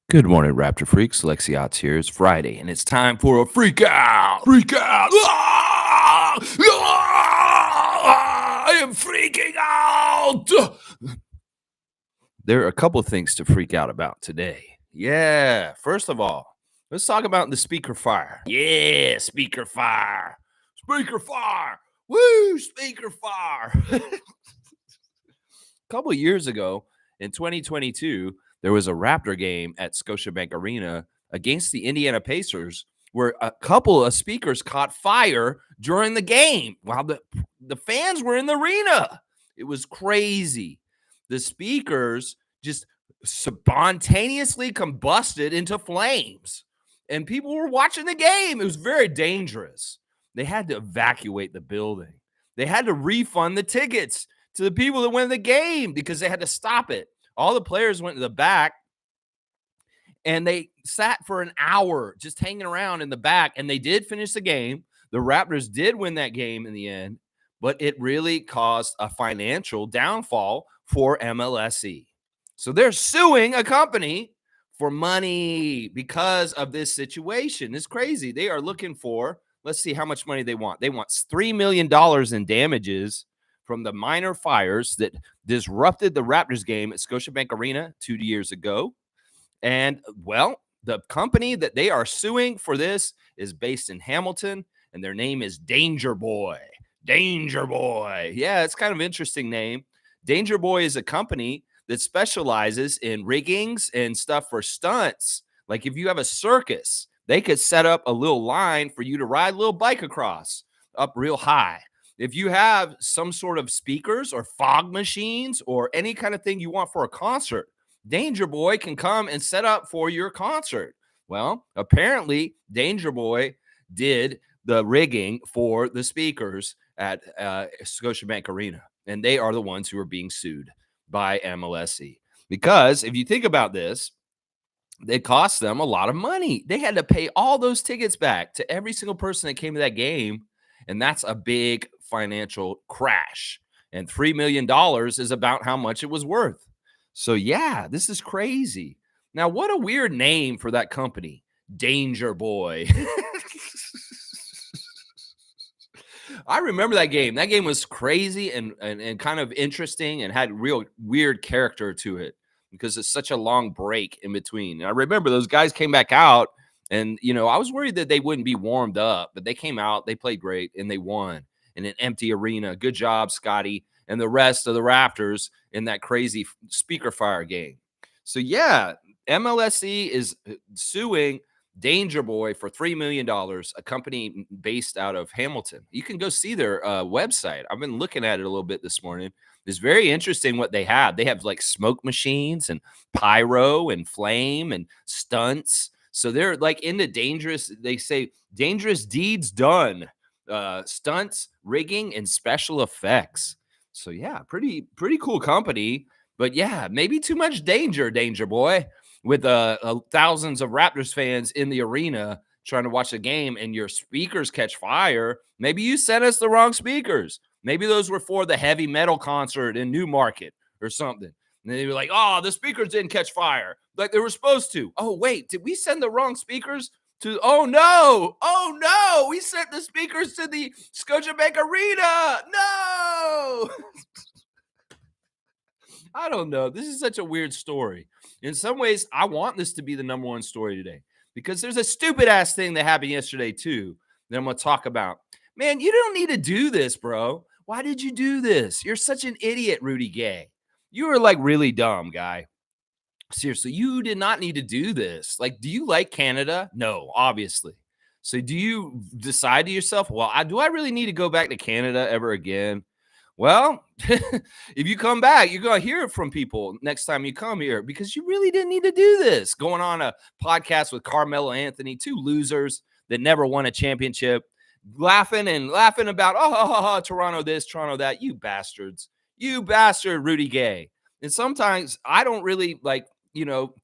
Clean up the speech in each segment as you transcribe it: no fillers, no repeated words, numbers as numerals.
Good morning, Raptor Freaks. Lexiot's here. It's Friday, and it's time for a freak out. Freak out. Ah! Ah! I am freaking out. There are a couple of things to freak out about today. Yeah. First of all, let's talk about the speaker fire. Yeah, speaker fire. Speaker fire. Woo, speaker fire. A couple of years ago in 2022, there was a Raptor game at Scotiabank Arena against the Indiana Pacers where a couple of speakers caught fire during the game while the fans were in the arena. It was crazy. The speakers just spontaneously combusted into flames, and people were watching the game. It was very dangerous. They had to evacuate the building. They had to refund the tickets to the people that went to the game because they had to stop it. All the players went to the back and they sat for an hour just hanging around in the back, and they did finish the game. The Raptors did win that game in the end, but it really caused a financial downfall for MLSE. So they're suing a company for money because of this situation. It's crazy. They are looking for, let's see how much money they want. They want $3 million in damages from the minor fires that disrupted the Raptors game at Scotiabank Arena 2 years ago. And, well, the company that they are suing for this is based in Hamilton, and their name is Danger Boy. Danger Boy. Yeah, it's kind of an interesting name. Danger Boy is a company that specializes in riggings and stuff for stunts. Like if you have a circus, they could set up a little line for you to ride a little bike across up real high. If you have some sort of speakers or fog machines or any kind of thing you want for a concert, Danger Boy can come and set up for your concert. Well, apparently Danger Boy did the rigging for the speakers at Scotiabank Arena, and they are the ones who are being sued by MLSE. Because if you think about this, it cost them a lot of money. They had to pay all those tickets back to every single person that came to that game, and that's a big financial crash. And $3 million is about how much it was worth. So, yeah, this is crazy. Now, what a weird name for that company, Danger Boy. I remember that game. That game was crazy and kind of interesting and had real weird character to it because it's such a long break in between. And I remember those guys came back out, and I was worried that they wouldn't be warmed up, but they came out, they played great, and they won in an empty arena. Good job, Scotty, and the rest of the Raptors in that crazy speaker fire game. So yeah, MLSE is suing Danger Boy for $3 million, a company based out of Hamilton. You can go see their website. I've been looking at it a little bit this morning. It's very interesting what they have. They have like smoke machines and pyro and flame and stunts. So they're like into dangerous, they say dangerous deeds done, stunts, rigging, and special effects. So yeah, pretty cool company. But yeah, maybe too much danger, Danger Boy, with thousands of Raptors fans in the arena trying to watch the game, and your speakers catch fire. Maybe you sent us the wrong speakers. Maybe those were for the heavy metal concert in Newmarket or something. And they were like, oh, the speakers didn't catch fire like they were supposed to. Oh, wait, did we send the wrong speakers to? Oh, no, we sent the speakers to the Scotiabank Arena. No. I don't know. This is such a weird story. In some ways, I want this to be the number one story today because there's a stupid ass thing that happened yesterday, too, that I'm going to talk about. Man, you don't need to do this, bro. Why did you do this? You're such an idiot, Rudy Gay. You were like really dumb, guy. Seriously, you did not need to do this. Like, do you like Canada? No, obviously. So do you decide to yourself, well, do I really need to go back to Canada ever again? Well, if you come back, you're going to hear it from people next time you come here because you really didn't need to do this. Going on a podcast with Carmelo Anthony, two losers that never won a championship, laughing about, Toronto this, Toronto that. You bastards. You bastard, Rudy Gay. And sometimes I don't really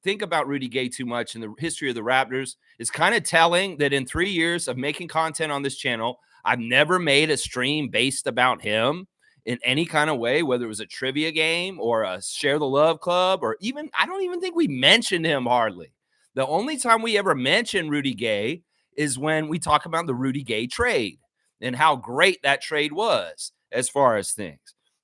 think about Rudy Gay too much in the history of the Raptors. It's kind of telling that in 3 years of making content on this channel, I've never made a stream based about him in any kind of way, whether it was a trivia game or a Share the Love Club, or even, I don't even think we mentioned him hardly. The only time we ever mention Rudy Gay is when we talk about the Rudy Gay trade and how great that trade was as far as things.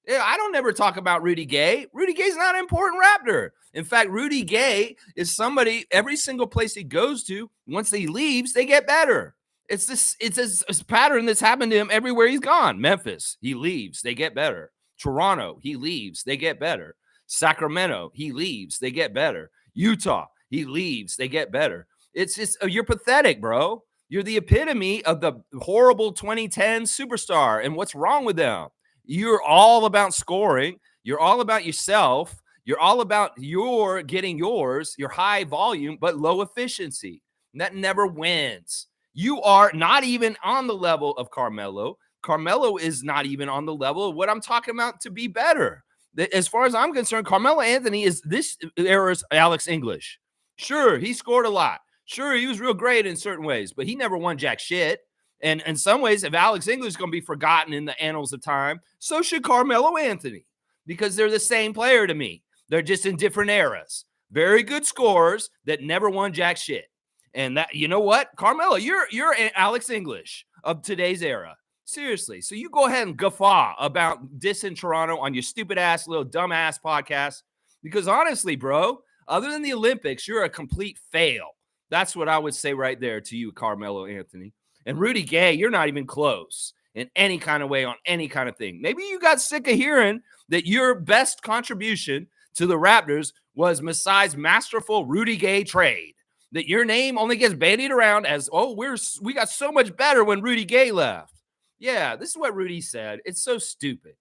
Yeah, I don't ever talk about Rudy Gay. Rudy Gay's not an important Raptor. In fact, Rudy Gay is somebody, every single place he goes to, once he leaves, they get better. It's this pattern that's happened to him everywhere he's gone. Memphis, he leaves, they get better. Toronto, he leaves, they get better. Sacramento, he leaves, they get better. Utah, he leaves, they get better. It's just, you're pathetic, bro. You're the epitome of the horrible 2010 superstar. And what's wrong with them? You're all about scoring. You're all about yourself. You're all about your getting yours, your high volume, but low efficiency. And that never wins. You are not even on the level of Carmelo. Carmelo is not even on the level of what I'm talking about to be better. As far as I'm concerned, Carmelo Anthony is this era's Alex English. Sure, he scored a lot. Sure, he was real great in certain ways, but he never won jack shit. And in some ways, if Alex English is going to be forgotten in the annals of time, so should Carmelo Anthony, because they're the same player to me. They're just in different eras. Very good scorers that never won jack shit. And that, you know what? Carmelo, you're Alex English of today's era. Seriously. So you go ahead and guffaw about dissing Toronto on your stupid ass little dumb ass podcast. Because honestly, bro, other than the Olympics, you're a complete fail. That's what I would say right there to you, Carmelo Anthony. And Rudy Gay, you're not even close in any kind of way on any kind of thing. Maybe you got sick of hearing that your best contribution to the Raptors was Masai's masterful Rudy Gay trade. That your name only gets bandied around as, oh, we got so much better when Rudy Gay left. Yeah, this is what Rudy said. It's so stupid.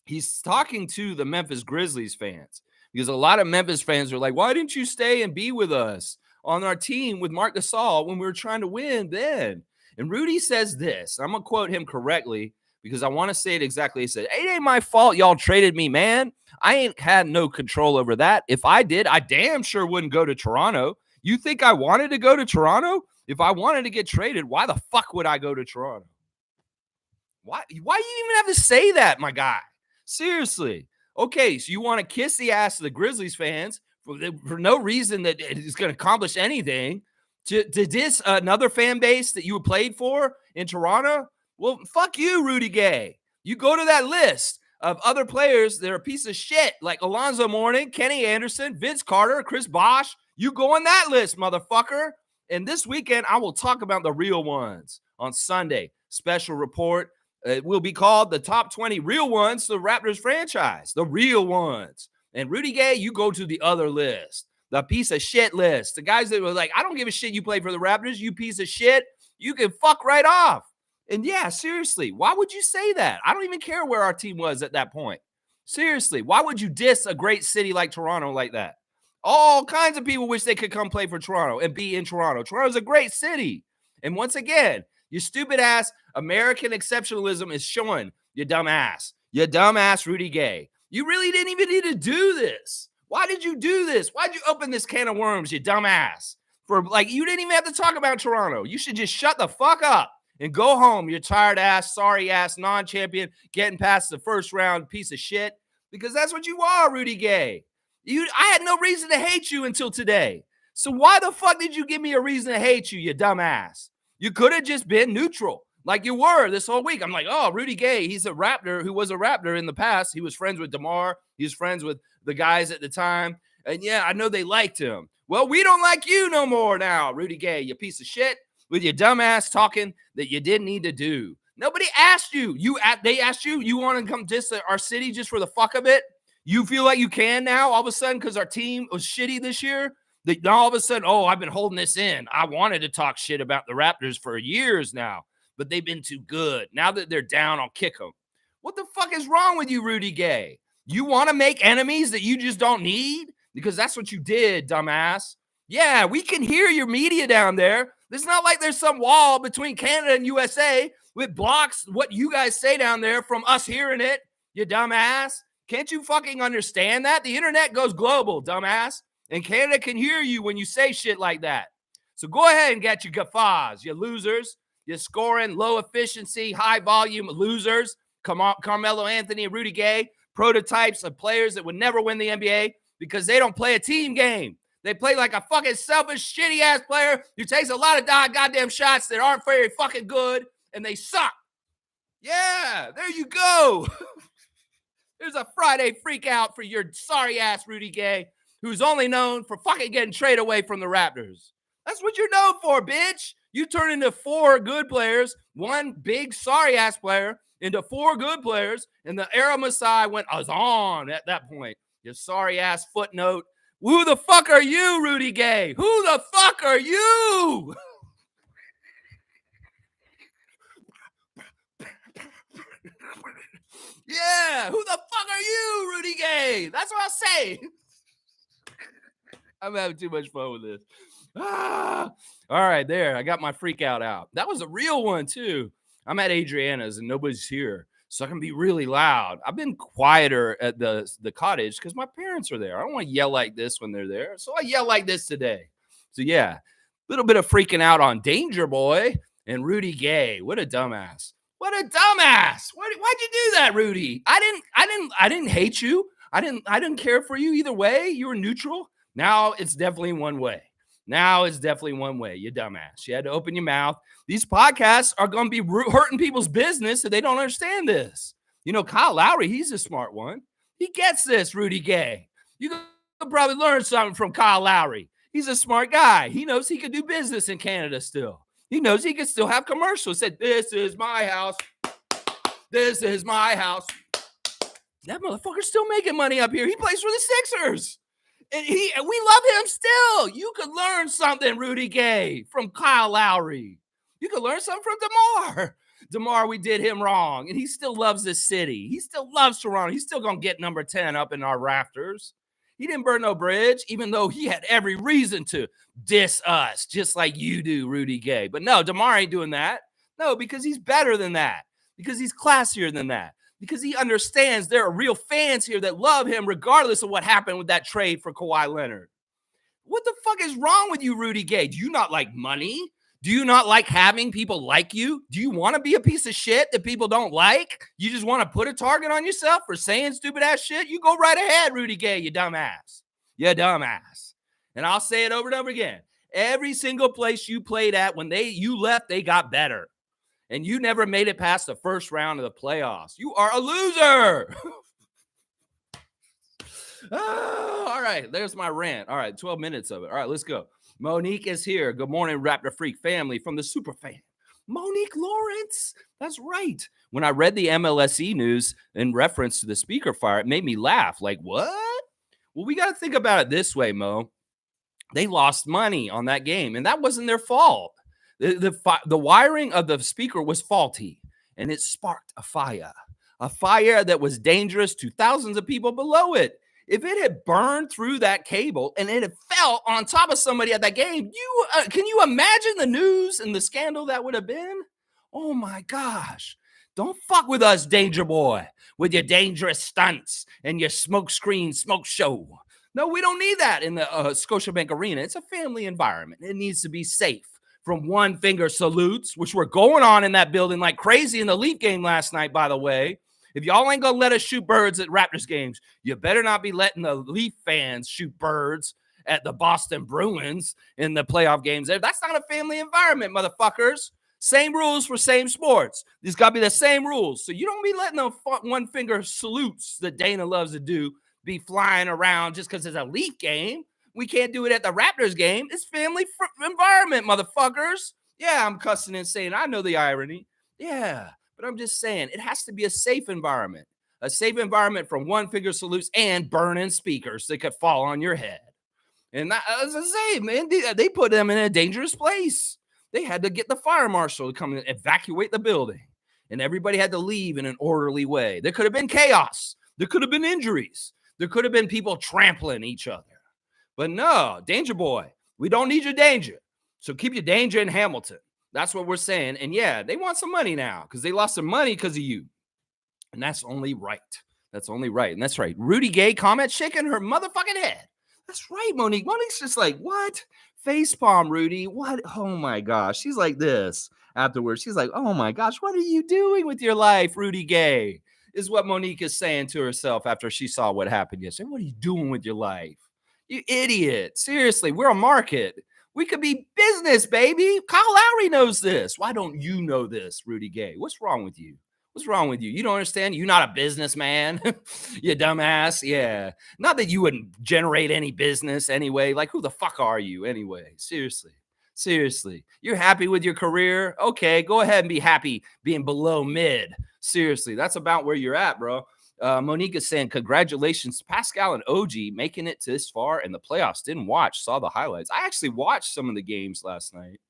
He's talking to the Memphis Grizzlies fans because a lot of Memphis fans are like, why didn't you stay and be with us on our team with Marc Gasol when we were trying to win then? And Rudy says this. I'm going to quote him correctly because I want to say it exactly. He said, it ain't my fault y'all traded me, man. I ain't had no control over that. If I did, I damn sure wouldn't go to Toronto. You think I wanted to go to Toronto? If I wanted to get traded, why the fuck would I go to Toronto? Why do you even have to say that, my guy? Seriously. Okay, so you want to kiss the ass of the Grizzlies fans for no reason that it's going to accomplish anything. To diss another fan base that you played for in Toronto? Well, fuck you, Rudy Gay. You go to that list of other players that are a piece of shit, like Alonzo Mourning, Kenny Anderson, Vince Carter, Chris Bosh. You go on that list, motherfucker. And this weekend, I will talk about the real ones on Sunday. Special report. It will be called the top 20 real ones, the Raptors franchise, the real ones. And Rudy Gay, you go to the other list. The piece of shit list. The guys that were like, I don't give a shit you play for the Raptors, you piece of shit. You can fuck right off. And yeah, seriously, why would you say that? I don't even care where our team was at that point. Seriously, why would you diss a great city like Toronto like that? All kinds of people wish they could come play for Toronto and be in Toronto. Toronto's a great city. And once again, your stupid ass American exceptionalism is showing you dumb ass. You dumb ass Rudy Gay. You really didn't even need to do this. Why did you do this? Why'd you open this can of worms, you dumbass? You didn't even have to talk about Toronto. You should just shut the fuck up and go home, you tired ass, sorry ass, non-champion, getting past the first round piece of shit. Because that's what you are, Rudy Gay. I had no reason to hate you until today. So why the fuck did you give me a reason to hate you, you dumbass? You could have just been neutral, like you were this whole week. I'm like, oh, Rudy Gay, he's a Raptor who was a Raptor in the past. He was friends with DeMar. He was friends with the guys at the time. And yeah, I know they liked him. Well, we don't like you no more now, Rudy Gay, you piece of shit, with your dumbass talking that you didn't need to do. Nobody asked you. They asked you, you want to come diss our city just for the fuck of it? You feel like you can now all of a sudden because our team was shitty this year? Now all of a sudden, oh, I've been holding this in. I wanted to talk shit about the Raptors for years now, but they've been too good. Now that they're down, I'll kick them. What the fuck is wrong with you, Rudy Gay? You want to make enemies that you just don't need? Because that's what you did, dumbass. Yeah, we can hear your media down there. It's not like there's some wall between Canada and USA with blocks what you guys say down there from us hearing it, you dumbass. Can't you fucking understand that? The internet goes global, dumbass. And Canada can hear you when you say shit like that. So go ahead and get your guffaws, you losers. You're scoring low efficiency, high volume losers. Carmelo Anthony and Rudy Gay, prototypes of players that would never win the NBA because they don't play a team game. They play like a fucking selfish, shitty ass player who takes a lot of goddamn shots that aren't very fucking good, and they suck. Yeah, there you go. There's a Friday Freakout for your sorry ass Rudy Gay, who's only known for fucking getting traded away from the Raptors. That's what you're known for, bitch. You turn into 4 good players, one big sorry ass player, into 4 good players, and the era Masai went on at that point. You sorry ass footnote. Who the fuck are you, Rudy Gay? Who the fuck are you? Yeah, who the fuck are you, Rudy Gay? That's what I say. I'm having too much fun with this. All right, there. I got my freak out. That was a real one, too. I'm at Adriana's and nobody's here, so I can be really loud. I've been quieter at the cottage because my parents are there. I don't want to yell like this when they're there, so I yell like this today. So, yeah, a little bit of freaking out on Danger Boy and Rudy Gay. What a dumbass. What a dumbass. Why'd you do that, Rudy? I didn't hate you. I didn't care for you either way. You were neutral. Now it's definitely one way. You dumbass. You had to open your mouth. These podcasts are going to be hurting people's business if they don't understand this. You know, Kyle Lowry, he's a smart one. He gets this, Rudy Gay. You can probably learn something from Kyle Lowry. He's a smart guy. He knows he can do business in Canada still. He knows he can still have commercials. Said, this is my house. This is my house. That motherfucker's still making money up here. He plays for the Sixers. And we love him still. You could learn something, Rudy Gay, from Kyle Lowry. You could learn something from DeMar. DeMar, we did him wrong. And he still loves this city. He still loves Toronto. He's still going to get number 10 up in our rafters. He didn't burn no bridge, even though he had every reason to diss us, just like you do, Rudy Gay. But no, DeMar ain't doing that. No, because he's better than that. Because he's classier than that. Because he understands there are real fans here that love him regardless of what happened with that trade for Kawhi Leonard. What the fuck is wrong with you, Rudy Gay? Do you not like money? Do you not like having people like you? Do you want to be a piece of shit that people don't like? You just want to put a target on yourself for saying stupid ass shit? You go right ahead, Rudy Gay, you dumbass. You dumbass. And I'll say it over and over again. Every single place you played at when you left, they got better. And you never made it past the first round of the playoffs. You are a loser. All right, there's my rant. All right, 12 minutes of it. All right, let's go. Monique is here. Good morning, Raptor Freak family from the Superfan. Monique Lawrence. That's right. When I read the MLSE news in reference to the speaker fire, it made me laugh. Like, what? Well, we got to think about it this way, Mo. They lost money on that game, and that wasn't their fault. The wiring of the speaker was faulty, and it sparked a fire that was dangerous to thousands of people below it. If it had burned through that cable and it had fell on top of somebody at that game, can you imagine the news and the scandal that would have been? Oh my gosh. Don't fuck with us, Danger Boy, with your dangerous stunts and your smoke screen smoke show. No, we don't need that in the Scotiabank Arena. It's a family environment. It needs to be safe from one finger salutes, which were going on in that building like crazy in the Leaf game last night, by the way. If y'all ain't gonna let us shoot birds at Raptors games, you better not be letting the Leaf fans shoot birds at the Boston Bruins in the playoff games. That's not a family environment, motherfuckers. Same rules for same sports. These got to be the same rules. So you don't be letting the one finger salutes that Dana loves to do be flying around just because it's a Leaf game. We can't do it at the Raptors game. It's family environment, motherfuckers. Yeah, I'm cussing and saying, I know the irony. Yeah. But I'm just saying, it has to be a safe environment from one finger salutes and burning speakers that could fall on your head. And that, as I say, man, they put them in a dangerous place. They had to get the fire marshal to come and evacuate the building. And everybody had to leave in an orderly way. There could have been chaos. There could have been injuries. There could have been people trampling each other. But no, Danger Boy, we don't need your danger. So keep your danger in Hamilton. That's what we're saying. And yeah, they want some money now because they lost some money because of you. And that's only right. That's only right. And that's right. Rudy Gay comment shaking her motherfucking head. That's right, Monique. Monique's just like, what? Facepalm, Rudy. What? Oh my gosh. She's like this afterwards. She's like, oh my gosh, what are you doing with your life, Rudy Gay? Is what Monique is saying to herself after she saw what happened yesterday. What are you doing with your life? You idiot. Seriously, we're a market. We could be business, baby. Kyle Lowry knows this. Why don't you know this, Rudy Gay? What's wrong with you? What's wrong with you? You don't understand? You're not a businessman, you dumbass. Yeah. Not that you wouldn't generate any business anyway. Like, who the fuck are you anyway? Seriously. Seriously. You're happy with your career? Okay, go ahead and be happy being below mid. Seriously. That's about where you're at, bro. Monique is saying, congratulations, Pascal and OG making it this far in the playoffs. Didn't watch, saw the highlights. I actually watched some of the games last night.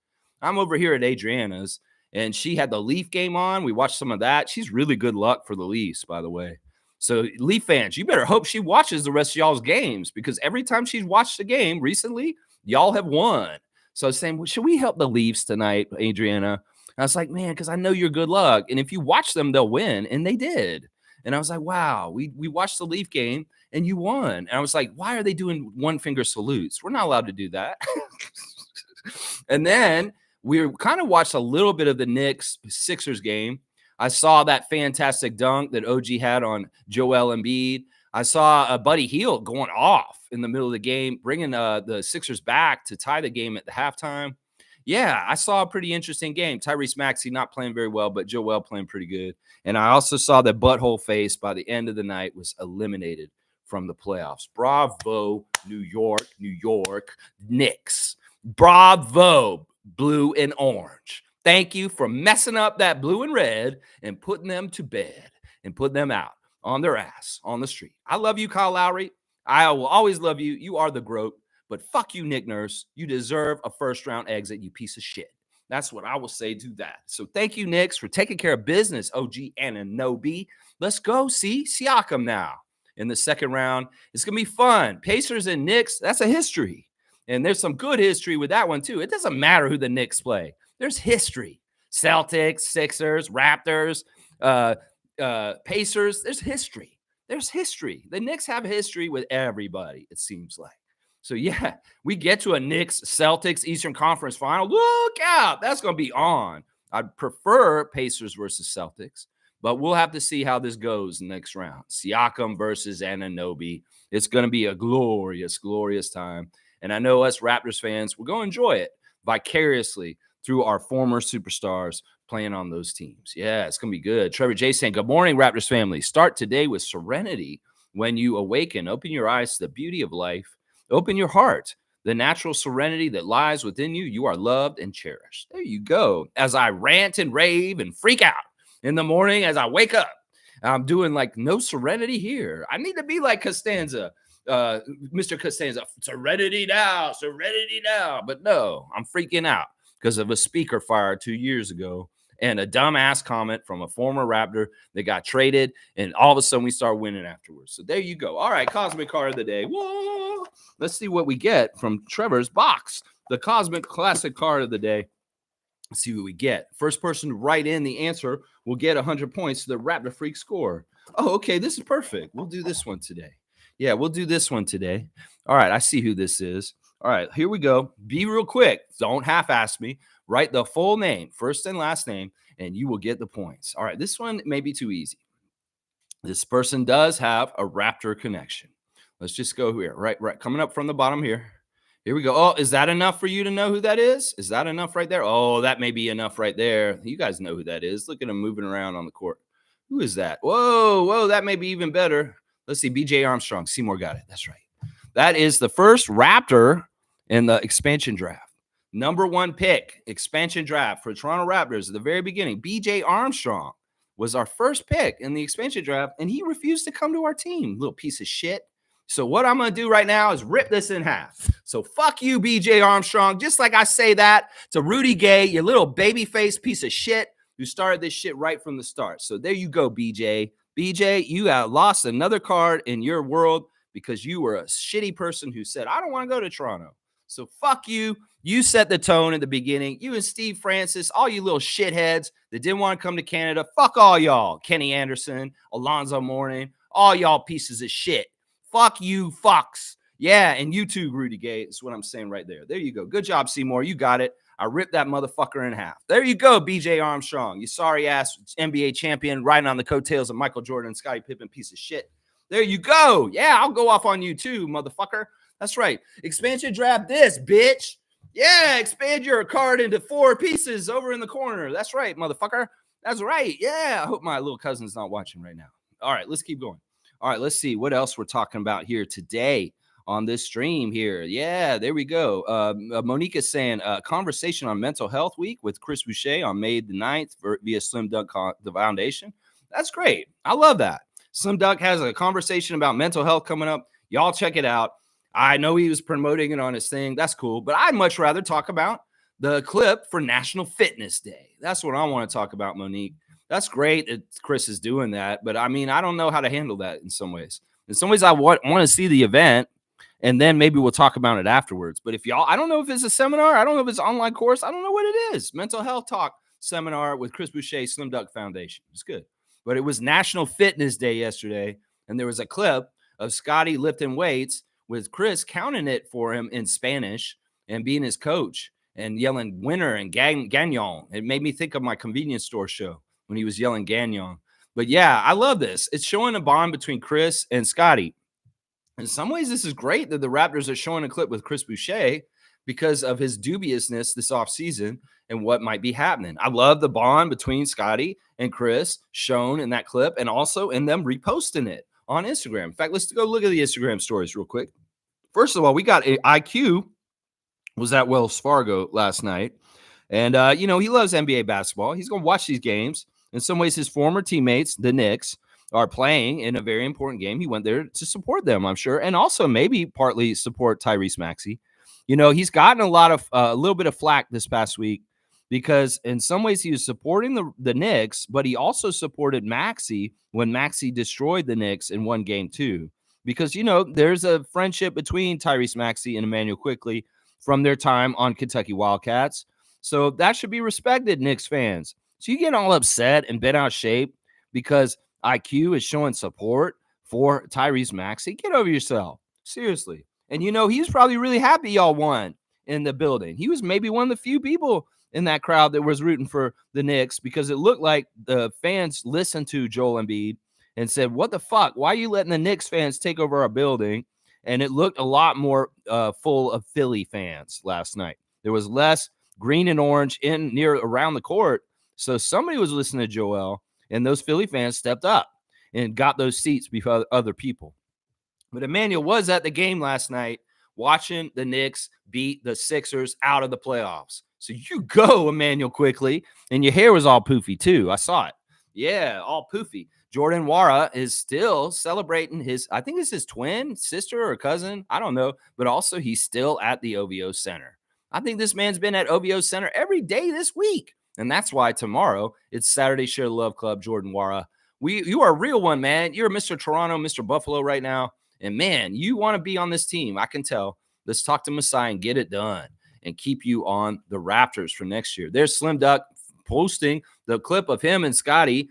I'm over here at Adriana's, and she had the Leaf game on. We watched some of that. She's really good luck for the Leafs, by the way. So, Leaf fans, you better hope she watches the rest of y'all's games, because every time she's watched a game recently, y'all have won. So I was saying, well, should we help the Leafs tonight, Adriana? And I was like, man, because I know you're good luck. And if you watch them, they'll win. And they did. And I was like, wow, we watched the Leaf game and you won. And I was like, why are they doing one finger salutes? We're not allowed to do that. And then we kind of watched a little bit of the Knicks Sixers game. I saw that fantastic dunk that OG had on Joel Embiid. I saw Buddy Hield going off in the middle of the game, bringing the Sixers back to tie the game at the halftime. Yeah, I saw a pretty interesting game. Tyrese Maxey not playing very well, but Joel playing pretty good. And I also saw that Butthole Face by the end of the night was eliminated from the playoffs. Bravo, New York Knicks. Bravo, blue and orange. Thank you for messing up that blue and red and putting them to bed and putting them out on their ass on the street. I love you, Kyle Lowry. I will always love you. You are the GOAT. But fuck you, Nick Nurse. You deserve a first-round exit, you piece of shit. That's what I will say to that. So thank you, Knicks, for taking care of business, OG Anunoby. Let's go see Siakam now in the second round. It's going to be fun. Pacers and Knicks, that's a history. And there's some good history with that one, too. It doesn't matter who the Knicks play. There's history. Celtics, Sixers, Raptors, Pacers. There's history. There's history. The Knicks have history with everybody, it seems like. So, yeah, we get to a Knicks Celtics Eastern Conference final. Look out. That's going to be on. I'd prefer Pacers versus Celtics, but we'll have to see how this goes next round. Siakam versus Anunoby. It's going to be a glorious, glorious time. And I know us Raptors fans, we're going to enjoy it vicariously through our former superstars playing on those teams. Yeah, it's going to be good. Trevor J saying, good morning, Raptors family. Start today with serenity when you awaken. Open your eyes to the beauty of life. Open your heart, the natural serenity that lies within you. You are loved and cherished. There you go. As I rant and rave and freak out in the morning as I wake up, I'm doing like no serenity here. I need to be like Costanza, Mr. Costanza, serenity now. But no, I'm freaking out because of a speaker fire 2 years ago and a dumbass comment from a former Raptor that got traded, and all of a sudden we start winning afterwards. So there you go. All right, Cosmic Card of the Day. Whoa. Let's see what we get from Trevor's box. The Cosmic Classic Card of the Day. Let's see what we get. First person to write in the answer will get 100 points to the Raptor Freak score. Oh, okay, this is perfect. We'll do this one today. Yeah, we'll do this one today. All right, I see who this is. All right, here we go. Be real quick. Don't half-ass me. Write the full name, first and last name, and you will get the points. All right, this one may be too easy. This person does have a Raptor connection. Let's just go here. Right, coming up from the bottom here. Here we go. Oh, is that enough for you to know who that is? Is that enough right there? Oh, that may be enough right there. You guys know who that is. Look at him moving around on the court. Who is that? Whoa, that may be even better. Let's see, BJ Armstrong. Seymour got it. That's right. That is the first Raptor in the expansion draft. Number 1 pick, expansion draft for Toronto Raptors at the very beginning. BJ Armstrong was our first pick in the expansion draft, and he refused to come to our team, little piece of shit. So what I'm going to do right now is rip this in half. So fuck you, BJ Armstrong. Just like I say that to Rudy Gay, you little baby-faced piece of shit who started this shit right from the start. So there you go, BJ. BJ, you lost another card in your world because you were a shitty person who said, I don't want to go to Toronto. So fuck you. You set the tone at the beginning. You and Steve Francis, all you little shitheads that didn't want to come to Canada. Fuck all y'all. Kenny Anderson, Alonzo Mourning, all y'all pieces of shit. Fuck you, fucks. Yeah, and you too, Rudy Gay. Is what I'm saying right there. There you go. Good job, Seymour. You got it. I ripped that motherfucker in half. There you go, BJ Armstrong. You sorry-ass NBA champion riding on the coattails of Michael Jordan and Scottie Pippen, piece of shit. There you go. Yeah, I'll go off on you too, motherfucker. That's right. Expansion draft this, bitch. Yeah, expand your card into 4 pieces over in the corner. That's right, motherfucker. That's right. Yeah, I hope my little cousin's not watching right now. All right, let's keep going. All right, let's see what else we're talking about here today on this stream here. Yeah, there we go. Monique is saying conversation on mental health week with Chris Boucher on May the 9th via Slim Duck the Foundation. That's great. I love that. Slim Duck has a conversation about mental health coming up. Y'all check it out. I know he was promoting it on his thing. That's cool. But I'd much rather talk about the clip for National Fitness Day. That's what I want to talk about, Monique. That's great that Chris is doing that. But I mean, I don't know how to handle that in some ways. In some ways, I want to see the event, and then maybe we'll talk about it afterwards. But if y'all, I don't know if it's a seminar. I don't know if it's an online course. I don't know what it is. Mental health talk seminar with Chris Boucher, Slim Duck Foundation. It's good. But it was National Fitness Day yesterday, and there was a clip of Scotty lifting weights with Chris counting it for him in Spanish and being his coach and yelling winner and gagnon. It made me think of my convenience store show when he was yelling gagnon. But yeah, I love this. It's showing a bond between Chris and Scotty. In some ways, this is great that the Raptors are showing a clip with Chris Boucher because of his dubiousness this offseason and what might be happening. I love the bond between Scotty and Chris shown in that clip and also in them reposting it on Instagram. In fact, let's go look at the Instagram stories real quick. First of all, we got IQ was at Wells Fargo last night. And, he loves NBA basketball. He's going to watch these games. In some ways, his former teammates, the Knicks, are playing in a very important game. He went there to support them, I'm sure, and also maybe partly support Tyrese Maxey. He's gotten a little bit of flack this past week because in some ways he was supporting the Knicks, but he also supported Maxey when Maxey destroyed the Knicks in one game too. Because, there's a friendship between Tyrese Maxey and Emmanuel Quickley from their time on Kentucky Wildcats. So that should be respected, Knicks fans. So you get all upset and bent out of shape because IQ is showing support for Tyrese Maxey. Get over yourself. Seriously. And, he was probably really happy y'all won in the building. He was maybe one of the few people in that crowd that was rooting for the Knicks because it looked like the fans listened to Joel Embiid and said, what the fuck? Why are you letting the Knicks fans take over our building? And it looked a lot more full of Philly fans last night. There was less green and orange around the court. So somebody was listening to Joel, and those Philly fans stepped up and got those seats before other people. But Emmanuel was at the game last night watching the Knicks beat the Sixers out of the playoffs. So you go, Emmanuel, quickly. And your hair was all poofy, too. I saw it. Yeah, all poofy. Jordan Wara is still celebrating I think it's his twin sister or cousin. I don't know. But also he's still at the OVO Center. I think this man's been at OVO Center every day this week. And that's why tomorrow it's Saturday Share the Love Club, Jordan Wara. You are a real one, man. You're Mr. Toronto, Mr. Buffalo right now. And, man, you want to be on this team. I can tell. Let's talk to Masai and get it done and keep you on the Raptors for next year. There's Slim Duck posting the clip of him and Scotty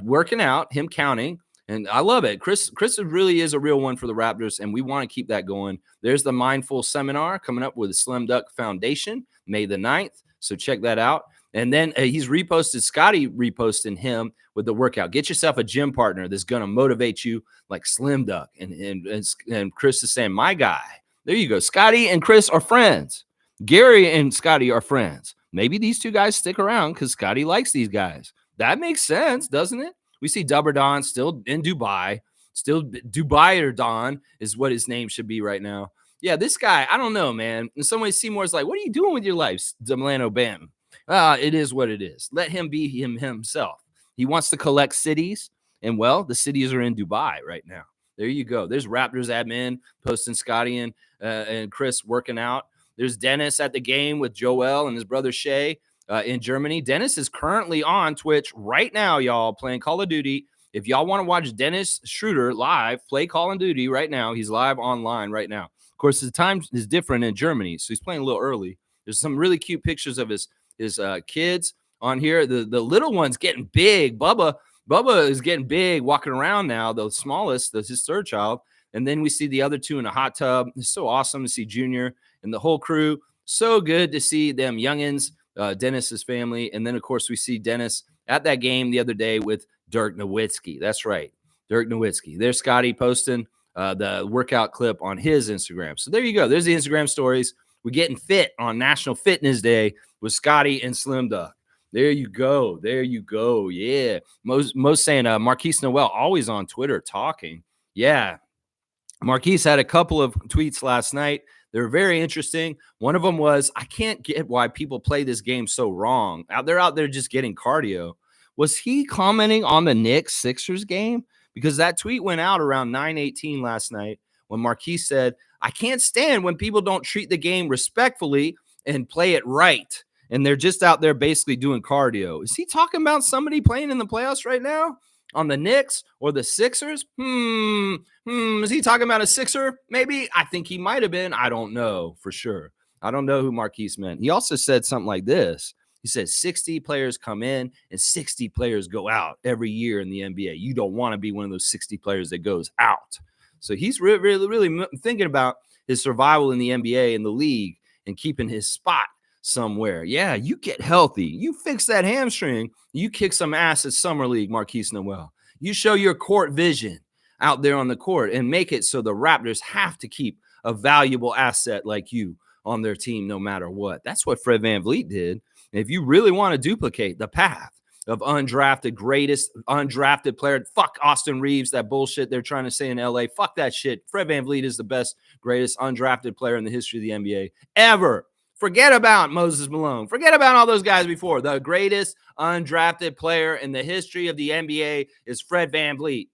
working out, him counting. And I love it. Chris really is a real one for the Raptors, and we want to keep that going. There's the Mindful Seminar coming up with the Slim Duck Foundation, May the 9th. So check that out. And then he's reposted, Scotty reposting him with the workout. Get yourself a gym partner that's going to motivate you like Slim Duck. And Chris is saying, my guy. There you go. Scotty and Chris are friends. Gary and Scotty are friends. Maybe these two guys stick around because Scotty likes these guys. That makes sense, doesn't it? We see Dubber Don still in Dubai. Still Dubai or Don is what his name should be right now. Yeah, this guy, I don't know, man. In some ways, Seymour's like, what are you doing with your life, Delano Bam? It is what it is. Let him be himself. He wants to collect cities, and, well, the cities are in Dubai right now. There you go. There's Raptors admin posting Scotty and Chris working out. There's Dennis at the game with Joel and his brother Shay in Germany. Dennis is currently on Twitch right now, y'all, playing Call of Duty. If y'all want to watch Dennis Schroeder live play Call of Duty right now, he's live online right now. Of course, the time is different in Germany, so he's playing a little early. There's some really cute pictures of his kids on here. The little one's getting big. Bubba is getting big, walking around now. The smallest, his third child. And then we see the other two in a hot tub. It's so awesome to see Junior and the whole crew. So good to see them youngins, Dennis's family. And then, of course, we see Dennis at that game the other day with Dirk Nowitzki. That's right, Dirk Nowitzki. There's Scotty posting the workout clip on his Instagram. So there you go. There's the Instagram stories. We're getting fit on National Fitness Day with Scotty and Slim Duck. There you go. There you go. Yeah. Most saying Marquise Noel always on Twitter talking. Yeah. Marquise had a couple of tweets last night. They were very interesting. One of them was, I can't get why people play this game so wrong. They're out there just getting cardio. Was he commenting on the Knicks Sixers game? Because that tweet went out around 9:18 last night when Marquise said, I can't stand when people don't treat the game respectfully and play it right. And they're just out there basically doing cardio. Is he talking about somebody playing in the playoffs right now on the Knicks or the Sixers? Is he talking about a Sixer? Maybe. I think he might have been. I don't know for sure. I don't know who Marquise meant. He also said something like this. He said 60 players come in and 60 players go out every year in the NBA. You don't want to be one of those 60 players that goes out. So he's really thinking about his survival in the NBA and the league and keeping his spot somewhere. Yeah, you get healthy. You fix that hamstring. You kick some ass at Summer League, Marquise Noel. You show your court vision out there on the court and make it so the Raptors have to keep a valuable asset like you on their team no matter what. That's what Fred VanVleet did. And if you really want to duplicate the path of greatest undrafted player, fuck Austin Reeves, that bullshit they're trying to say in LA. Fuck that shit. Fred VanVleet is the best, greatest undrafted player in the history of the NBA ever. Forget about Moses Malone. Forget about all those guys before. The greatest undrafted player in the history of the NBA is Fred VanVleet.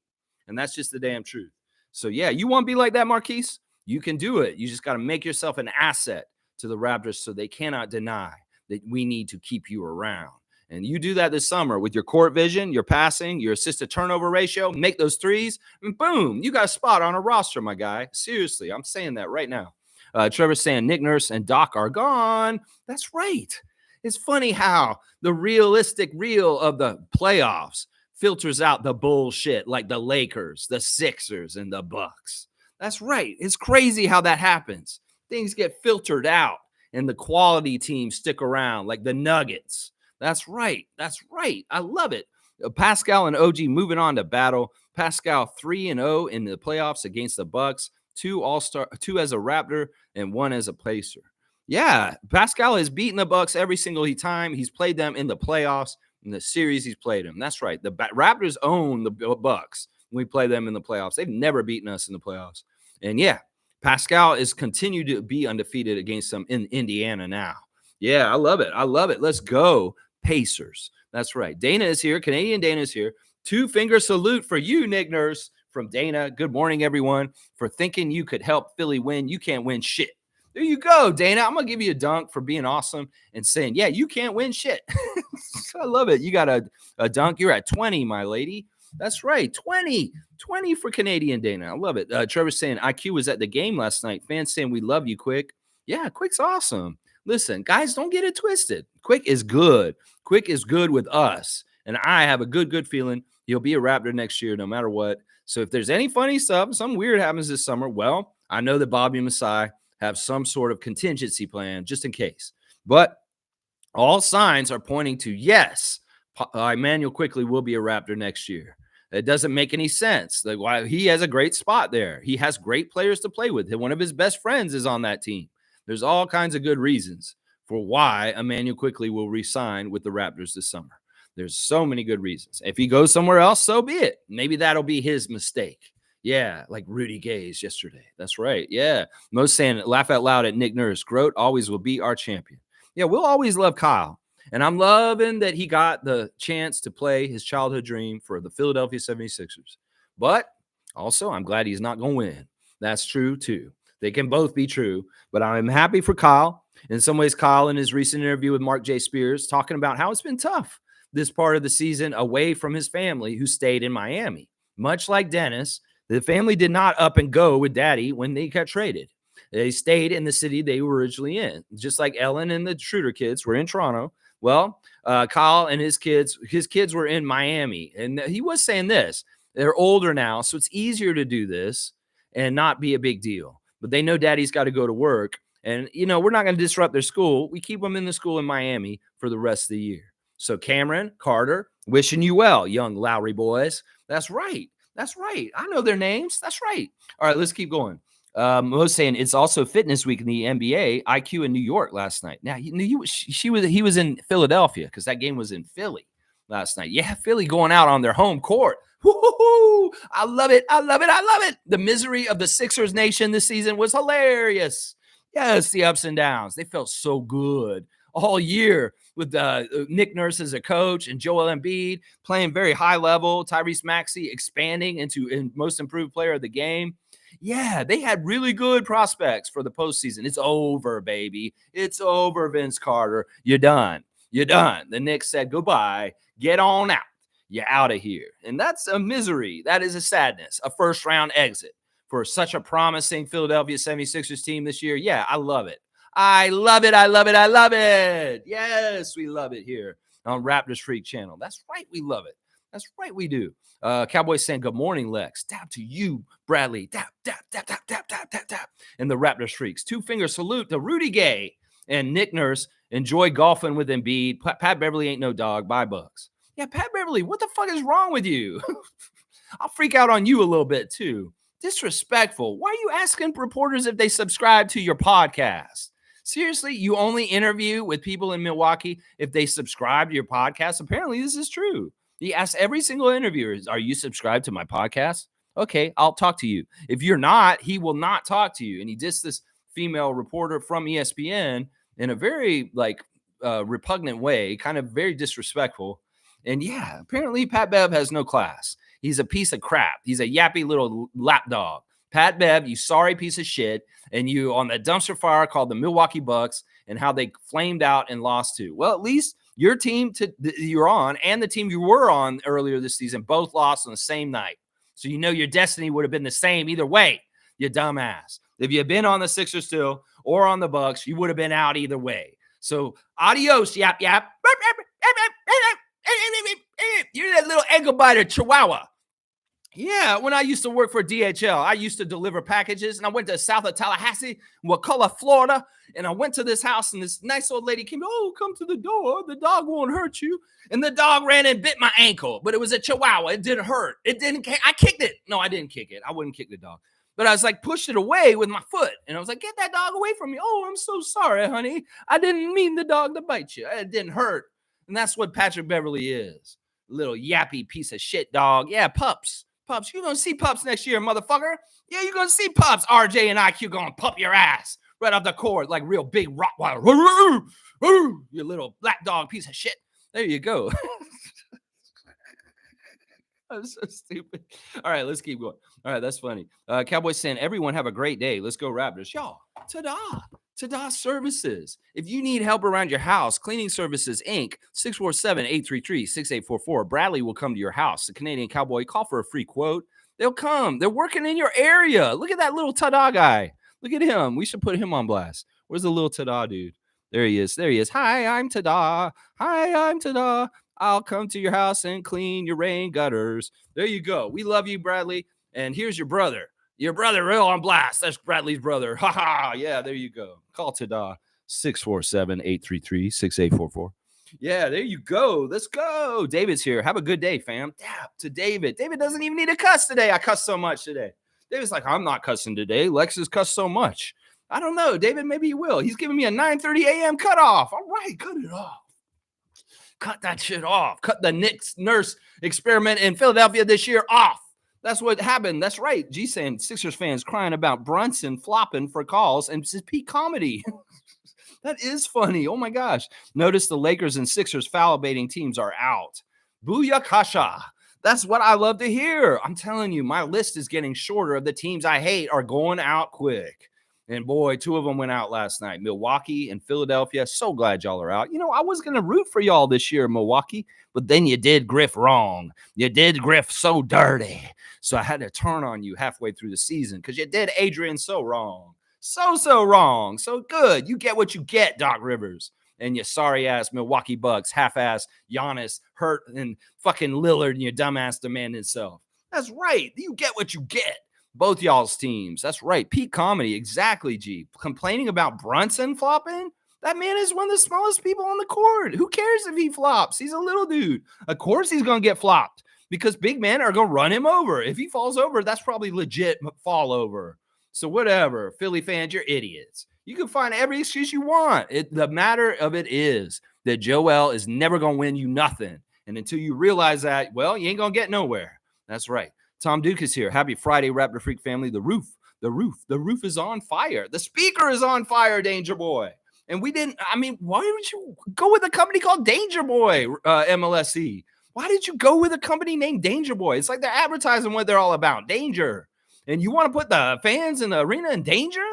And that's just the damn truth. So, yeah, you want to be like that, Marquise? You can do it. You just got to make yourself an asset to the Raptors so they cannot deny that we need to keep you around. And you do that this summer with your court vision, your passing, your assist to turnover ratio, make those threes, and boom, you got a spot on a roster, my guy. Seriously, I'm saying that right now. Trevor's saying Nick Nurse and Doc are gone. That's right. It's funny how the realistic real of the playoffs filters out the bullshit like the Lakers, the Sixers, and the Bucks. That's right. It's crazy how that happens. Things get filtered out and the quality teams stick around like the Nuggets. That's right. That's right. I love it. Pascal and OG moving on to battle. Pascal 3-0 in the playoffs against the Bucks. 2 as a Raptor and 1 as a Pacer. Yeah, Pascal has beaten the Bucks every single time he's played them in the playoffs. In the series he's played them. That's right. The Raptors own the Bucks when we play them in the playoffs. They've never beaten us in the playoffs. And yeah, Pascal is continued to be undefeated against them in Indiana now. Yeah, I love it. I love it. Let's go Pacers. That's right. Dana is here. Canadian Dana is here. 2-finger salute for you, Nick Nurse. From Dana. Good morning, everyone. For thinking you could help Philly win, you can't win shit. There you go, Dana. I'm going to give you a dunk for being awesome and saying, yeah, you can't win shit. I love it. You got a dunk. You're at 20, my lady. That's right. 20 for Canadian Dana. I love it. Trevor's saying IQ was at the game last night. Fans saying we love you, Quick. Yeah, Quick's awesome. Listen, guys, don't get it twisted. Quick is good. Quick is good with us. And I have a good feeling he'll be a Raptor next year no matter what. So if there's any funny stuff, something weird happens this summer, well, I know that Bobby and Masai have some sort of contingency plan just in case. But all signs are pointing to yes, Emmanuel Quickley will be a Raptor next year. It doesn't make any sense. Like, why he has a great spot there. He has great players to play with. One of his best friends is on that team. There's all kinds of good reasons for why Emmanuel Quickley will re-sign with the Raptors this summer. There's so many good reasons. If he goes somewhere else, so be it. Maybe that'll be his mistake. Yeah, like Rudy Gay's yesterday. That's right. Yeah. Most saying, laugh out loud at Nick Nurse. Grote always will be our champion. Yeah, we'll always love Kyle. And I'm loving that he got the chance to play his childhood dream for the Philadelphia 76ers. But also, I'm glad he's not going to win. That's true, too. They can both be true. But I'm happy for Kyle. In some ways, Kyle, in his recent interview with Mark J. Spears, talking about how it's been tough this part of the season away from his family who stayed in Miami. Much like Dennis, the family did not up and go with daddy when they got traded. They stayed in the city they were originally in, just like Ellen and the Schroeder kids were in Toronto. Well, Kyle and his kids were in Miami. And he was saying this, they're older now, so it's easier to do this and not be a big deal. But they know daddy's got to go to work. And, you know, we're not going to disrupt their school. We keep them in the school in Miami for the rest of the year. So Cameron, Carter, wishing you well, young Lowry boys. That's right. That's right. I know their names. That's right. All right, let's keep going. Mo's saying it's also fitness week in the NBA. IQ in New York last night. Now he was in Philadelphia because that game was in Philly last night. Yeah, Philly going out on their home court. Woo-hoo-hoo. I love it. I love it. I love it. The misery of the Sixers nation this season was hilarious. Yes, the ups and downs. They felt so good all year with Nick Nurse as a coach and Joel Embiid playing very high level. Tyrese Maxey expanding into most improved player of the game. Yeah, they had really good prospects for the postseason. It's over, baby. It's over, Vince Carter. You're done. You're done. The Knicks said goodbye. Get on out. You're out of here. And that's a misery. That is a sadness. A first-round exit for such a promising Philadelphia 76ers team this year. Yeah, I love it. I love it. I love it. I love it. Yes, we love it here on Raptors Freak Channel. That's right. We love it. That's right. We do. Cowboys saying, good morning, Lex. Tap to you, Bradley. Tap, tap, tap, tap, tap, tap, tap, tap. And the Raptors Freaks. 2-finger salute to Rudy Gay and Nick Nurse. Enjoy golfing with Embiid. Pat Beverly ain't no dog. Bye, Bucks. Yeah, Pat Beverly, what the fuck is wrong with you? I'll freak out on you a little bit, too. Disrespectful. Why are you asking reporters if they subscribe to your podcast? Seriously, you only interview with people in Milwaukee if they subscribe to your podcast? Apparently, this is true. He asks every single interviewer, are you subscribed to my podcast? Okay, I'll talk to you. If you're not, he will not talk to you. And he dissed this female reporter from ESPN in a very repugnant way, kind of very disrespectful. And yeah, apparently Pat Bev has no class. He's a piece of crap. He's a yappy little lapdog. Pat Bev, you sorry piece of shit. And you on the dumpster fire called the Milwaukee Bucks and how they flamed out and lost to. Well, at least your team you're on and the team you were on earlier this season both lost on the same night. So you know your destiny would have been the same either way, you dumbass. If you had been on the Sixers still or on the Bucks, you would have been out either way. So adios, yap, yap. You're that little ankle biter chihuahua. Yeah, when I used to work for DHL, I used to deliver packages, and I went to south of Tallahassee, Wakulla, Florida, and I went to this house, and this nice old lady came, come to the door. The dog won't hurt you. And the dog ran and bit my ankle, but it was a chihuahua. It didn't hurt. I kicked it. No, I didn't kick it. I wouldn't kick the dog. But I was pushed it away with my foot, and I was like, get that dog away from me. Oh, I'm so sorry, honey. I didn't mean the dog to bite you. It didn't hurt. And that's what Patrick Beverly is. Little yappy piece of shit dog. Yeah, pups. Pups, you're going to see pups next year, motherfucker. Yeah, you're going to see pups. RJ and IQ going to pup your ass right off the court like real big Rottweiler. You little black dog piece of shit. There you go. I'm so stupid. All right, let's keep going. All right, that's funny. Cowboys saying, everyone have a great day. Let's go Raptors. Y'all, ta-da. Ta-da Services. If you need help around your house, Cleaning Services, Inc., 647-833-6844. Bradley will come to your house. The Canadian Cowboy, call for a free quote. They'll come. They're working in your area. Look at that little ta-da guy. Look at him. We should put him on blast. Where's the little ta-da dude? There he is. There he is. Hi, I'm ta-da. Hi, I'm ta-da. I'll come to your house and clean your rain gutters. There you go. We love you, Bradley. And here's your brother. Your brother real on blast. That's Bradley's brother. Ha ha. Yeah, there you go. Call Tada 647-833-6844. Yeah, there you go. Let's go. David's here. Have a good day, fam. Tap to David. David doesn't even need to cuss today. I cussed so much today. David's like, I'm not cussing today. Lex has cussed so much. I don't know. David, maybe he will. He's giving me a 9:30 a.m. cutoff. All right, cut it off. Cut that shit off. Cut the Nick Nurse experiment in Philadelphia this year off. That's what happened. That's right. G saying Sixers fans crying about Brunson flopping for calls and it's peak comedy. That is funny. Oh my gosh. Notice the Lakers and Sixers foul baiting teams are out. Booyakasha. That's what I love to hear. I'm telling you, my list is getting shorter of the teams I hate are going out quick. And boy, two of them went out last night. Milwaukee and Philadelphia. So glad y'all are out. You know, I was going to root for y'all this year, Milwaukee, but then you did Griff wrong. You did Griff so dirty. So I had to turn on you halfway through the season because you did Adrian so wrong. So wrong. So good. You get what you get, Doc Rivers. And you sorry-ass Milwaukee Bucks, half-ass Giannis, hurt, and fucking Lillard and your dumbass demanding self. That's right. You get what you get. Both y'all's teams. That's right. Peak comedy. Exactly, G. Complaining about Brunson flopping? That man is one of the smallest people on the court. Who cares if he flops? He's a little dude. Of course he's going to get flopped. because big men are going to run him over. If he falls over, that's probably legit fall over. So whatever, Philly fans, you're idiots. You can find every excuse you want. The matter of it is that Joel is never going to win you nothing. And until you realize that, well, you ain't going to get nowhere. That's right. Tom Duke is here. Happy Friday, Raptor Freak family. The roof is on fire. The speaker is on fire, Danger Boy. And why would you go with a company called Danger Boy, MLSE? Why did you go with a company named Danger Boy? It's like they're advertising what they're all about, danger. And you want to put the fans in the arena in danger?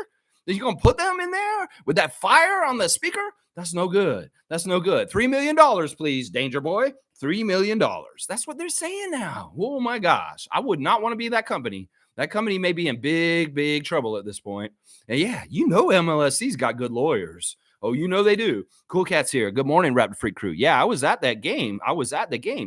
That you're going to put them in there with that fire on the speaker? That's no good. That's no good. $3 million, please, Danger Boy. $3 million. That's what they're saying now. Oh, my gosh. I would not want to be that company. That company may be in big, big trouble at this point. And yeah, MLSC's got good lawyers. Oh, they do. Cool Cat's here. Good morning, Raptor Freak crew. Yeah, I was at that game.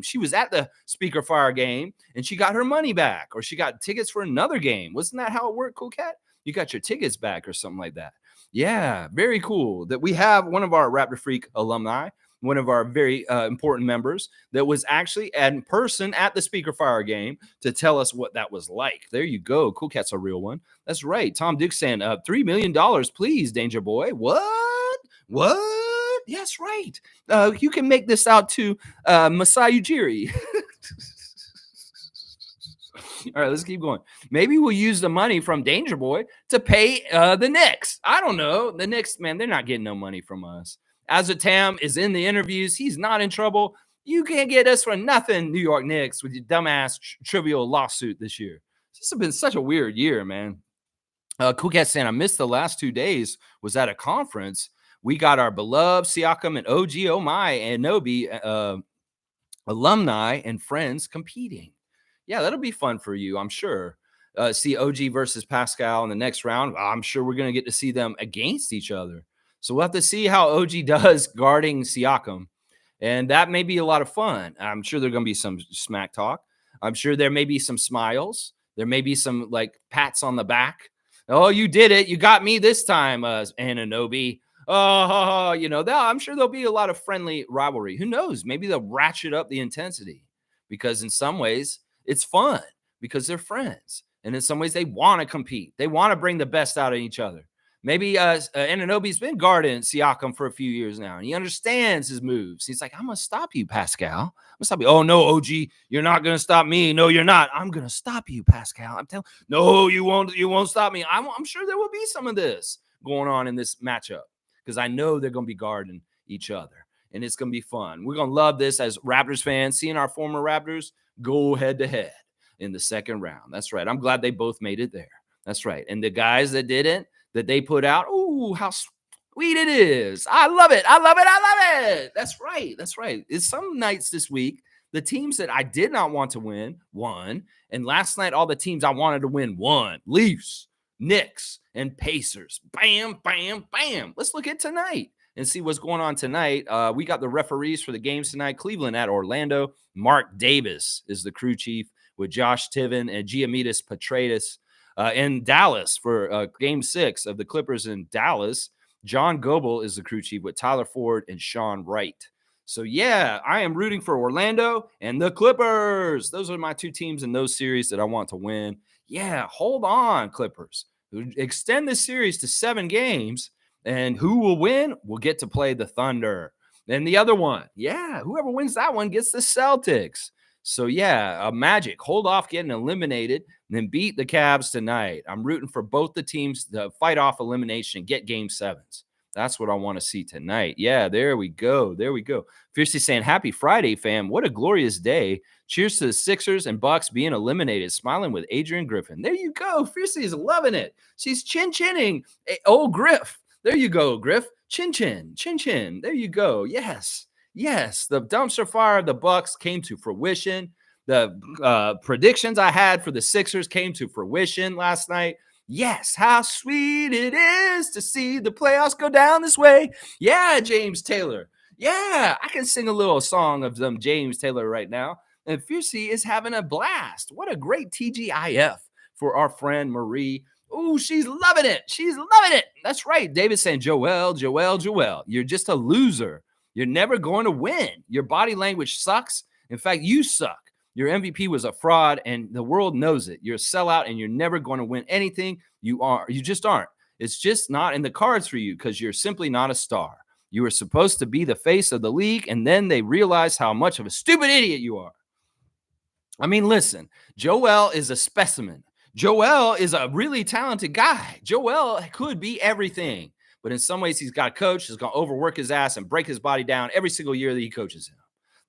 She was at the Speaker Fire game, and she got her money back, or she got tickets for another game. Wasn't that how it worked, Cool Cat? You got your tickets back or something like that. Yeah, very cool that we have one of our Raptor Freak alumni, one of our very important members that was actually in person at the Speaker Fire game to tell us what that was like. There you go. Cool Cat's a real one. That's right. Tom Duke saying, $3 million, please, Danger Boy. What? Yes, right. You can make this out to Masai Ujiri. All right, let's keep going. Maybe we'll use the money from Danger Boy to pay the Knicks. I don't know. The Knicks, man, they're not getting no money from us. Azatam is in the interviews. He's not in trouble. You can't get us for nothing, New York Knicks, with your dumbass trivial lawsuit this year. This has been such a weird year, man. Cool Cat saying, I missed the last 2 days. Was at a conference. We got our beloved Siakam and OG, oh my, Anunoby alumni and friends competing. Yeah, that'll be fun for you, I'm sure. See OG versus Pascal in the next round. I'm sure we're going to get to see them against each other. So we'll have to see how OG does guarding Siakam. And that may be a lot of fun. I'm sure there's going to be some smack talk. I'm sure there may be some smiles. There may be some like pats on the back. Oh, you did it. You got me this time, Anunoby. Oh, I'm sure there'll be a lot of friendly rivalry. Who knows? Maybe they'll ratchet up the intensity because in some ways it's fun because they're friends. And in some ways they want to compete. They want to bring the best out of each other. Maybe Anunoby's been guarding Siakam for a few years now, and he understands his moves. He's like, I'm going to stop you, Pascal. I'm going to stop you. Oh, no, OG, you're not going to stop me. No, you're not. I'm going to stop you, Pascal. I'm telling you. No, you won't stop me. I'm sure there will be some of this going on in this matchup because I know they're going to be guarding each other, and it's going to be fun. We're going to love this as Raptors fans, seeing our former Raptors go head-to-head in the second round. That's right. I'm glad they both made it there. That's right. And the guys that didn't, that they put out, ooh, how sweet it is. I love it. I love it. I love it. That's right. That's right. It's some nights this week, the teams that I did not want to win won. And last night, all the teams I wanted to win won. Leafs, Knicks, and Pacers. Bam, bam, bam. Let's look at tonight and see what's going on tonight. We got the referees for the games tonight. Cleveland at Orlando. Mark Davis is the crew chief with Josh Tiven and Giamidis Petratus. In Dallas for Game 6 of the Clippers in Dallas, John Goebel is the crew chief with Tyler Ford and Sean Wright. So, yeah, I am rooting for Orlando and the Clippers. Those are my two teams in those series that I want to win. Yeah, hold on, Clippers. Extend this series to 7 games, and who will win? We'll get to play the Thunder. And the other one, yeah, whoever wins that one gets the Celtics. So, yeah, Magic, hold off getting eliminated and then beat the Cavs tonight. I'm rooting for both the teams to fight off elimination and get Game 7s. That's what I want to see tonight. Yeah, there we go. There we go. Fiercely saying, happy Friday, fam. What a glorious day. Cheers to the Sixers and Bucks being eliminated. Smiling with Adrian Griffin. There you go. Fiercely is loving it. She's chin-chinning. Oh, Griff. There you go, Griff. Chin-chin. Chin-chin. There you go. Yes. Yes, the dumpster fire of the Bucks came to fruition. The predictions I had for the Sixers came to fruition last night. Yes, how sweet it is to see the playoffs go down this way. Yeah, James Taylor. Yeah, I can sing a little song of some James Taylor right now. And Fiercey is having a blast. What a great TGIF for our friend Marie. Oh, she's loving it. She's loving it. That's right. David's saying, Joel, you're just a loser. You're never going to win. Your body language sucks. In fact, you suck. Your MVP was a fraud, and the world knows it. You're a sellout, and you're never going to win anything. You just aren't. It's just not in the cards for you because you're simply not a star. You were supposed to be the face of the league, and then they realized how much of a stupid idiot you are. I mean, listen, Joel is a specimen. Joel is a really talented guy. Joel could be everything, but in some ways, he's got a coach who's going to overwork his ass and break his body down every single year that he coaches him.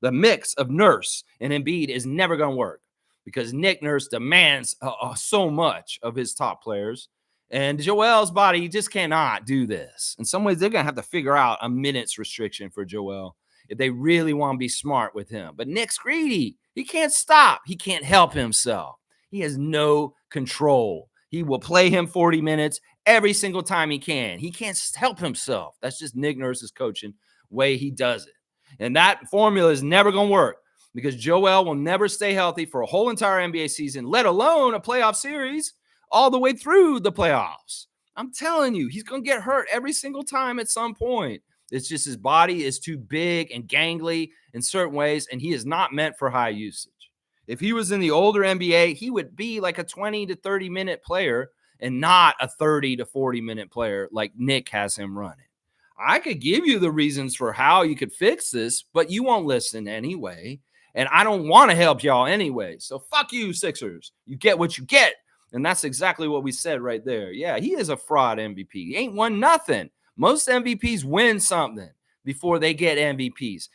The mix of Nurse and Embiid is never going to work because Nick Nurse demands so much of his top players. And Joel's body just cannot do this. In some ways, they're going to have to figure out a minutes restriction for Joel if they really want to be smart with him. But Nick's greedy. He can't stop. He can't help himself. He has no control. He will play him 40 minutes every single time he can. He can't help himself. That's just Nick Nurse's coaching way he does it. And that formula is never going to work because Joel will never stay healthy for a whole entire NBA season, let alone a playoff series all the way through the playoffs. I'm telling you, he's going to get hurt every single time at some point. It's just his body is too big and gangly in certain ways, and he is not meant for high usage. If he was in the older NBA, he would be like a 20 to 30-minute player and not a 30 to 40-minute player like Nick has him running. I could give you the reasons for how you could fix this, but you won't listen anyway, and I don't want to help y'all anyway. So fuck you, Sixers. You get what you get, and that's exactly what we said right there. Yeah, he is a fraud MVP. He ain't won nothing. Most MVPs win something before they get MVPs.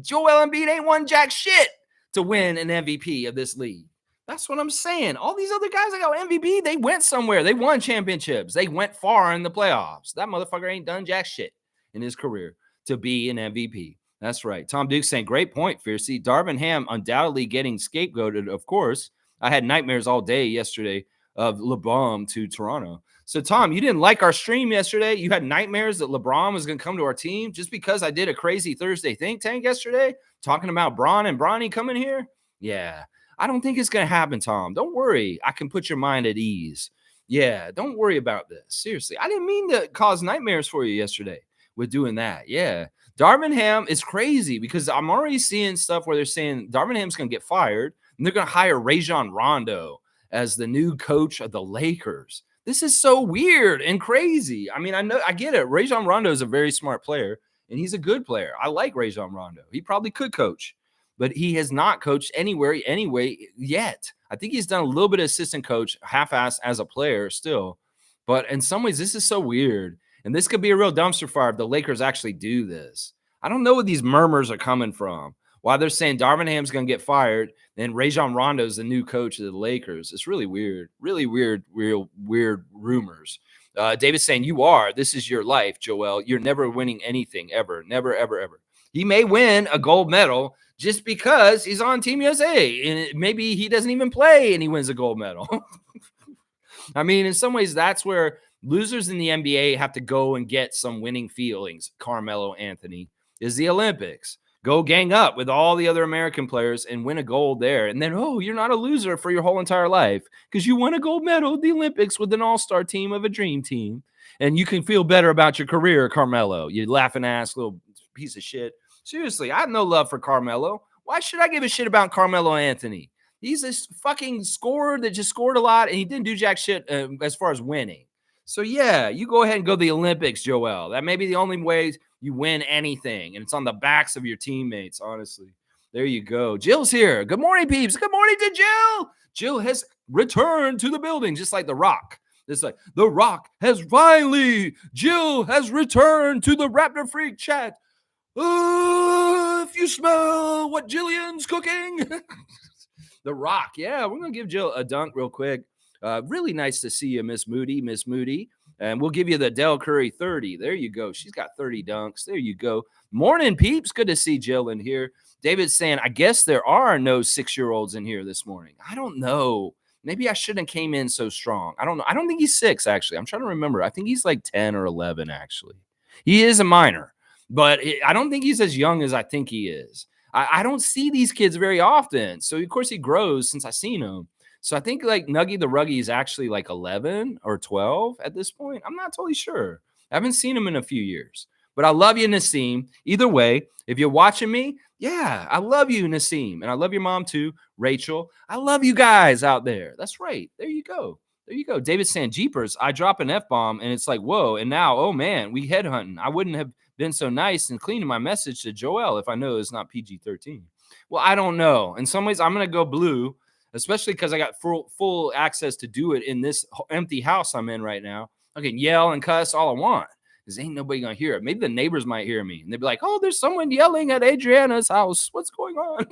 Joel Embiid ain't won jack shit to win an MVP of this league. That's what I'm saying. All these other guys that got MVP, they went somewhere. They won championships. They went far in the playoffs. That motherfucker ain't done jack shit in his career to be an MVP. That's right. Tom Duke saying, great point, Fiercey. Darvin Ham undoubtedly getting scapegoated, of course. I had nightmares all day yesterday of LeBron to Toronto. So, Tom, you didn't like our stream yesterday. You had nightmares that LeBron was going to come to our team just because I did a crazy Thursday think tank yesterday talking about Bron and Bronny coming here. Yeah, I don't think it's going to happen, Tom. Don't worry. I can put your mind at ease. Yeah, don't worry about this. Seriously, I didn't mean to cause nightmares for you yesterday with doing that. Yeah, Darvin Ham is crazy because I'm already seeing stuff where they're saying Darvin Ham's going to get fired and they're going to hire Rajon Rondo as the new coach of the Lakers. This is so weird and crazy. I mean, I get it. Rajon Rondo is a very smart player, and he's a good player. I like Rajon Rondo. He probably could coach, but he has not coached anywhere anyway yet. I think he's done a little bit of assistant coach, half-assed as a player still. But in some ways, this is so weird. And this could be a real dumpster fire if the Lakers actually do this. I don't know where these murmurs are coming from. While they're saying Darvin Ham's going to get fired and Rajon Rondo's the new coach of the Lakers. It's really weird, real weird rumors. David's saying, this is your life, Joel. You're never winning anything ever, never, ever, ever. He may win a gold medal just because he's on Team USA and maybe he doesn't even play and he wins a gold medal. I mean, in some ways, that's where losers in the NBA have to go and get some winning feelings. Carmelo Anthony is the Olympics. Go gang up with all the other American players and win a gold there. And then, you're not a loser for your whole entire life because you won a gold medal at the Olympics with an all-star team of a dream team. And you can feel better about your career, Carmelo. You laughing ass little piece of shit. Seriously, I have no love for Carmelo. Why should I give a shit about Carmelo Anthony? He's a fucking scorer that just scored a lot, and he didn't do jack shit as far as winning. So, yeah, you go ahead and go to the Olympics, Joel. That may be the only way you win anything, and it's on the backs of your teammates, honestly. There you go. Jill's here. Good morning, peeps. Good morning to Jill. Jill has returned to the building, just like The Rock. It's like, The Rock has finally, Jill has returned to the Raptor Freak chat. If you smell what Jillian's cooking. The Rock. Yeah, we're going to give Jill a dunk real quick. Really nice to see you, Miss Moody. And we'll give you the Del Curry 30. There you go. She's got 30 dunks. There you go. Morning, peeps. Good to see Jill in here. David's saying, I guess there are no 6-year-olds in here this morning. I don't know. Maybe I shouldn't have came in so strong. I don't know. I don't think he's 6, actually. I'm trying to remember. I think he's like 10 or 11, actually. He is a minor, but I don't think he's as young as I think he is. I don't see these kids very often. So, of course, he grows since I've seen him. So I think like Nuggy the Ruggy is actually like 11 or 12 at this point. I'm not totally sure. I haven't seen him in a few years. But I love you, Nassim. Either way, if you're watching me, yeah, I love you, Nassim. And I love your mom too, Rachel. I love you guys out there. That's right. There you go. There you go. David saying, Jeepers, I drop an F bomb and it's like, whoa. And now, oh man, we headhunting. I wouldn't have been so nice and clean in my message to Joel if I know it's not PG 13. Well, I don't know. In some ways, I'm going to go blue, especially because I got full access to do it in this empty house I'm in right now. I can yell and cuss all I want because ain't nobody going to hear it. Maybe the neighbors might hear me and they'd be like, oh, there's someone yelling at Adriana's house. What's going on?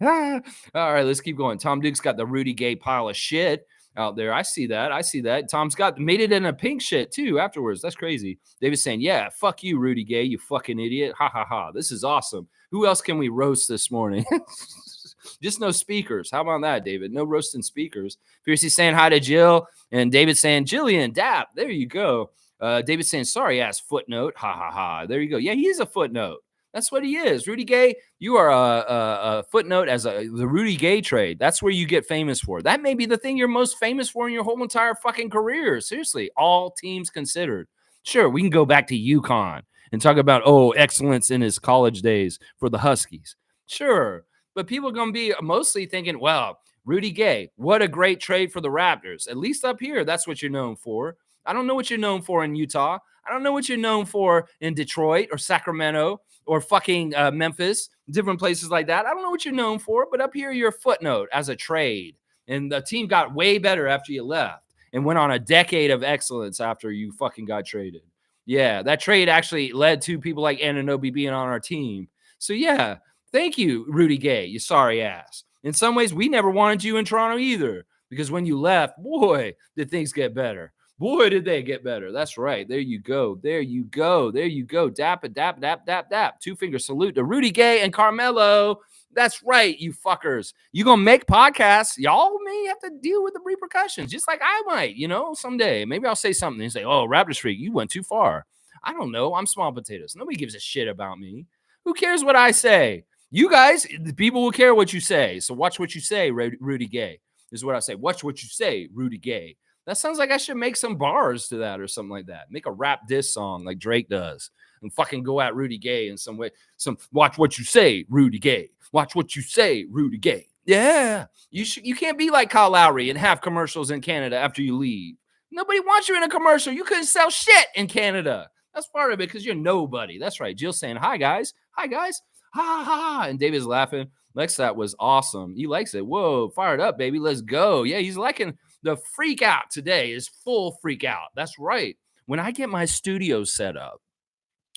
All right, let's keep going. Tom Duke's got the Rudy Gay pile of shit out there. I see that. Tom's made it in a pink shit too afterwards. That's crazy. David's saying, yeah, fuck you, Rudy Gay, you fucking idiot. Ha ha ha. This is awesome. Who else can we roast this morning? Just no speakers. How about that, David? No roasting speakers. Piercy saying hi to Jill, and David saying, Jillian, dap. There you go. David saying, sorry ass footnote. Ha ha ha. There you go. Yeah, he is a footnote. That's what he is. Rudy Gay, you are a footnote as the Rudy Gay trade. That's where you get famous for. That may be the thing you're most famous for in your whole entire fucking career. Seriously, all teams considered. Sure, we can go back to UConn and talk about, excellence in his college days for the Huskies. Sure, but people are going to be mostly thinking, well, Rudy Gay, what a great trade for the Raptors. At least up here, that's what you're known for. I don't know what you're known for in Utah. I don't know what you're known for in Detroit or Sacramento or fucking Memphis, different places like that. I don't know what you're known for, but up here, you're a footnote as a trade. And the team got way better after you left and went on a decade of excellence after you fucking got traded. Yeah, that trade actually led to people like Anunoby being on our team. So, yeah, thank you, Rudy Gay, you sorry ass. In some ways, we never wanted you in Toronto either because when you left, boy, did things get better. Boy, did they get better. That's right. There you go. There you go. There you go. Dap, dap, dap, dap, dap. Two-finger salute to Rudy Gay and Carmelo. That's right, you fuckers. You going to make podcasts. Y'all may have to deal with the repercussions, just like I might, someday. Maybe I'll say something and say, oh, Raptors Freak, you went too far. I don't know. I'm small potatoes. Nobody gives a shit about me. Who cares what I say? You guys, the people will care what you say. So watch what you say, Rudy Gay. This is what I say. Watch what you say, Rudy Gay. That sounds like I should make some bars to that or something like that. Make a rap diss song like Drake does and fucking go at Rudy Gay in some way. Watch what you say, Rudy Gay. Watch what you say, Rudy Gay. Yeah. You can't be like Kyle Lowry and have commercials in Canada after you leave. Nobody wants you in a commercial. You couldn't sell shit in Canada. That's part of it because you're nobody. That's right. Jill's saying, hi, guys. Hi, guys. Ha, ha, ha. And David's laughing. Lex, that was awesome. He likes it. Whoa, fired up, baby. Let's go. Yeah, he's liking the freak out today is full freak out. That's right. When I get my studio set up,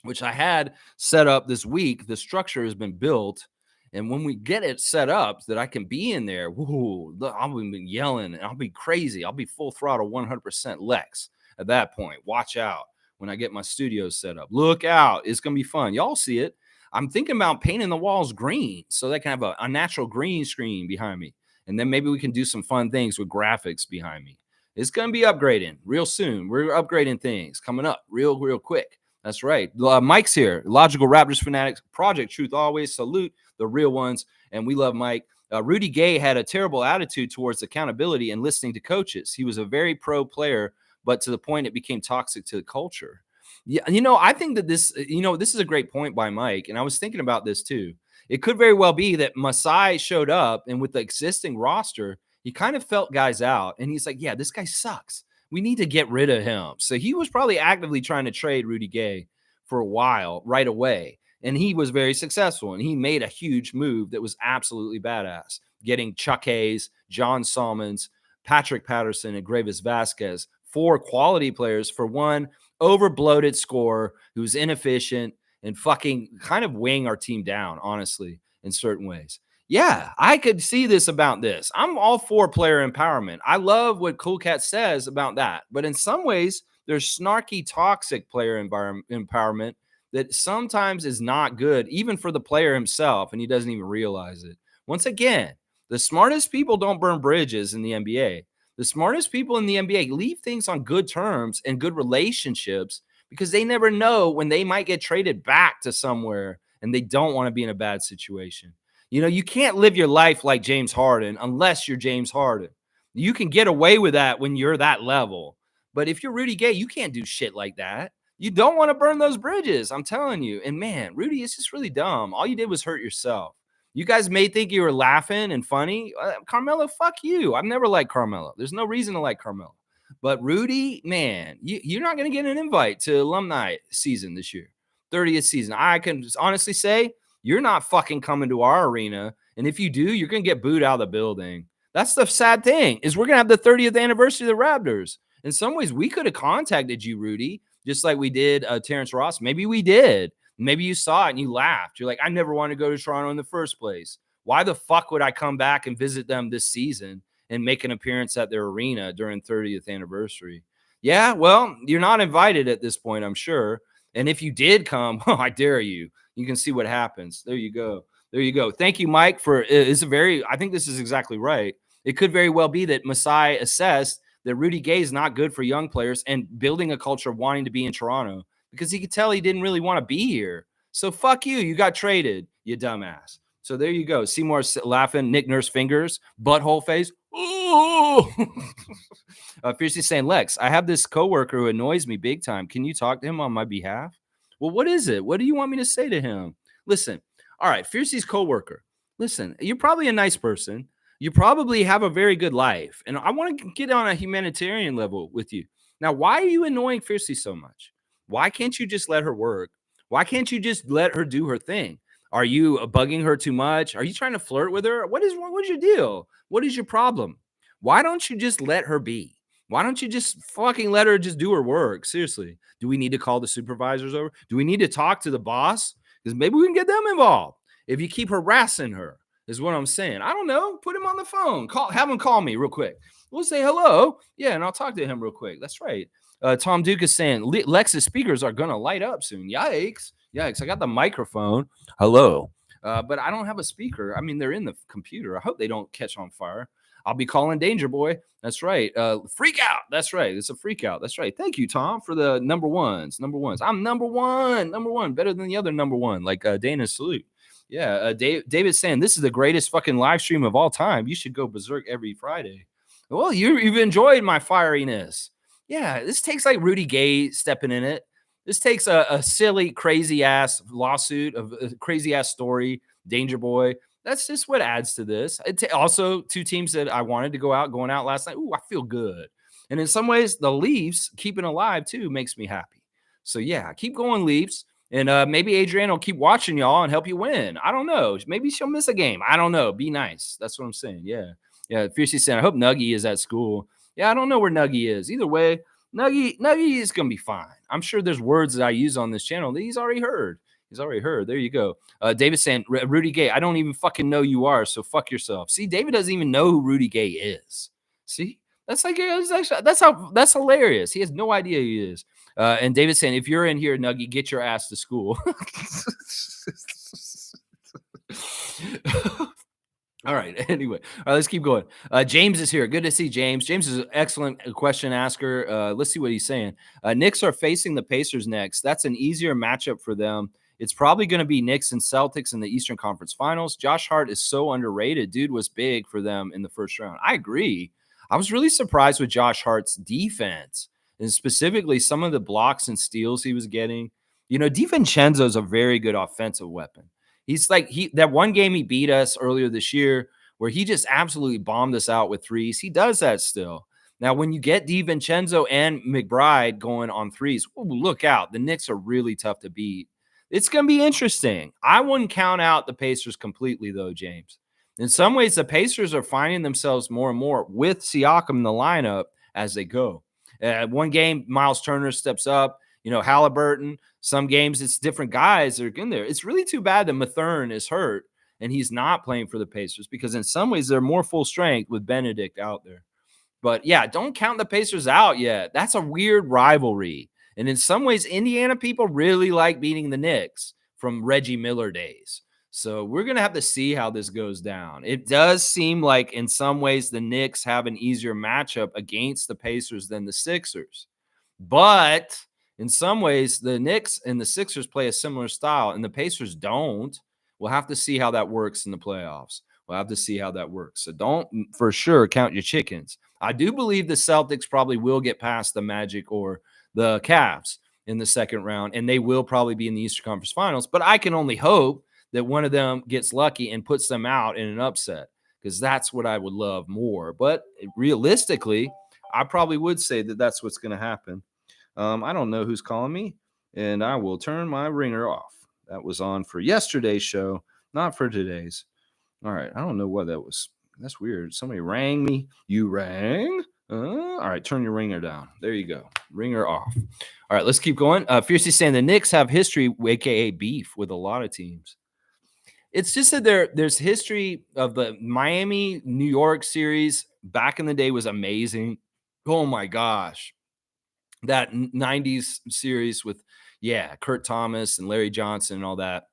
which I had set up this week, the structure has been built. And when we get it set up that I can be in there, whoo, I'll be yelling and I'll be crazy. I'll be full throttle 100% Lex at that point. Watch out when I get my studio set up. Look out. It's going to be fun. Y'all see it. I'm thinking about painting the walls green so they can have a natural green screen behind me. And then maybe we can do some fun things with graphics behind me. It's going to be upgrading real soon. We're upgrading things coming up real quick. That's right. Mike's here. Logical Raptors Fanatics. Project Truth Always. Salute the real ones. And we love Mike. Rudy Gay had a terrible attitude towards accountability and listening to coaches. He was a very pro player, but to the point it became toxic to the culture. Yeah, I think that this is a great point by Mike. And I was thinking about this too. It could very well be that Masai showed up and with the existing roster, he kind of felt guys out. And he's like, yeah, this guy sucks. We need to get rid of him. So he was probably actively trying to trade Rudy Gay for a while right away. And he was very successful. And he made a huge move that was absolutely badass, getting Chuck Hayes, John Salmons, Patrick Patterson, and Gravis Vasquez, 4 quality players for one over-bloated scorer who's inefficient and fucking kind of weighing our team down, honestly, in certain ways. Yeah, I could see this about this. I'm all for player empowerment. I love what Cool Cat says about that. But in some ways, there's snarky, toxic player empowerment that sometimes is not good, even for the player himself, and he doesn't even realize it. Once again, the smartest people don't burn bridges in the NBA. The smartest people in the NBA leave things on good terms and good relationships because they never know when they might get traded back to somewhere and they don't want to be in a bad situation. You can't live your life like James Harden unless you're James Harden. You can get away with that when you're that level. But if you're Rudy Gay, you can't do shit like that. You don't want to burn those bridges. I'm telling you. And man, Rudy, it's just really dumb. All you did was hurt yourself. You guys may think you were laughing and funny. Carmelo, fuck you. I've never liked Carmelo. There's no reason to like Carmelo. But Rudy, man, you're not going to get an invite to alumni season this year, 30th season. I can just honestly say you're not fucking coming to our arena. And if you do, you're going to get booed out of the building. That's the sad thing is we're going to have the 30th anniversary of the Raptors. In some ways, we could have contacted you, Rudy, just like we did Terrence Ross. Maybe we did. Maybe you saw it and you laughed. You're like, I never wanted to go to Toronto in the first place. Why the fuck would I come back and visit them this season and make an appearance at their arena during 30th anniversary? Yeah, well, you're not invited at this point, I'm sure. And if you did come, oh, I dare you. You can see what happens. There you go. There you go. Thank you, Mike, for it's a very, I think this is exactly right. It could very well be that Masai assessed that Rudy Gay is not good for young players and building a culture of wanting to be in Toronto because he could tell he didn't really want to be here. So fuck you. You got traded, you dumbass. So there you go. Seymour laughing, Nick Nurse fingers, butthole face. Oh, Fiercely saying, Lex, I have this coworker who annoys me big time. Can you talk to him on my behalf? Well, what is it? What do you want me to say to him? Listen, all right, Fiercely's coworker. Listen, you're probably a nice person. You probably have a very good life. And I want to get on a humanitarian level with you. Now, why are you annoying Fiercely so much? Why can't you just let her work? Why can't you just let her do her thing? Are you bugging her too much? Are you trying to flirt with her? What's your deal? What is your problem? Why don't you just let her be? Why don't you just fucking let her just do her work? Seriously. Do we need to call the supervisors over? Do we need to talk to the boss? Because maybe we can get them involved. If you keep harassing her, is what I'm saying. I don't know. Put him on the phone. Have him call me real quick. We'll say hello. Yeah, and I'll talk to him real quick. That's right. Tom Duke is saying Lex's speakers are going to light up soon. Yikes. Yikes. I got the microphone. Hello. But I don't have a speaker. I mean, they're in the computer. I hope they don't catch on fire. I'll be calling Danger Boy. That's right. Freak out. That's right. It's a freak out. That's right. Thank you, Tom, for the number ones. I'm number one. Better than the other number one, like Dana's salute. Yeah, David's saying this is the greatest fucking live stream of all time. You should go berserk every Friday. Well, you've enjoyed my fieriness. Yeah, this takes like Rudy Gay stepping in it. This takes a silly, crazy ass lawsuit of a crazy ass story. Danger Boy. That's just what adds to this. Also, two teams that I wanted to going out last night. Ooh, I feel good. And in some ways, the Leafs keeping alive too makes me happy. So yeah, keep going, Leafs. And maybe Adrienne will keep watching y'all and help you win. I don't know. Maybe she'll miss a game. I don't know. Be nice. That's what I'm saying. Yeah. Yeah. Fiercely saying, I hope Nuggie is at school. Yeah, I don't know where Nuggie is. Either way, Nuggie is going to be fine. I'm sure there's words that I use on this channel that he's already heard. There you go. David saying, Rudy Gay, I don't even fucking know you are, so fuck yourself. See, David doesn't even know who Rudy Gay is. See? That's hilarious. He has no idea who he is. And David saying, if you're in here, Nuggie, get your ass to school. All right. Anyway, all right, let's keep going. James is here. Good to see James. James is an excellent question asker. Let's see what he's saying. Knicks are facing the Pacers next. That's an easier matchup for them. It's probably going to be Knicks and Celtics in the Eastern Conference Finals. Josh Hart is so underrated. Dude was big for them in the first round. I agree. I was really surprised with Josh Hart's defense, and specifically some of the blocks and steals he was getting. You know, DiVincenzo is a very good offensive weapon. He's like that one game he beat us earlier this year where he just absolutely bombed us out with threes. He does that still. Now, when you get DiVincenzo and McBride going on threes, ooh, look out. The Knicks are really tough to beat. It's going to be interesting. I wouldn't count out the Pacers completely, though, James. In some ways, the Pacers are finding themselves more and more with Siakam in the lineup as they go. One game, Miles Turner steps up. You know, Halliburton. Some games, it's different guys that are in there. It's really too bad that Mathern is hurt and he's not playing for the Pacers because in some ways they're more full strength with Benedict out there. But yeah, don't count the Pacers out yet. That's a weird rivalry. And in some ways, Indiana people really like beating the Knicks from Reggie Miller days. So we're going to have to see how this goes down. It does seem like in some ways the Knicks have an easier matchup against the Pacers than the Sixers. But in some ways, the Knicks and the Sixers play a similar style, and the Pacers don't. We'll have to see how that works in the playoffs. We'll have to see how that works. So don't for sure count your chickens. I do believe the Celtics probably will get past the Magic or the Cavs. in the second round, and they will probably be in the Eastern Conference Finals. But I can only hope that one of them gets lucky and puts them out in an upset, because that's what I would love more. But realistically, I probably would say that that's what's going to happen. I don't know who's calling me, and I will turn my ringer off. That was on for yesterday's show, not for today's. All right. I don't know what that was. That's weird. Somebody rang me. You rang? All right. Turn your ringer down. There you go. Ringer off. All right. Let's keep going. Fiercely saying the Knicks have history, aka beef, with a lot of teams. It's just that there's history of the Miami New York series back in the day was amazing. Oh my gosh. That 90s series with, Kurt Thomas and Larry Johnson and all that.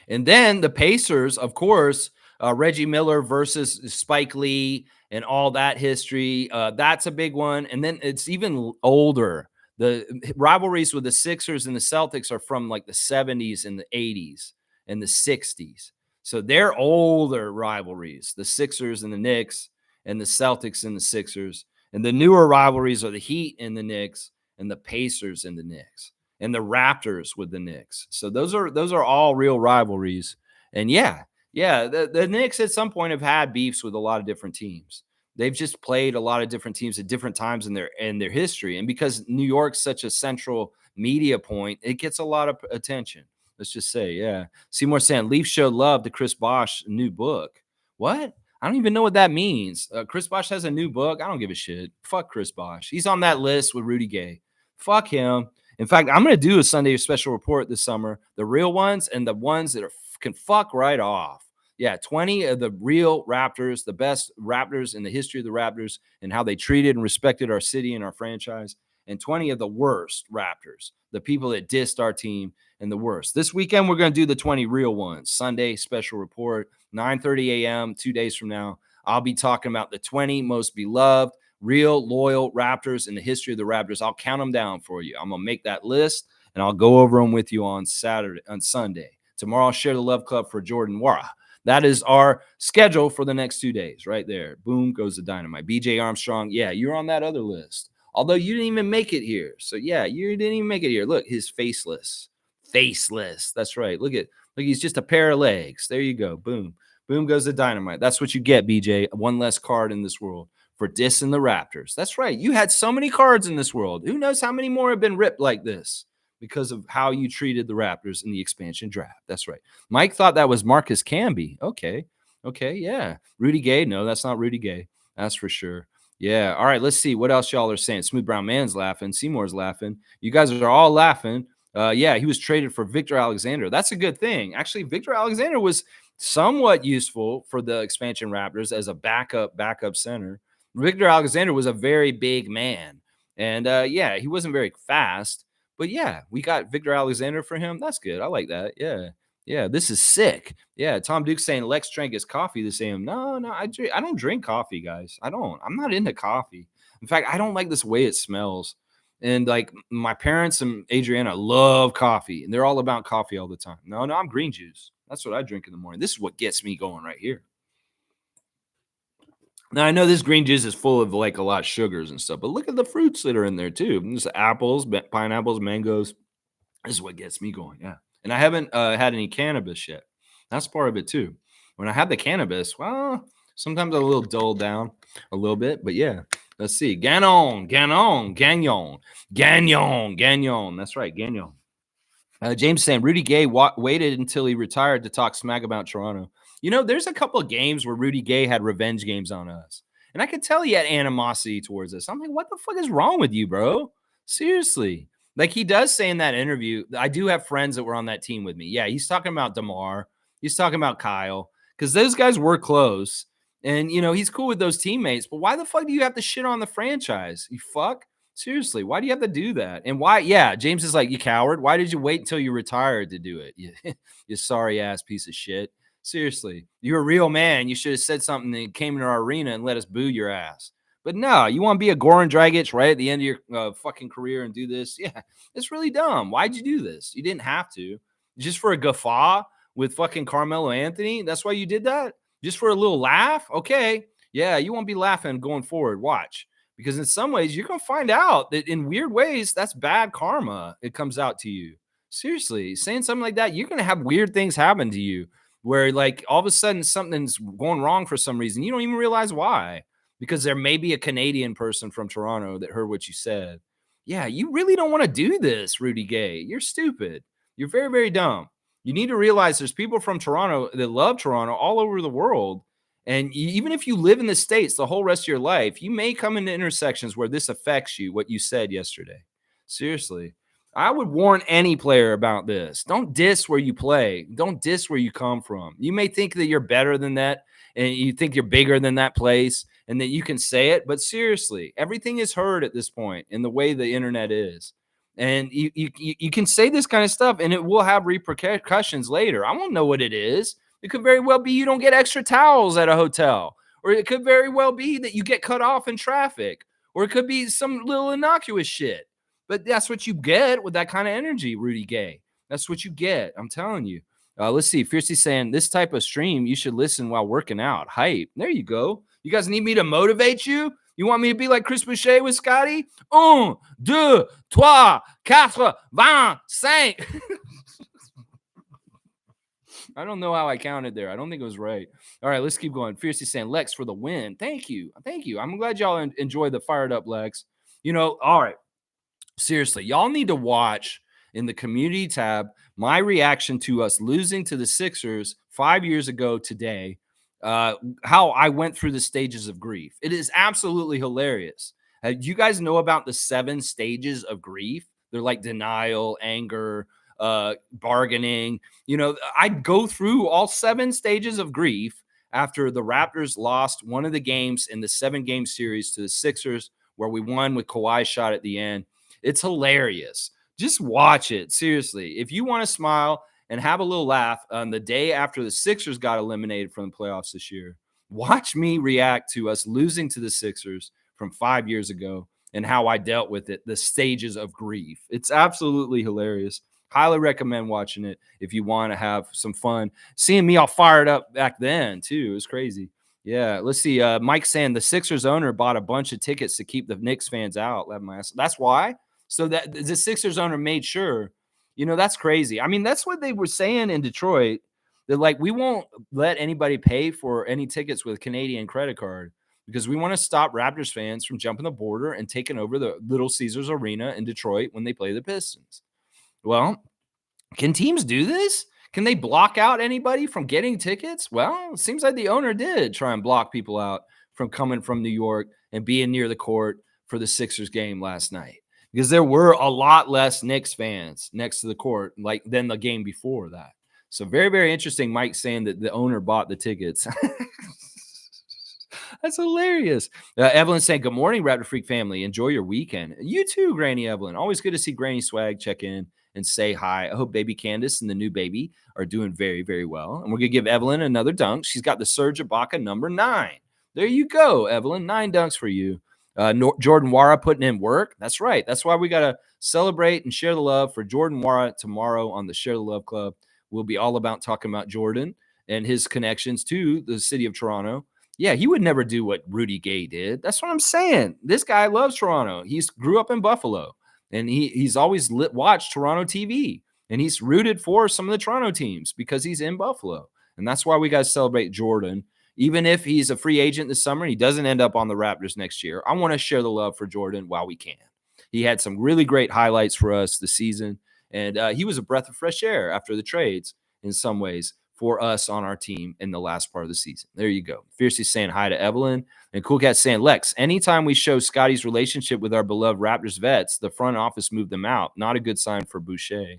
And then the Pacers, of course, Reggie Miller versus Spike Lee and all that history. That's a big one. And then it's even older. The rivalries with the Sixers and the Celtics are from like the 70s and the 80s and the 60s. So they're older rivalries, the Sixers and the Knicks and the Celtics and the Sixers. And the newer rivalries are the Heat and the Knicks and the Pacers and the Knicks and the Raptors with the Knicks. So those are all real rivalries. And the Knicks at some point have had beefs with a lot of different teams. They've just played a lot of different teams at different times in their history. And because New York's such a central media point, it gets a lot of attention. Let's just say, yeah. Seymour saying Leaf showed love to Chris Bosh's new book. What? I don't even know what that means. Chris Bosh has a new book. I don't give a shit. Fuck Chris Bosh. He's on that list with Rudy Gay. Fuck him. In fact, I'm going to do a Sunday special report this summer. The real ones and the ones that can fuck right off. Yeah, 20 of the real Raptors, the best Raptors in the history of the Raptors and how they treated and respected our city and our franchise. And 20 of the worst Raptors, the people that dissed our team and the worst. This weekend, we're going to do the 20 real ones. Sunday special report, 9:30 a.m., 2 days from now. I'll be talking about the 20 most beloved, real, loyal Raptors in the history of the Raptors. I'll count them down for you. I'm going to make that list, and I'll go over them with you on Sunday. Tomorrow, I'll share the love club for Jordan Wara. That is our schedule for the next 2 days right there. Boom, goes the dynamite. BJ Armstrong, you're on that other list. Although you didn't even make it here. So, you didn't even make it here. Look, his faceless. That's right. Look, he's just a pair of legs. There you go. Boom. Boom goes the dynamite. That's what you get, BJ. One less card in this world for dissing the Raptors. That's right. You had so many cards in this world. Who knows how many more have been ripped like this because of how you treated the Raptors in the expansion draft. That's right. Mike thought that was Marcus Camby. Okay, yeah. Rudy Gay. No, that's not Rudy Gay. That's for sure. Yeah. All right. Let's see what else y'all are saying. Smooth Brown Man's laughing. Seymour's laughing. You guys are all laughing. He was traded for Victor Alexander. That's a good thing. Actually, Victor Alexander was somewhat useful for the expansion Raptors as a backup center. Victor Alexander was a very big man. And he wasn't very fast. But we got Victor Alexander for him. That's good. I like that. Yeah, this is sick. Yeah, Tom Duke saying Lex drank his coffee this AM. No, I don't drink coffee, guys. I don't. I'm not into coffee. In fact, I don't like this way it smells. And like my parents and Adriana love coffee, and they're all about coffee all the time. No, I'm green juice. That's what I drink in the morning. This is what gets me going right here. Now, I know this green juice is full of like a lot of sugars and stuff, but look at the fruits that are in there too. There's apples, pineapples, mangoes. This is what gets me going. Yeah. And I haven't had any cannabis yet. That's part of it too. When I have the cannabis, well, sometimes I'm a little dulled down a little bit, but yeah. Let's see. Gagnon. That's right. Gagnon. James saying Rudy Gay waited until he retired to talk smack about Toronto. You know, there's a couple of games where Rudy Gay had revenge games on us. And I could tell he had animosity towards us. I'm like, what the fuck is wrong with you, bro? Seriously. Like he does say in that interview, I do have friends that were on that team with me. Yeah, he's talking about DeMar. He's talking about Kyle. Because those guys were close. And, you know, he's cool with those teammates. But why the fuck do you have to shit on the franchise? You fuck? Seriously, why do you have to do that? And why? Yeah, James is like, you coward. Why did you wait until you retired to do it? You sorry ass piece of shit. Seriously, you're a real man. You should have said something and came into our arena and let us boo your ass. But no, you want to be a Goran Dragic right at the end of your fucking career and do this? Yeah, it's really dumb. Why'd you do this? You didn't have to. Just for a guffaw with fucking Carmelo Anthony? That's why you did that? Just for a little laugh? Okay. Yeah, you won't be laughing going forward. Watch. because in some ways you're going to find out that in weird ways that's bad karma. It comes out to you. Seriously, saying something like that, you're going to have weird things happen to you where like all of a sudden something's going wrong for some reason. You don't even realize why, because there may be a Canadian person from Toronto that heard what you said. Yeah, you really don't want to do this, Rudy Gay. You're stupid. You're very, very dumb. You need to realize there's people from Toronto that love Toronto all over the world. And even if you live in the States the whole rest of your life, you may come into intersections where this affects you, what you said yesterday. Seriously. I would warn any player about this. Don't diss where you play. Don't diss where you come from. You may think that you're better than that and you think you're bigger than that place and that you can say it. But seriously, everything is heard at this point in the way the internet is. And you can say this kind of stuff and it will have repercussions later. I won't know what it is. It could very well be you don't get extra towels at a hotel, or it could very well be that you get cut off in traffic, or it could be some little innocuous shit. But that's what you get with that kind of energy, Rudy Gay. That's what you get. I'm telling you. Let's see. Fiercely saying this type of stream, you should listen while working out. Hype. There you go. You guys need me to motivate you? You want me to be like Chris Boucher with Scotty? 1, 2, 3, 4, 25. I don't know how I counted there. I don't think it was right. All right, let's keep going. Fiercely saying Lex for the win. Thank you. Thank you. I'm glad y'all enjoy the fired up Lex. All right. Seriously, y'all need to watch in the community tab my reaction to us losing to the Sixers 5 years ago today, how I went through the stages of grief. It is absolutely hilarious. Do you guys know about the 7 stages of grief? They're like denial, anger, bargaining. I'd go through all 7 stages of grief after the Raptors lost one of the games in the 7-game series to the Sixers, where we won with Kawhi's shot at the end. It's hilarious. Just watch it. Seriously. If you want to smile and have a little laugh on the day after the Sixers got eliminated from the playoffs this year, watch me react to us losing to the Sixers from 5 years ago and how I dealt with it, the stages of grief. It's absolutely hilarious. Highly recommend watching it if you want to have some fun. Seeing me all fired up back then, too. It was crazy. Yeah, let's see. Mike saying the Sixers owner bought a bunch of tickets to keep the Knicks fans out. That's why. So that the Sixers owner made sure, that's crazy. I mean, that's what they were saying in Detroit. They're like, we won't let anybody pay for any tickets with Canadian credit card because we want to stop Raptors fans from jumping the border and taking over the Little Caesars Arena in Detroit when they play the Pistons. Well, can teams do this? Can they block out anybody from getting tickets? Well, it seems like the owner did try and block people out from coming from New York and being near the court for the Sixers game last night, because there were a lot less Knicks fans next to the court than the game before that. So very, very interesting. Mike saying that the owner bought the tickets. That's hilarious. Evelyn saying, good morning, Raptor Freak family. Enjoy your weekend. You too, Granny Evelyn. Always good to see Granny Swag check in and say hi. I hope baby Candace and the new baby are doing very, very well. And we're going to give Evelyn another dunk. She's got the Serge Ibaka number 9. There you go, Evelyn. 9 dunks for you. Jordan Wara putting in work. That's right. That's why we got to celebrate and share the love for Jordan Wara tomorrow on the Share the Love Club. We'll be all about talking about Jordan and his connections to the city of Toronto. Yeah, he would never do what Rudy Gay did. That's what I'm saying. This guy loves Toronto. He's grew up in Buffalo, and he's always watched Toronto TV, and he's rooted for some of the Toronto teams because he's in Buffalo. And that's why we got to celebrate Jordan. Even if he's a free agent this summer and he doesn't end up on the Raptors next year, I want to share the love for Jordan while we can. He had some really great highlights for us this season, and he was a breath of fresh air after the trades in some ways for us on our team in the last part of the season. There you go. Fiercely saying hi to Evelyn. And Cool Cat saying, Lex, anytime we show Scotty's relationship with our beloved Raptors vets, the front office moved them out. Not a good sign for Boucher.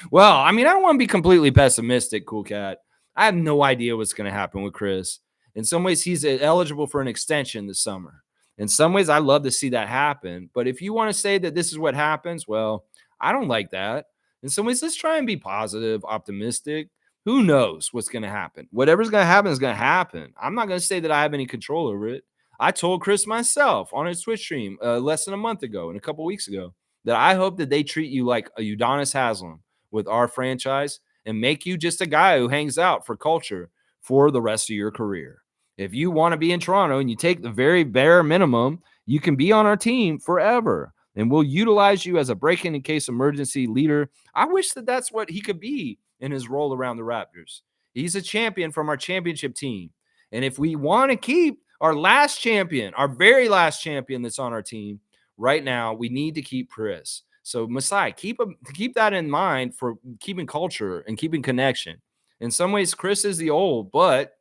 Well, I mean, I don't want to be completely pessimistic, Cool Cat. I have no idea what's going to happen with Chris. In some ways, he's eligible for an extension this summer. In some ways, I love to see that happen. But if you want to say that this is what happens, well, I don't like that. In some ways, let's try and be positive, optimistic. Who knows what's going to happen? Whatever's going to happen is going to happen. I'm not going to say that I have any control over it. I told Chris myself on his Twitch stream less than a month ago and a couple weeks ago that I hope that they treat you like a Udonis Haslem with our franchise and make you just a guy who hangs out for culture for the rest of your career. If you want to be in Toronto and you take the very bare minimum, You can be on our team forever, and we'll utilize you as a break-in case emergency leader. I wish that that's what he could be in his role around the Raptors. He's a champion from our championship team. And if we want to keep our last champion, our very last champion that's on our team right now, we need to keep Chris. So Masai, keep that in mind for keeping culture and keeping connection. In some ways, Chris is the old, but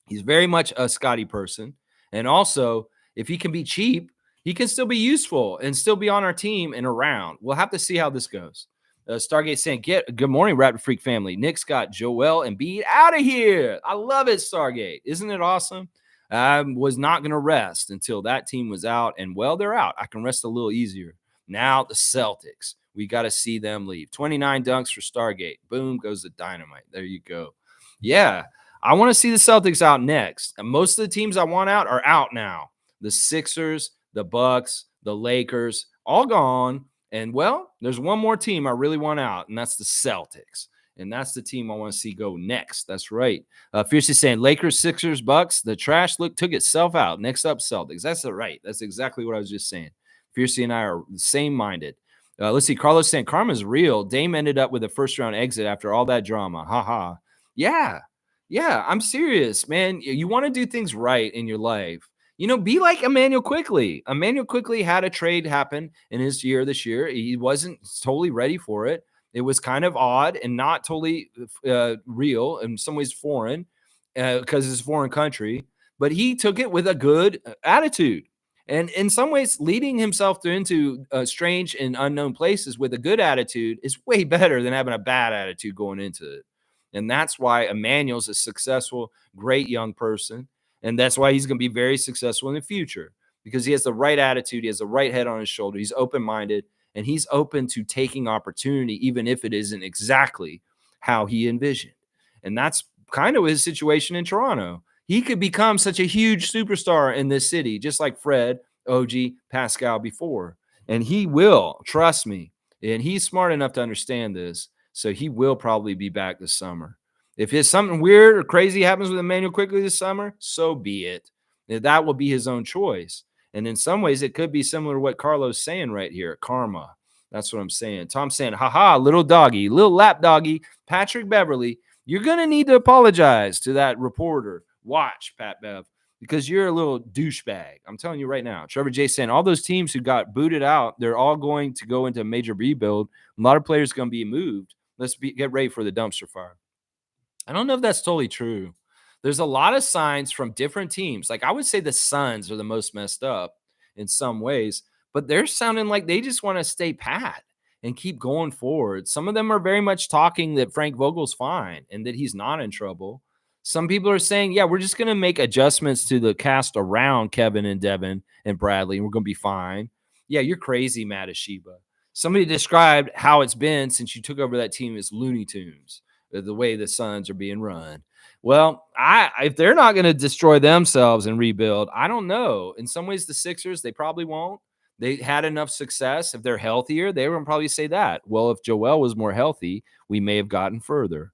he's very much a Scotty person. And also, if he can be cheap, he can still be useful and still be on our team and around. We'll have to see how this goes. Stargate saying, good morning, Raptor Freak family. Nick's got Joel Embiid out of here. I love it, Stargate. Isn't it awesome? I was not going to rest until that team was out. And, well, they're out. I can rest a little easier. Now the Celtics. We got to see them leave. 29 dunks for Stargate. Boom, goes the dynamite. There you go. Yeah, I want to see the Celtics out next. And most of the teams I want out are out now. The Sixers, the Bucks, the Lakers, all gone. And, well, there's one more team I really want out, and that's the Celtics. And that's the team I want to see go next. That's right. Fiercely saying Lakers, Sixers, Bucks. The trash look took itself out. Next up, Celtics. That's right. That's exactly what I was just saying. Fiercely and I are the same minded. Let's see. Carlos saying karma's real. Dame ended up with a first-round exit after all that drama. Ha ha. Yeah. Yeah, I'm serious, man. You want to do things right in your life. Be like Emmanuel Quickley. Emmanuel Quickley had a trade happen in his year this year. He wasn't totally ready for it. It was kind of odd and not totally real, in some ways foreign, because it's a foreign country. But he took it with a good attitude. And in some ways, leading himself into strange and unknown places with a good attitude is way better than having a bad attitude going into it. And that's why Emmanuel's a successful, great young person. And that's why he's going to be very successful in the future, because he has the right attitude. He has the right head on his shoulder. He's open-minded, and he's open to taking opportunity, even if it isn't exactly how he envisioned. And that's kind of his situation in Toronto. He could become such a huge superstar in this city, just like Fred, OG, Pascal before. And he will, trust me. And he's smart enough to understand this. So he will probably be back this summer. If it's something weird or crazy happens with Emmanuel Quickley this summer, so be it. That will be his own choice. And in some ways, it could be similar to what Carlos is saying right here. Karma. That's what I'm saying. Tom's saying, haha, little doggy, little lap doggy, Patrick Beverly. You're going to need to apologize to that reporter. Watch, Pat Bev, because you're a little douchebag. I'm telling you right now. Trevor J saying, all those teams who got booted out, they're all going to go into a major rebuild. A lot of players going to be moved. Let's get ready for the dumpster fire. I don't know if that's totally true. There's a lot of signs from different teams. Like, I would say the Suns are the most messed up in some ways, but they're sounding like they just want to stay pat and keep going forward. Some of them are very much talking that Frank Vogel's fine and that he's not in trouble. Some people are saying, yeah, we're just going to make adjustments to the cast around Kevin and Devin and Bradley, and we're going to be fine. Yeah, you're crazy, Matasheba. Somebody described how it's been since you took over that team as Looney Tunes, the way the Suns are being run. Well, if they're not going to destroy themselves and rebuild, I don't know. In some ways, the Sixers, they probably won't. They had enough success. If they're healthier, they would probably say that. Well, if Joel was more healthy, we may have gotten further.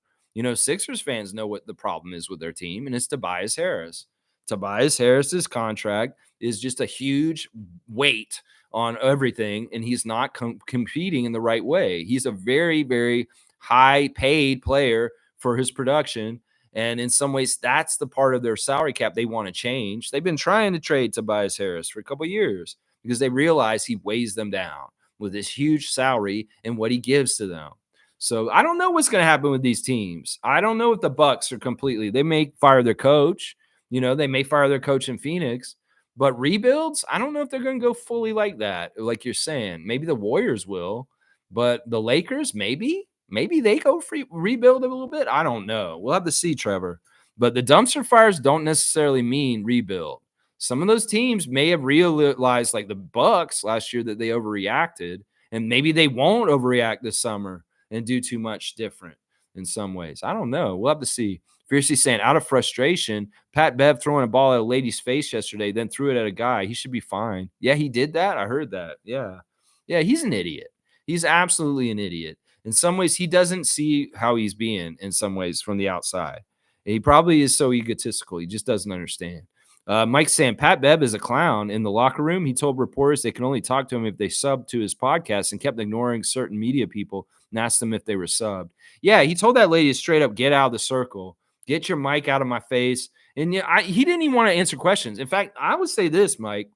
Sixers fans know what the problem is with their team, and it's Tobias Harris. Tobias Harris's contract is just a huge weight on everything, and he's not competing in the right way. He's a very, very high-paid player for his production, and in some ways, that's the part of their salary cap they want to change. They've been trying to trade Tobias Harris for a couple of years because they realize he weighs them down with this huge salary and what he gives to them. So I don't know what's going to happen with these teams. I don't know if the Bucks are completely – they may fire their coach. They may fire their coach in Phoenix. But rebuilds, I don't know if they're going to go fully like that, like you're saying. Maybe the Warriors will. But the Lakers, maybe they go rebuild a little bit. I don't know. We'll have to see, Trevor. But the dumpster fires don't necessarily mean rebuild. Some of those teams may have realized, like the Bucks last year, that they overreacted. And maybe they won't overreact this summer and do too much different in some ways. I don't know. We'll have to see. Fiercely saying, out of frustration, Pat Bev throwing a ball at a lady's face yesterday, then threw it at a guy. He should be fine. Yeah, he did that. I heard that. Yeah. Yeah, he's an idiot. He's absolutely an idiot. In some ways, he doesn't see how he's being in some ways from the outside. He probably is so egotistical. He just doesn't understand. Mike saying Pat Bev is a clown in the locker room. He told reporters they can only talk to him if they sub to his podcast and kept ignoring certain media people and asked them if they were subbed. Yeah, he told that lady straight up, get out of the circle, get your mic out of my face. And yeah, he didn't even want to answer questions. In fact, I would say this, Mike.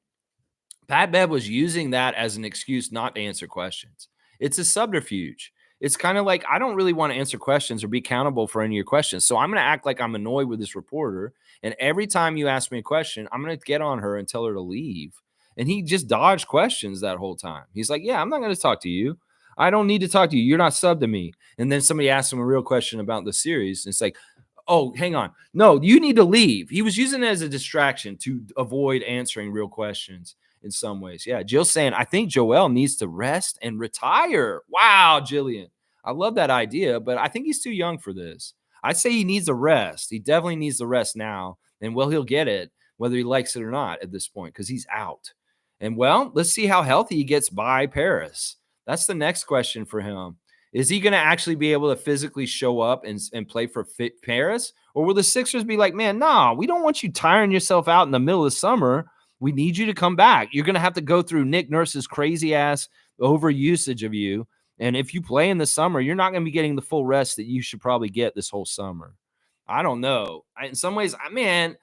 Pat Bev was using that as an excuse not to answer questions. It's a subterfuge. It's kind of like, I don't really want to answer questions or be accountable for any of your questions. So I'm going to act like I'm annoyed with this reporter. And every time you ask me a question, I'm going to get on her and tell her to leave. And he just dodged questions that whole time. He's like, yeah, I'm not going to talk to you. I don't need to talk to you. You're not sub to me. And then somebody asked him a real question about the series. And it's like, oh, hang on. No, you need to leave. He was using it as a distraction to avoid answering real questions in some ways. Yeah. Jill saying, I think Joel needs to rest and retire. Wow, Jillian. I love that idea, but I think he's too young for this. I say he needs a rest. He definitely needs the rest now. And well, he'll get it, whether he likes it or not at this point, because he's out. And well, let's see how healthy he gets by Paris. That's the next question for him. Is he going to actually be able to physically show up and play for Paris? Or will the Sixers be like, man, nah, we don't want you tiring yourself out in the middle of the summer. We need you to come back. You're going to have to go through Nick Nurse's crazy ass overusage of you. And if you play in the summer, you're not going to be getting the full rest that you should probably get this whole summer. I don't know. In some ways, man,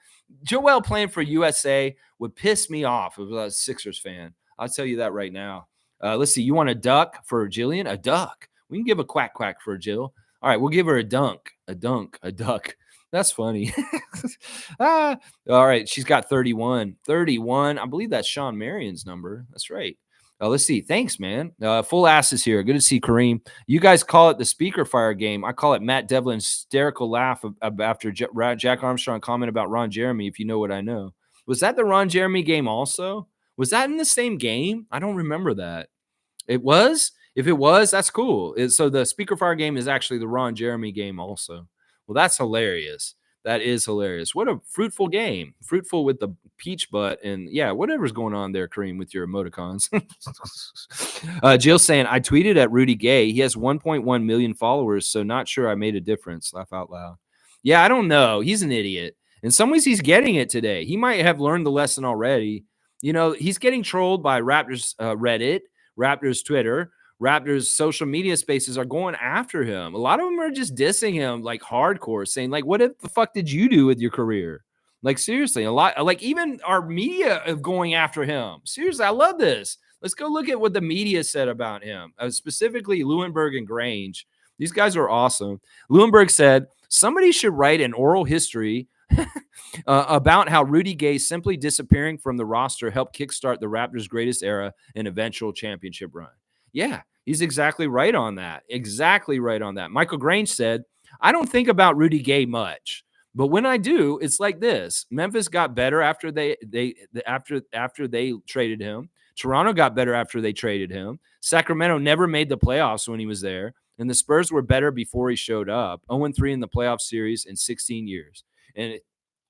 Joel playing for USA would piss me off if I was a Sixers fan. I'll tell you that right now. Let's see. You want a duck for Jillian? A duck. We can give a quack quack for Jill. All right, we'll give her a dunk, a duck. That's funny. All right, she's got 31. 31. I believe that's Sean Marion's number. That's right. Let's see. Thanks, man. Full ass is here. Good to see Kareem. You guys call it the speaker fire game. I call it Matt Devlin's hysterical laugh after Jack Armstrong comment about Ron Jeremy, if you know what I know. Was that the Ron Jeremy game also? Was that in the same game? I don't remember that. It was? If it was, that's cool. So the speaker fire game is actually the Ron Jeremy game also. Well, that's hilarious. That is hilarious. What a fruitful game. Fruitful with the peach butt. And yeah, whatever's going on there, Kareem, with your emoticons. Jill saying, I tweeted at Rudy Gay. He has 1.1 million followers, so not sure I made a difference. Laugh out loud. Yeah, I don't know. He's an idiot. In some ways, he's getting it today. He might have learned the lesson already. You know, he's getting trolled by Raptors Reddit, Raptors Twitter. Raptors social media spaces are going after him. A lot of them are just dissing him like hardcore, saying like, what the fuck did you do with your career? Like, seriously, a lot, like even our media of going after him. Seriously, I love this. Let's go look at what the media said about him, specifically Lewinberg and Grange. These guys are awesome. Lewinberg said, somebody should write an oral history about how Rudy Gay simply disappearing from the roster helped kickstart the Raptors' greatest era and eventual championship run. Yeah, he's exactly right on that. Exactly right on that. Michael Grange said, I don't think about Rudy Gay much, but when I do, it's like this. Memphis got better after they traded him. Toronto got better after they traded him. Sacramento never made the playoffs when he was there, and the Spurs were better before he showed up. 0-3 in the playoff series in 16 years. And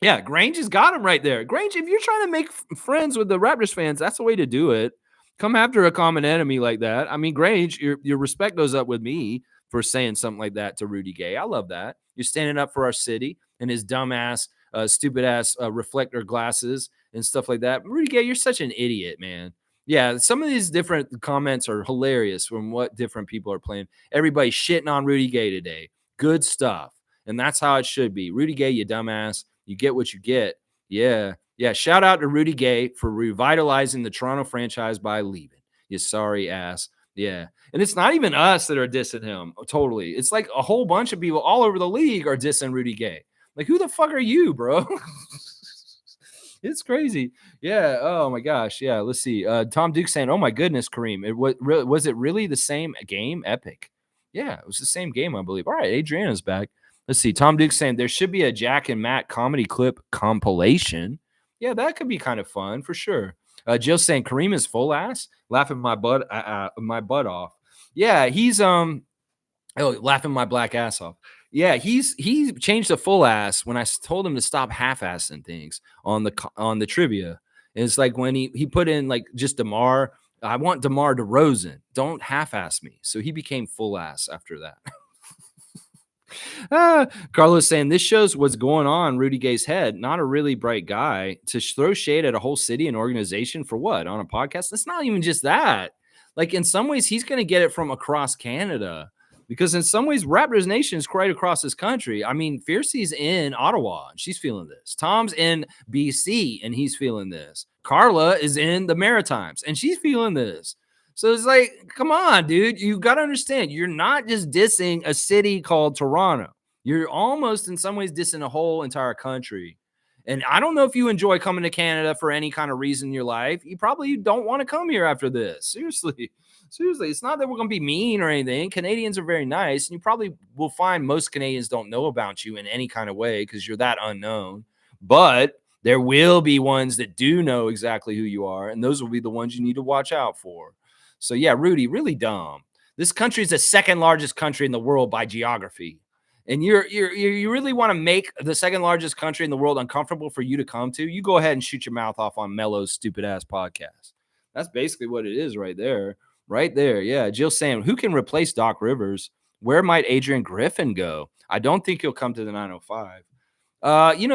yeah, Grange has got him right there. Grange, if you're trying to make friends with the Raptors fans, that's the way to do it. Come after a common enemy like that. I mean, Grange, your respect goes up with me for saying something like that to Rudy Gay. I love that. You're standing up for our city and his dumbass, stupid ass reflector glasses and stuff like that. Rudy Gay, you're such an idiot, man. Yeah, some of these different comments are hilarious from what different people are playing. Everybody's shitting on Rudy Gay today. Good stuff. And that's how it should be. Rudy Gay, you dumbass. You get what you get. Yeah. Yeah, shout out to Rudy Gay for revitalizing the Toronto franchise by leaving. You sorry ass. Yeah. And it's not even us that are dissing him. Totally. It's like a whole bunch of people all over the league are dissing Rudy Gay. Like, who the fuck are you, bro? It's crazy. Yeah. Oh, my gosh. Yeah. Let's see. Tom Duke saying, oh, my goodness, Kareem. Was it really the same game? Epic. Yeah, it was the same game, I believe. All right. Adriana's back. Let's see. Tom Duke saying there should be a Jack and Matt comedy clip compilation. Yeah, that could be kind of fun for sure. Jill saying Kareem is full ass, laughing my butt off. Yeah, he's laughing my black ass off. Yeah, he changed to full ass when I told him to stop half-assing things on the trivia. And it's like when he put in like just DeMar. I want DeMar DeRozan. Don't half-ass me. So he became full ass after that. Carlos saying this shows what's going on Rudy Gay's head. Not a really bright guy to throw shade at a whole city and organization for what on a podcast. It's not even just that. Like in some ways, he's going to get it from across Canada because in some ways, Raptors Nation is quite across this country. I mean, Fiercey's in Ottawa and she's feeling this. Tom's in BC and he's feeling this. Carla is in the Maritimes and she's feeling this. So it's like, come on, dude. You got to understand, you're not just dissing a city called Toronto. You're almost in some ways dissing a whole entire country. And I don't know if you enjoy coming to Canada for any kind of reason in your life. You probably don't want to come here after this. Seriously. It's not that we're going to be mean or anything. Canadians are very nice. And you probably will find most Canadians don't know about you in any kind of way because you're that unknown. But there will be ones that do know exactly who you are. And those will be the ones you need to watch out for. So, yeah, Rudy, really dumb. This country is the second largest country in the world by geography. And you really want to make the second largest country in the world uncomfortable for you to come to? You go ahead and shoot your mouth off on Mello's stupid ass podcast. That's basically what it is right there. Right there. Yeah. Jill saying, who can replace Doc Rivers? Where might Adrian Griffin go? I don't think he'll come to the 905.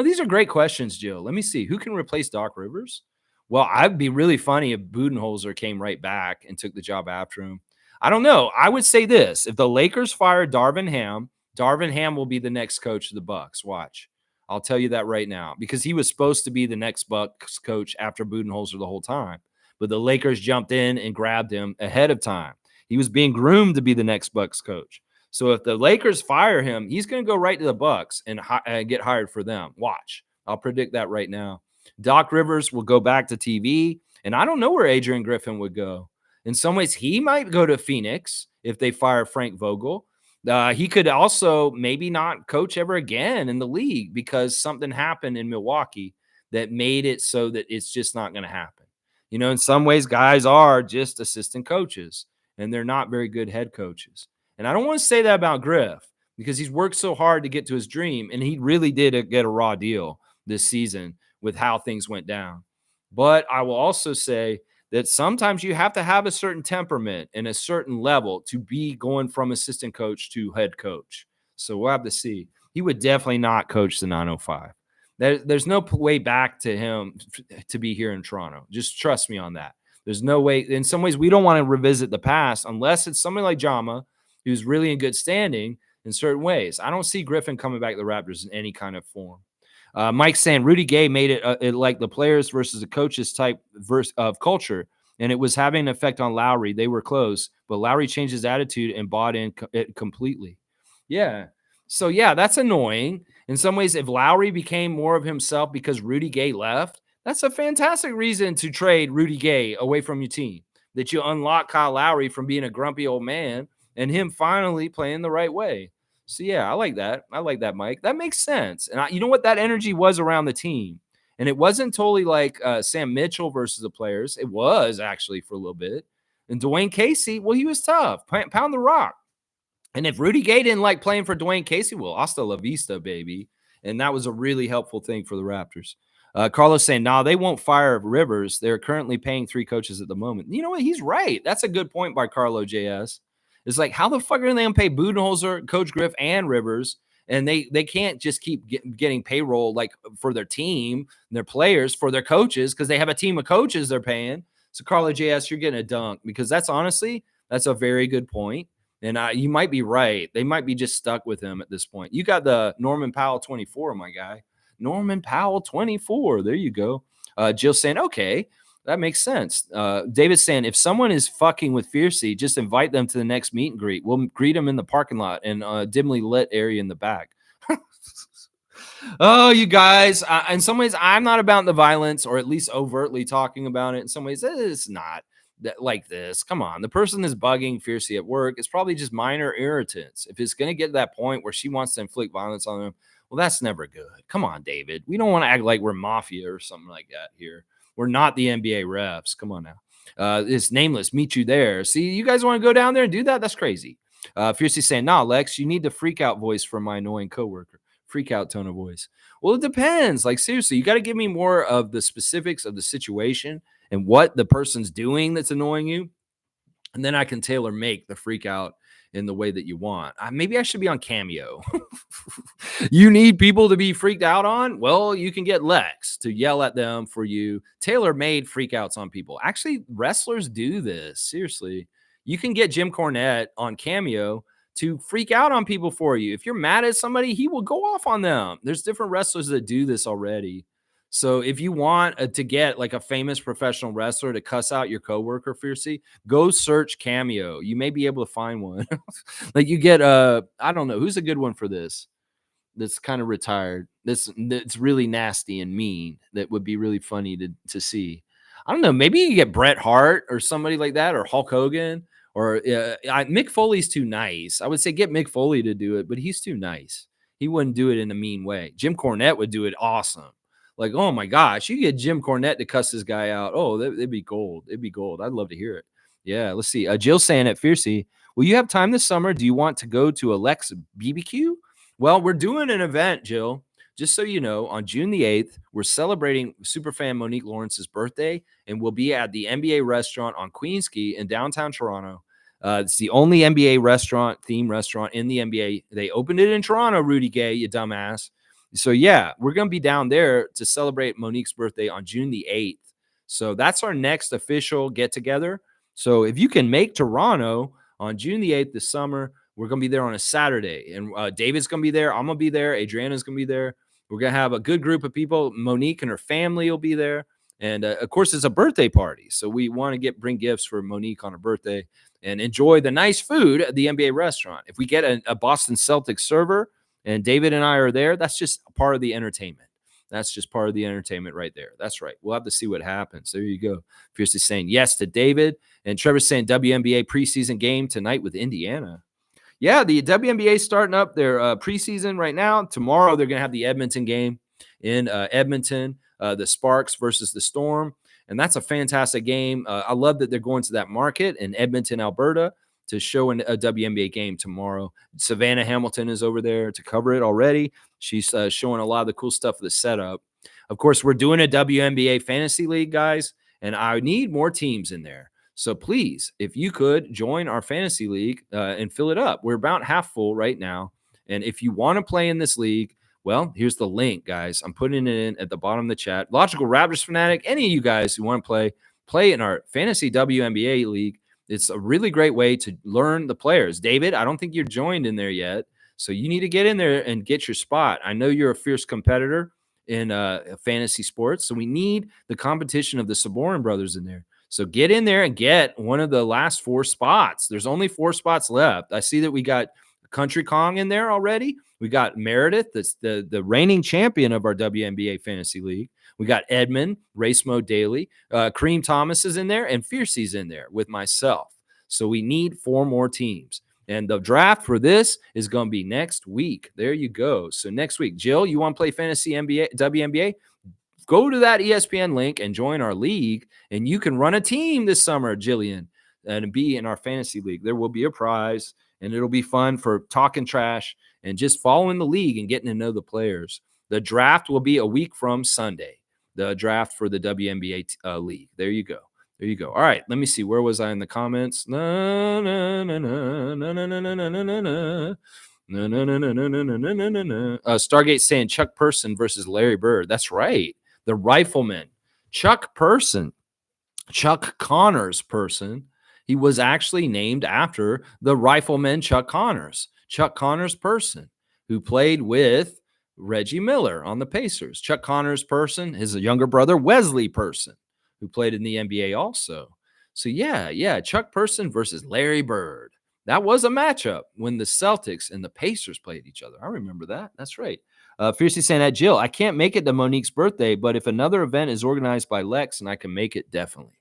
These are great questions, Jill. Let me see. Who can replace Doc Rivers? Well, I'd be really funny if Budenholzer came right back and took the job after him. I don't know. I would say this. If the Lakers fire Darvin Ham will be the next coach of the Bucks. Watch. I'll tell you that right now because he was supposed to be the next Bucks coach after Budenholzer the whole time. But the Lakers jumped in and grabbed him ahead of time. He was being groomed to be the next Bucks coach. So if the Lakers fire him, he's going to go right to the Bucks and get hired for them. Watch. I'll predict that right now. Doc Rivers will go back to TV, and I don't know where Adrian Griffin would go. In some ways, he might go to Phoenix if they fire Frank Vogel. He could also maybe not coach ever again in the league because something happened in Milwaukee that made it so that it's just not going to happen. In some ways, guys are just assistant coaches, and they're not very good head coaches. And I don't want to say that about Griff because he's worked so hard to get to his dream, and he really did get a raw deal this season with how things went down. But I will also say that sometimes you have to have a certain temperament and a certain level to be going from assistant coach to head coach. So we'll have to see. He would definitely not coach the 905. There's no way back to him to be here in Toronto. Just trust me on that. There's no way. In some ways, we don't want to revisit the past unless it's somebody like Jama, who's really in good standing in certain ways. I don't see Griffin coming back to the Raptors in any kind of form. Mike saying Rudy Gay made it like the players versus the coaches type of culture, and it was having an effect on Lowry. They were close, but Lowry changed his attitude and bought in it completely. Yeah. So, yeah, that's annoying. In some ways, if Lowry became more of himself because Rudy Gay left, that's a fantastic reason to trade Rudy Gay away from your team, that you unlock Kyle Lowry from being a grumpy old man and him finally playing the right way. So, yeah, I like that. I like that, Mike. That makes sense. And you know what that energy was around the team? And it wasn't totally like Sam Mitchell versus the players. It was actually for a little bit. And Dwayne Casey, well, he was tough. Pound the rock. And if Rudy Gay didn't like playing for Dwayne Casey, well, hasta la vista, baby. And that was a really helpful thing for the Raptors. Carlos saying, nah, they won't fire Rivers. They're currently paying 3 coaches at the moment. You know what? He's right. That's a good point by Carlo JS. It's like, how the fuck are they going to pay Budenholzer, Coach Griff, and Rivers? And they can't just keep getting payroll like for their team, their players, for their coaches, because they have a team of coaches they're paying. So, Carlo JS, you're getting a dunk because that's a very good point. And you might be right. They might be just stuck with him at this point. You got the Norman Powell 24, my guy. Norman Powell 24. There you go. Jill saying, okay, that makes sense. David saying, if someone is fucking with Fiercey, just invite them to the next meet and greet. We'll greet them in the parking lot and dimly lit area in the back. Oh, you guys. In some ways, I'm not about the violence or at least overtly talking about it. In some ways, it's not like this. Come on. The person that's bugging Fiercey at work is probably just minor irritants. If it's going to get to that point where she wants to inflict violence on them, well, that's never good. Come on, David. We don't want to act like we're mafia or something like that here. We're not the NBA refs. Come on now. It's nameless. Meet you there. See, you guys want to go down there and do that? That's crazy. Fiercey saying, nah, Lex, you need the freak out voice from my annoying coworker. Freak out tone of voice. Well, it depends. Like, seriously, you got to give me more of the specifics of the situation and what the person's doing that's annoying you. And then I can tailor make the freak out in the way that you want. Maybe I should be on Cameo. You need people to be freaked out on? Well, you can get Lex to yell at them for you. Tailor-made freakouts on people. Actually, wrestlers do this. Seriously. You can get Jim Cornette on Cameo to freak out on people for you. If you're mad at somebody, he will go off on them. There's different wrestlers that do this already. So if you want to get like a famous professional wrestler to cuss out your coworker fiercely, go search Cameo. You may be able to find one. Like you get I don't know, who's a good one for this? That's kind of retired. That's really nasty and mean. That would be really funny to see. I don't know. Maybe you get Bret Hart or somebody like that, or Hulk Hogan, or Mick Foley's too nice. I would say get Mick Foley to do it, but he's too nice. He wouldn't do it in a mean way. Jim Cornette would do it awesome. Like, oh my gosh, you get Jim Cornette to cuss this guy out. Oh, it'd be gold. It'd be gold. I'd love to hear it. Yeah, let's see. Jill saying at Fiercey, will you have time this summer? Do you want to go to Alexa BBQ? Well, we're doing an event, Jill. Just so you know, on June the 8th, we're celebrating superfan Monique Lawrence's birthday, and we'll be at the NBA restaurant on Queens Quay in downtown Toronto. It's the only NBA theme restaurant in the NBA. They opened it in Toronto, Rudy Gay, you dumbass. So, yeah, we're going to be down there to celebrate Monique's birthday on June the 8th. So that's our next official get-together. So if you can make Toronto on June the 8th this summer, we're going to be there on a Saturday. And David's going to be there. I'm going to be there. Adriana's going to be there. We're going to have a good group of people. Monique and her family will be there. And, of course, it's a birthday party. So we want to bring gifts for Monique on her birthday and enjoy the nice food at the NBA restaurant. If we get a Boston Celtics server and David and I are there, that's just part of the entertainment. That's just part of the entertainment right there. That's right. We'll have to see what happens. There you go. Fiercely saying yes to David. And Trevor's saying WNBA preseason game tonight with Indiana. Yeah, the WNBA starting up their preseason right now. Tomorrow they're going to have the Edmonton game in Edmonton, the Sparks versus the Storm. And that's a fantastic game. I love that they're going to that market in Edmonton, Alberta, to show a WNBA game tomorrow. Savannah Hamilton is over there to cover it already. She's showing a lot of the cool stuff of the setup. Of course, we're doing a WNBA fantasy league, guys, and I need more teams in there. So please, if you could join our fantasy league and fill it up. We're about half full right now. And if you want to play in this league, well, here's the link, guys. I'm putting it in at the bottom of the chat. Logical Raptors Fanatic, any of you guys who want to play in our fantasy WNBA league. It's a really great way to learn the players. David, I don't think you're joined in there yet. So you need to get in there and get your spot. I know you're a fierce competitor in fantasy sports. So we need the competition of the Saborin brothers in there. So get in there and get one of the last 4 spots. There's only 4 spots left. I see that we got Country Kong in there already. We got Meredith, that's the reigning champion of our WNBA fantasy league. We got Edmund, Race Mode Daily. Kareem Thomas is in there, and Fiercey's in there with myself. So we need 4 more teams. And the draft for this is going to be next week. There you go. So next week, Jill, you want to play fantasy WNBA? Go to that ESPN link and join our league, and you can run a team this summer, Jillian, and be in our fantasy league. There will be a prize, and it'll be fun for talking trash and just following the league and getting to know the players. The draft will be a week from Sunday, the draft for the WNBA league. There you go. There you go. All right, let me see. Where was I in the comments? Stargate saying Chuck Person versus Larry Bird. That's right. The Rifleman. Chuck Person. Chuck Connors Person. He was actually named after the Rifleman Chuck Connors. Chuck Connors Person, who played with Reggie Miller on the Pacers. Chuck Connors Person, his younger brother, Wesley Person, who played in the NBA also. So, yeah, Chuck Person versus Larry Bird. That was a matchup when the Celtics and the Pacers played each other. I remember that. That's right. Fiercely saying that, Jill, I can't make it to Monique's birthday, but if another event is organized by Lex and I can make it, definitely.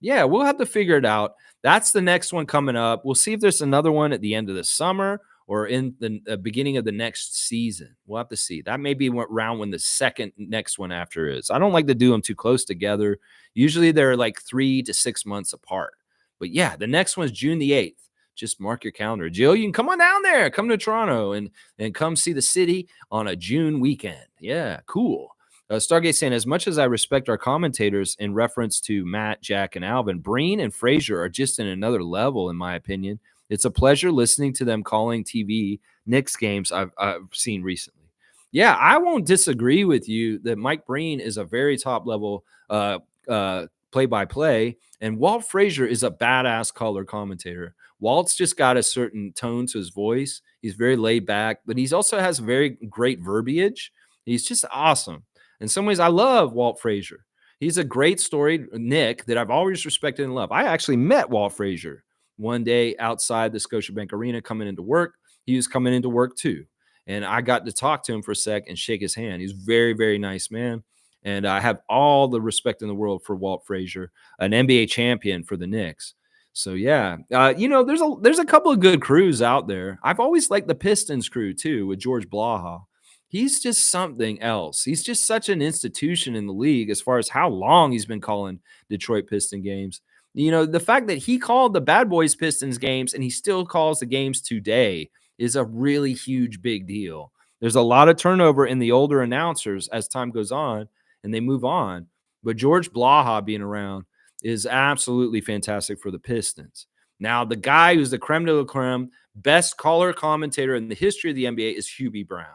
Yeah, we'll have to figure it out. That's the next one coming up. We'll see if there's another one at the end of the summer or in the beginning of the next season. We'll have to see. That may be around when the second next one after is. I don't like to do them too close together. Usually they're like 3 to 6 months apart. But yeah, the next one is June the 8th. Just mark your calendar. Jill, you can come on down there. Come to Toronto and come see the city on a June weekend. Yeah, cool. Stargate saying, as much as I respect our commentators in reference to Matt, Jack, and Alvin, Breen and Frazier are just in another level, in my opinion. It's a pleasure listening to them calling TV Knicks games I've seen recently. Yeah, I won't disagree with you that Mike Breen is a very top level play-by-play, and Walt Frazier is a badass color commentator. Walt's just got a certain tone to his voice. He's very laid back, but he's also has very great verbiage. He's just awesome. In some ways, I love Walt Frazier. He's a great story, Nick, that I've always respected and loved. I actually met Walt Frazier one day outside the Scotiabank Arena coming into work. He was coming into work too. And I got to talk to him for a sec and shake his hand. He's a very, very nice man. And I have all the respect in the world for Walt Frazier, an NBA champion for the Knicks. So yeah, there's a couple of good crews out there. I've always liked the Pistons crew too with George Blaha. He's just something else. He's just such an institution in the league as far as how long he's been calling Detroit Piston games. The fact that he called the Bad Boys Pistons games and he still calls the games today is a really huge, big deal. There's a lot of turnover in the older announcers as time goes on and they move on. But George Blaha being around is absolutely fantastic for the Pistons. Now, the guy who's the creme de la creme, best color commentator in the history of the NBA is Hubie Brown.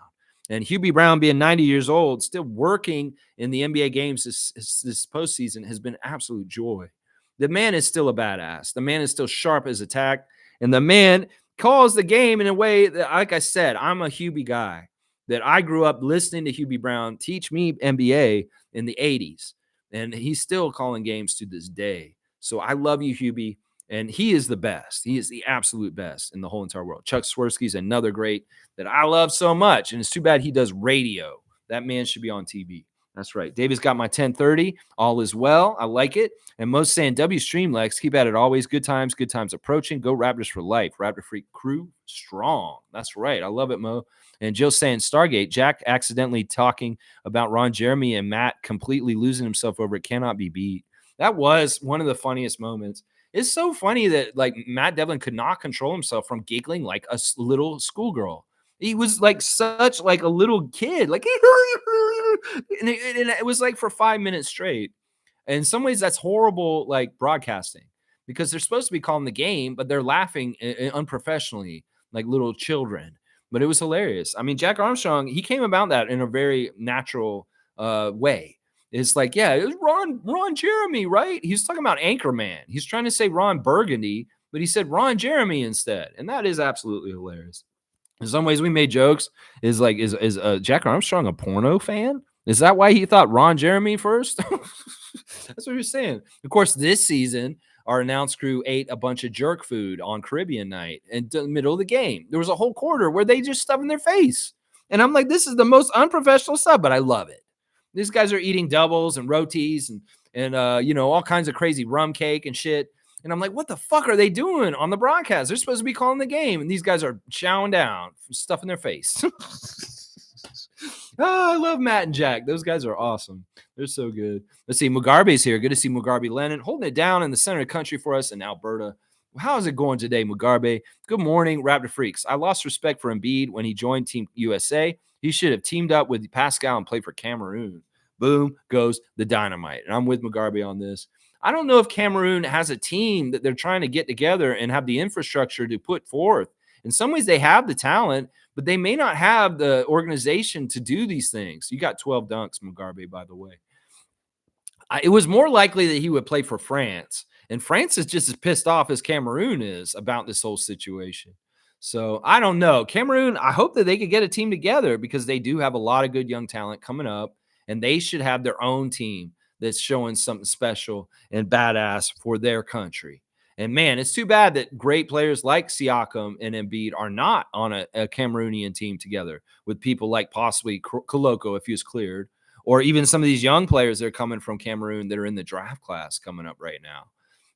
And Hubie Brown, being 90 years old, still working in the NBA games this postseason has been absolute joy. The man is still a badass. The man is still sharp as a tack. And the man calls the game in a way that, like I said, I'm a Hubie guy. That I grew up listening to Hubie Brown teach me NBA in the 80s. And he's still calling games to this day. So I love you, Hubie. And he is the best. He is the absolute best in the whole entire world. Chuck Swirsky's another great that I love so much. And it's too bad he does radio. That man should be on TV. That's right. David's got my 1030. All is well. I like it. And most saying, W Streamlex, keep at it always. Good times approaching. Go Raptors for life. Raptor Freak crew strong. That's right. I love it, Mo. And Jill saying, Stargate, Jack accidentally talking about Ron Jeremy and Matt completely losing himself over it cannot be beat. That was one of the funniest moments. It's so funny that like Matt Devlin could not control himself from giggling like a little schoolgirl. He was like such like a little kid, like, and it was like for 5 minutes straight. And in some ways, that's horrible, like broadcasting, because they're supposed to be calling the game, but they're laughing unprofessionally, like little children. But it was hilarious. I mean, Jack Armstrong, he came about that in a very natural way. It's like, yeah, it was Ron Jeremy, right? He's talking about Anchorman. He's trying to say Ron Burgundy, but he said Ron Jeremy instead. And that is absolutely hilarious. In some ways, we made jokes. Is Jack Armstrong a porno fan? Is that why he thought Ron Jeremy first? That's what you're saying. Of course, this season, our announce crew ate a bunch of jerk food on Caribbean night in the middle of the game. There was a whole quarter where they just stuff in their face. And I'm like, this is the most unprofessional stuff, but I love it. These guys are eating doubles and rotis and all kinds of crazy rum cake and shit. And I'm like, what the fuck are they doing on the broadcast? They're supposed to be calling the game. And these guys are chowing down, stuff in their face. I love Matt and Jack. Those guys are awesome. They're so good. Let's see. Mugarbe's here. Good to see Mugarbe Lennon holding it down in the center of the country for us in Alberta. How's it going today, Mugarbe? Good morning, Raptor Freaks. I lost respect for Embiid when he joined Team USA. He should have teamed up with Pascal and played for Cameroon. Boom goes the dynamite. And I'm with Mugarbe on this. I don't know if Cameroon has a team that they're trying to get together and have the infrastructure to put forth. In some ways, they have the talent, but they may not have the organization to do these things. You got 12 dunks, Mugarbe, by the way. It was more likely that he would play for France. And France is just as pissed off as Cameroon is about this whole situation. So I don't know. Cameroon, I hope that they could get a team together because they do have a lot of good young talent coming up, and they should have their own team that's showing something special and badass for their country. And man, it's too bad that great players like Siakam and Embiid are not on a Cameroonian team together with people like possibly Koloko if he was cleared, or even some of these young players that are coming from Cameroon that are in the draft class coming up right now.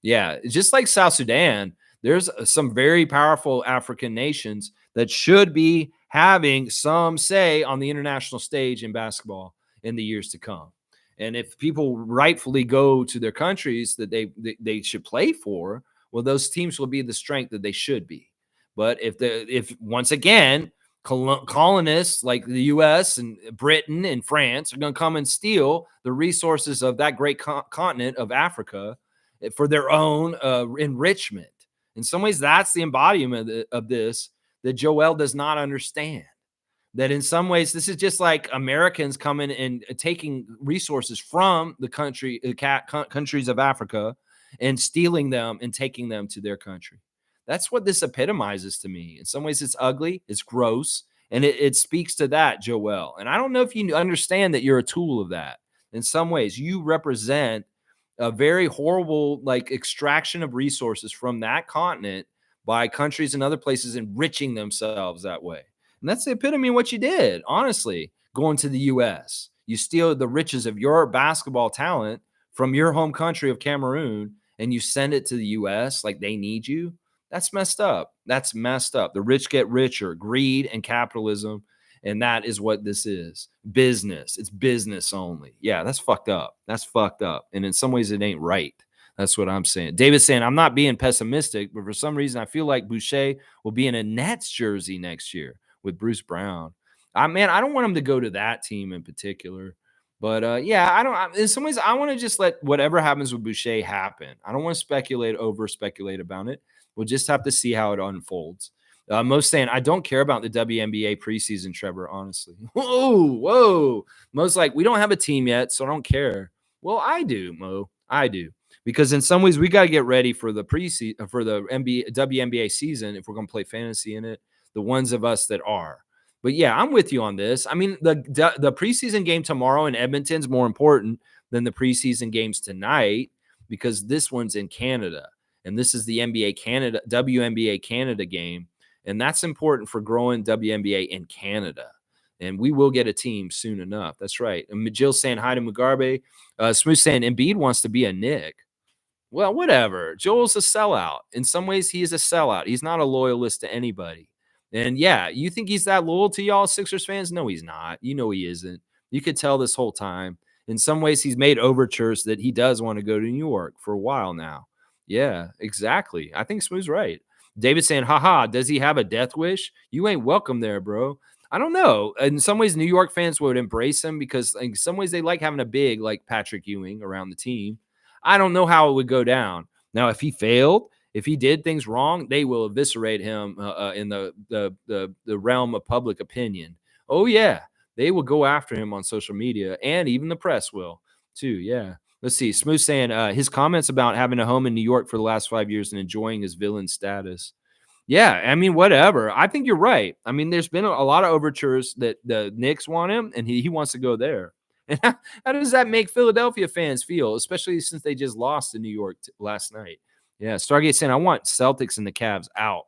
Yeah, just like South Sudan, there's some very powerful African nations that should be having some say on the international stage in basketball in the years to come. And if people rightfully go to their countries that they should play for, well, those teams will be the strength that they should be. But if once again, colonists like the U.S. and Britain and France are going to come and steal the resources of that great continent of Africa for their own enrichment, In some ways, that's the embodiment of this that Joel does not understand. That in some ways, this is just like Americans coming and taking resources from the countries of Africa and stealing them and taking them to their country. That's what this epitomizes to me. In some ways, it's ugly, it's gross, and it speaks to that, Joel. And I don't know if you understand that you're a tool of that. In some ways, you represent a very horrible like extraction of resources from that continent by countries and other places enriching themselves that way. And that's the epitome of what you did, honestly, going to the US. You steal the riches of your basketball talent from your home country of Cameroon and you send it to the US like they need you. That's messed up. That's messed up. The rich get richer, greed and capitalism. And that is what this is. Business. It's business only. Yeah, that's fucked up. That's fucked up. And in some ways, it ain't right. That's what I'm saying. David's saying, I'm not being pessimistic, but for some reason, I feel like Boucher will be in a Nets jersey next year with Bruce Brown. I don't want him to go to that team in particular. But yeah, I don't. In some ways, I want to just let whatever happens with Boucher happen. I don't want to over speculate about it. We'll just have to see how it unfolds. Mo's saying, I don't care about the WNBA preseason, Trevor, honestly. Whoa. Mo's like, we don't have a team yet, so I don't care. Well, I do, Mo. I do. Because in some ways, we got to get ready for the preseason, for the WNBA season if we're going to play fantasy in it, the ones of us that are. But yeah, I'm with you on this. I mean, the preseason game tomorrow in Edmonton's more important than the preseason games tonight because this one's in Canada. And this is the WNBA Canada game. And that's important for growing WNBA in Canada. And we will get a team soon enough. That's right. And Jill saying hi to Mugabe. Smooth saying Embiid wants to be a Knick. Well, whatever. Joel's a sellout. In some ways, he is a sellout. He's not a loyalist to anybody. And yeah, you think he's that loyal to y'all Sixers fans? No, he's not. You know he isn't. You could tell this whole time. In some ways, he's made overtures that he does want to go to New York for a while now. Yeah, exactly. I think Smooth's right. David saying, haha, does he have a death wish? You ain't welcome there, bro. I don't know. In some ways, New York fans would embrace him because in some ways they like having a big like Patrick Ewing around the team. I don't know how it would go down. Now, if he failed, if he did things wrong, they will eviscerate him in the realm of public opinion. Oh, yeah. They will go after him on social media, and even the press will, too. Yeah. Let's see. Smooth saying his comments about having a home in New York for the last 5 years and enjoying his villain status. Yeah, I mean, whatever. I think you're right. I mean, there's been a lot of overtures that the Knicks want him, and he wants to go there. And how does that make Philadelphia fans feel, especially since they just lost to New York last night? Yeah, Stargate saying, I want Celtics and the Cavs out.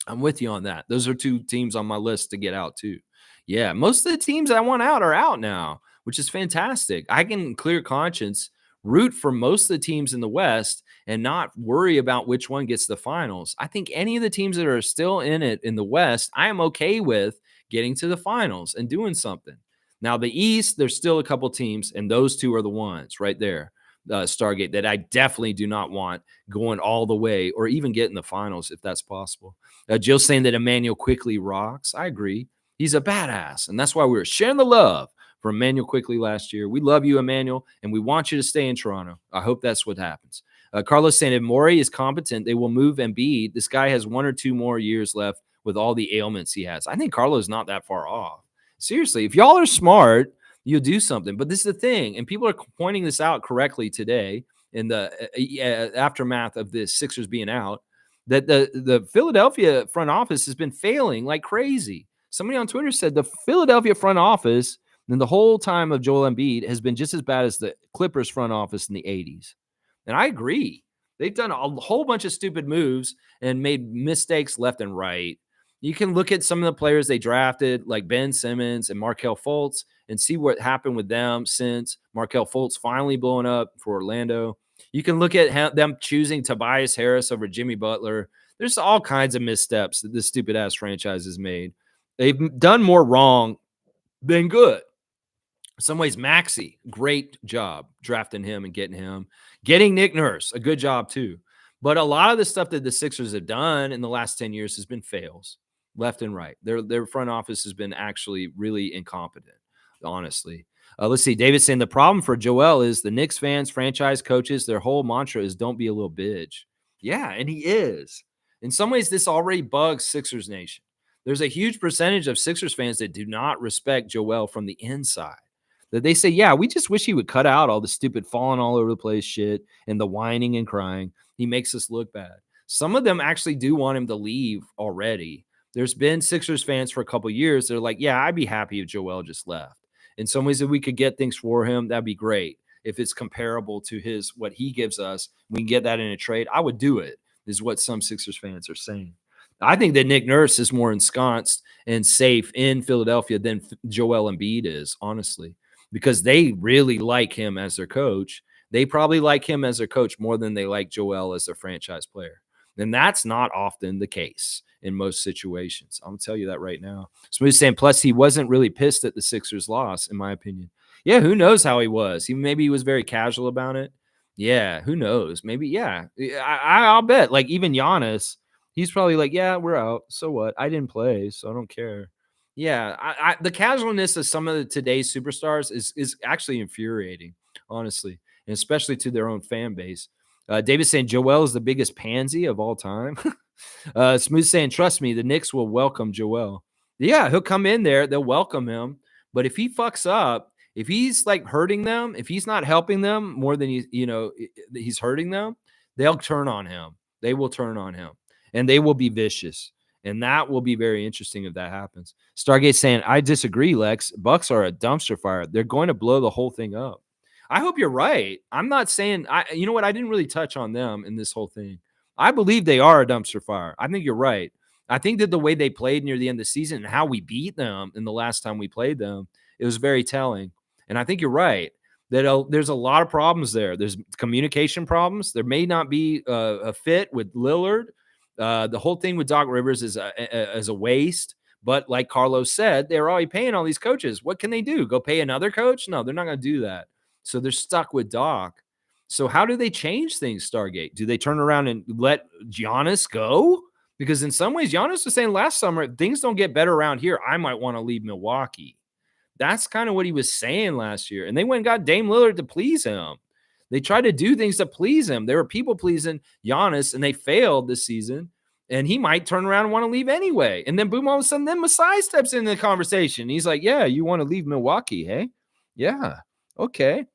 I'm with you on that. Those are two teams on my list to get out, too. Yeah, most of the teams I want out are out now, which is fantastic. I can clear conscience root for most of the teams in the West and not worry about which one gets the finals. I think any of the teams that are still in it in the West, I am okay with getting to the finals and doing something. Now, the East, there's still a couple teams, and those two are the ones right there, Stargate, that I definitely do not want going all the way or even getting the finals if that's possible. Jill's saying that Emmanuel Quickley rocks. I agree. He's a badass, and that's why we were sharing the love for Emmanuel Quickley last year. We love you, Emmanuel, and we want you to stay in Toronto. I hope that's what happens. Carlos saying if Morey is competent, they will move Embiid. This guy has 1 or 2 more years left with all the ailments he has. I think Carlos not that far off. Seriously, if y'all are smart, you'll do something. But this is the thing, and people are pointing this out correctly today in the aftermath of the Sixers being out, that the Philadelphia front office has been failing like crazy. Somebody on Twitter said the Philadelphia front office and the whole time of Joel Embiid has been just as bad as the Clippers front office in the 80s. And I agree. They've done a whole bunch of stupid moves and made mistakes left and right. You can look at some of the players they drafted, like Ben Simmons and Markelle Fultz, and see what happened with them since Markelle Fultz finally blowing up for Orlando. You can look at them choosing Tobias Harris over Jimmy Butler. There's all kinds of missteps that this stupid-ass franchise has made. They've done more wrong than good. In some ways, Maxey, great job drafting him and getting him. Getting Nick Nurse, a good job too. But a lot of the stuff that the Sixers have done in the last 10 years has been fails, left and right. Their front office has been actually really incompetent, honestly. Let's see. David saying the problem for Joel is the Knicks fans, franchise coaches, their whole mantra is don't be a little bitch. Yeah, and he is. In some ways, this already bugs Sixers Nation. There's a huge percentage of Sixers fans that do not respect Joel from the inside. That they say, yeah, we just wish he would cut out all the stupid falling all over the place shit and the whining and crying. He makes us look bad. Some of them actually do want him to leave already. There's been Sixers fans for a couple years. They're like, yeah, I'd be happy if Joel just left. In some ways, if we could get things for him, that'd be great. If it's comparable to his what he gives us, we can get that in a trade. I would do it, is what some Sixers fans are saying. I think that Nick Nurse is more ensconced and safe in Philadelphia than Joel Embiid is, honestly, because they really like him as their coach. They probably like him as their coach more than they like Joel as their franchise player. And that's not often the case in most situations. I'm going to tell you that right now. Smooth saying, plus he wasn't really pissed at the Sixers loss, in my opinion. Yeah, who knows how he was? Maybe he was very casual about it. Yeah, who knows? Maybe, yeah. I'll bet. Like, even Giannis, he's probably like, yeah, we're out. So what? I didn't play, so I don't care. Yeah, the casualness of some of today's superstars is actually infuriating, honestly, and especially to their own fan base. David saying Joel is the biggest pansy of all time. Smooth saying, trust me, the Knicks will welcome Joel. Yeah, he'll come in there. They'll welcome him. But if he fucks up, if he's like hurting them, if he's not helping them more than he's hurting them, they'll turn on him. They will turn on him, and they will be vicious. And that will be very interesting if that happens. Stargate saying, I disagree, Lex. Bucks are a dumpster fire. They're going to blow the whole thing up. I hope you're right. I'm not saying, you know what? I didn't really touch on them in this whole thing. I believe they are a dumpster fire. I think you're right. I think that the way they played near the end of the season and how we beat them in the last time we played them, it was very telling. And I think you're right that there's a lot of problems there. There's communication problems. There may not be a fit with Lillard. The whole thing with Doc Rivers is a waste. But like Carlos said, they're already paying all these coaches. What can they do? Go pay another coach? No, they're not going to do that. So they're stuck with Doc. So how do they change things, Stargate? Do they turn around and let Giannis go? Because in some ways, Giannis was saying last summer, if things don't get better around here, I might want to leave Milwaukee. That's kind of what he was saying last year. And they went and got Dame Lillard to please him. They tried to do things to please him. They were people pleasing Giannis, and they failed this season. And he might turn around and want to leave anyway. And then boom, all of a sudden, then Masai steps into the conversation. He's like, yeah, you want to leave Milwaukee, hey? Yeah, okay.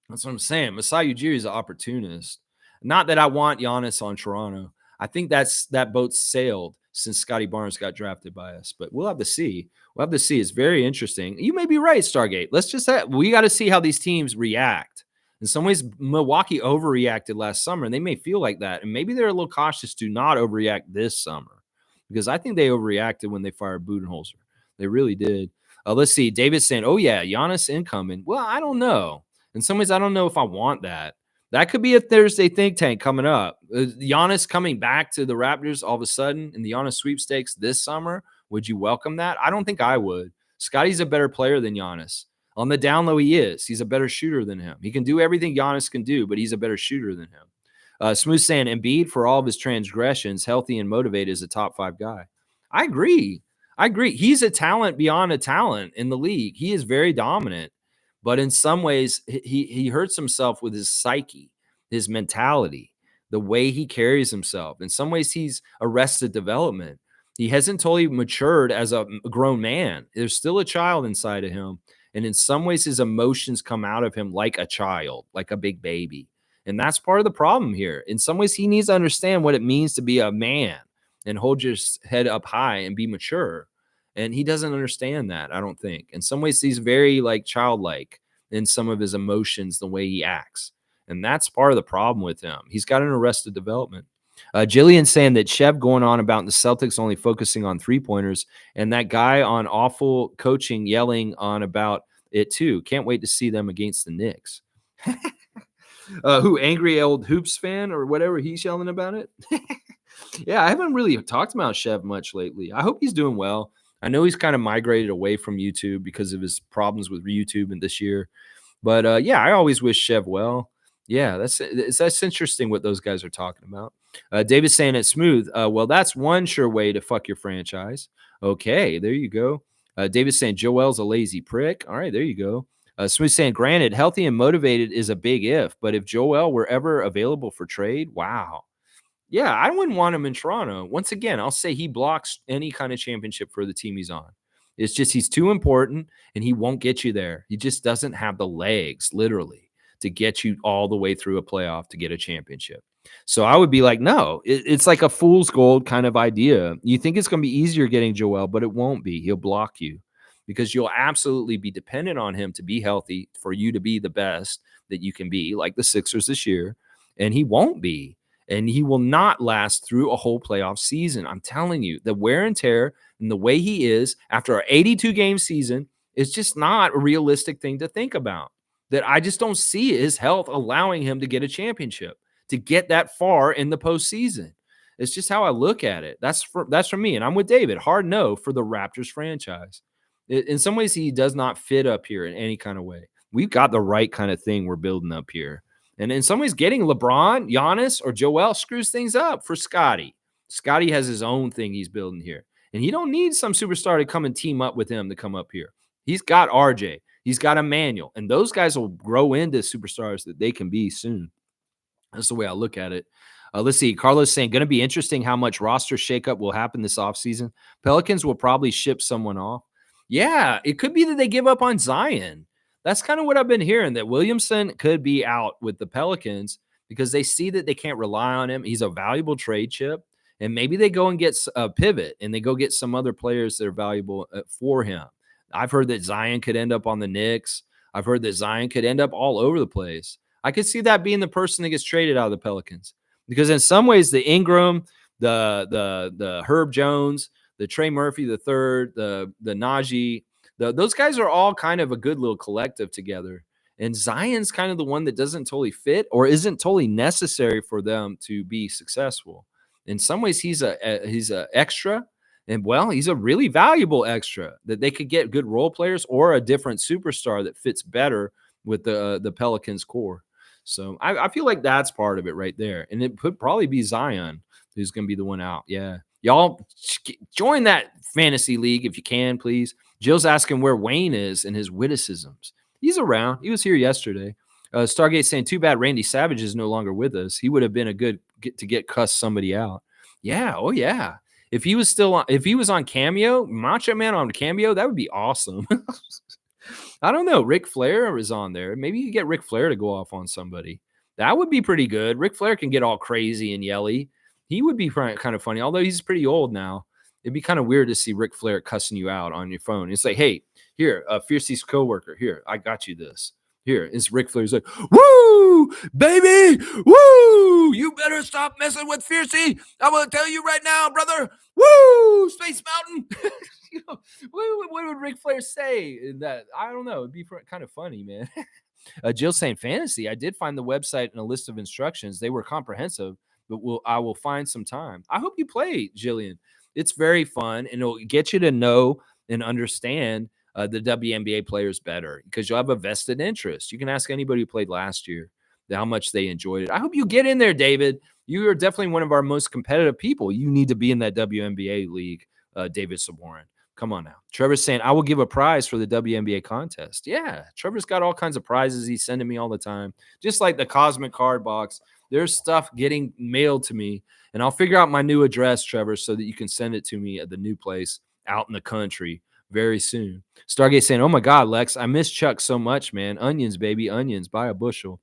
That's what I'm saying. Masai Ujiri is an opportunist. Not that I want Giannis on Toronto. I think that boat sailed since Scotty Barnes got drafted by us. But we'll have to see. We'll have to see. It's very interesting. You may be right, Stargate. We got to see how these teams react. In some ways, Milwaukee overreacted last summer, and they may feel like that. And maybe they're a little cautious to not overreact this summer, because I think they overreacted when they fired Budenholzer. They really did. Let's see. David's saying, oh, yeah, Giannis incoming. Well, I don't know. In some ways, I don't know if I want that. That could be a Thursday think tank coming up. Giannis coming back to the Raptors all of a sudden in the Giannis sweepstakes this summer. Would you welcome that? I don't think I would. Scotty's a better player than Giannis. On the down low, he is. He's a better shooter than him. He can do everything Giannis can do, but he's a better shooter than him. Smooth saying, Embiid, for all of his transgressions, healthy and motivated, is a top 5 guy. I agree. He's a talent beyond a talent in the league. He is very dominant. But in some ways, he hurts himself with his psyche, his mentality, the way he carries himself. In some ways, he's arrested development. He hasn't totally matured as a grown man. There's still a child inside of him. And in some ways, his emotions come out of him like a child, like a big baby. And that's part of the problem here. In some ways, he needs to understand what it means to be a man and hold your head up high and be mature. And he doesn't understand that, I don't think. In some ways, he's very like childlike in some of his emotions, the way he acts. And that's part of the problem with him. He's got an arrested development. Jillian saying that Chev going on about the Celtics only focusing on 3-pointers, and that guy on awful coaching yelling on about it too. Can't wait to see them against the Knicks. Who, angry old hoops fan or whatever, he's yelling about it? Yeah, I haven't really talked about Chev much lately. I hope he's doing well. I know he's kind of migrated away from YouTube because of his problems with YouTube and this year. But yeah, I always wish Chev well. Yeah, that's interesting what those guys are talking about. David's saying it's smooth. Well, that's one sure way to fuck your franchise. Okay, there you go. David's saying Joel's a lazy prick. All right, there you go. Smooth saying, granted, healthy and motivated is a big if, but if Joel were ever available for trade, wow. Yeah, I wouldn't want him in Toronto. Once again, I'll say he blocks any kind of championship for the team he's on. It's just he's too important and he won't get you there. He just doesn't have the legs, literally, to get you all the way through a playoff to get a championship. So I would be like, no, it's like a fool's gold kind of idea. You think it's going to be easier getting Joel, but it won't be. He'll block you because you'll absolutely be dependent on him to be healthy for you to be the best that you can be, like the Sixers this year. And he won't be. And he will not last through a whole playoff season. I'm telling you, the wear and tear and the way he is after an 82 game season is just not a realistic thing to think about. That I just don't see his health allowing him to get a championship, to get that far in the postseason. It's just how I look at it. That's for me. And I'm with David. Hard no for the Raptors franchise. In some ways, he does not fit up here in any kind of way. We've got the right kind of thing we're building up here. And in some ways, getting LeBron, Giannis, or Joel screws things up for Scotty. Scotty has his own thing he's building here. And he don't need some superstar to come and team up with him to come up here. He's got RJ. He's got Emmanuel. And those guys will grow into superstars that they can be soon. That's the way I look at it. Let's see. Carlos saying, going to be interesting how much roster shakeup will happen this offseason. Pelicans will probably ship someone off. Yeah, it could be that they give up on Zion. That's kind of what I've been hearing, that Williamson could be out with the Pelicans because they see that they can't rely on him. He's a valuable trade chip. And maybe they go and get a pivot and they go get some other players that are valuable for him. I've heard that Zion could end up on the Knicks. I've heard that Zion could end up all over the place. I could see that being the person that gets traded out of the Pelicans because in some ways the Ingram, the Herb Jones, the Trey Murphy, the third, the Najee, those guys are all kind of a good little collective together. And Zion's kind of the one that doesn't totally fit or isn't totally necessary for them to be successful. In some ways, he's a extra, and well, he's a really valuable extra that they could get good role players or a different superstar that fits better with the Pelicans core. So I feel like that's part of it right there. And it could probably be Zion who's going to be the one out. Yeah. Y'all join that fantasy league if you can, please. Jill's asking where Wayne is and his witticisms. He's around. He was here yesterday. Stargate saying, too bad Randy Savage is no longer with us. He would have been a good to get cuss somebody out. Yeah. Oh, yeah. If he was still on, if he was on Cameo, Macho Man on Cameo, that would be awesome. I don't know. Ric Flair is on there. Maybe you get Ric Flair to go off on somebody. That would be pretty good. Ric Flair can get all crazy and yelly. He would be kind of funny, although he's pretty old now. It'd be kind of weird to see Ric Flair cussing you out on your phone. It's like, hey, here, Fiercey's coworker, here, I got you this. Here, it's Ric Flair's like, woo, baby, woo, you better stop messing with Fiercey. I'm going to tell you right now, brother, woo, Space Mountain. You know, what would Ric Flair say? That I don't know. It'd be kind of funny, man. Jill saying fantasy. I did find the website and a list of instructions. They were comprehensive, but I will find some time. I hope you play, Jillian. It's very fun, and it'll get you to know and understand the WNBA players better because you'll have a vested interest. You can ask anybody who played last year how much they enjoyed it. I hope you get in there, David. You are definitely one of our most competitive people. You need to be in that WNBA league, David Saborin. Come on now. Trevor's saying, I will give a prize for the WNBA contest. Yeah, Trevor's got all kinds of prizes he's sending me all the time. Just like the Cosmic Card Box. There's stuff getting mailed to me, and I'll figure out my new address, Trevor, so that you can send it to me at the new place out in the country very soon. Stargate saying, oh, my God, Lex, I miss Chuck so much, man. Onions, baby, onions, buy a bushel.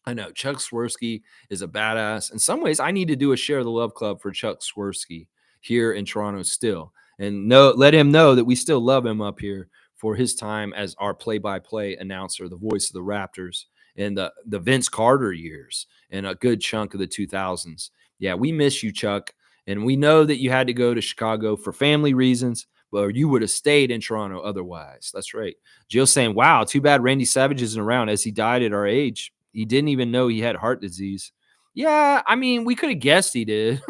I know Chuck Swirsky is a badass. In some ways, I need to do a Share the Love Club for Chuck Swirsky here in Toronto still. And let him know that we still love him up here for his time as our play-by-play announcer, the voice of the Raptors in the Vince Carter years and a good chunk of the 2000s. Yeah, we miss you, Chuck. And we know that you had to go to Chicago for family reasons, but you would have stayed in Toronto otherwise. That's right. Jill saying, wow, too bad Randy Savage isn't around as he died at our age. He didn't even know he had heart disease. Yeah, I mean, we could have guessed he did.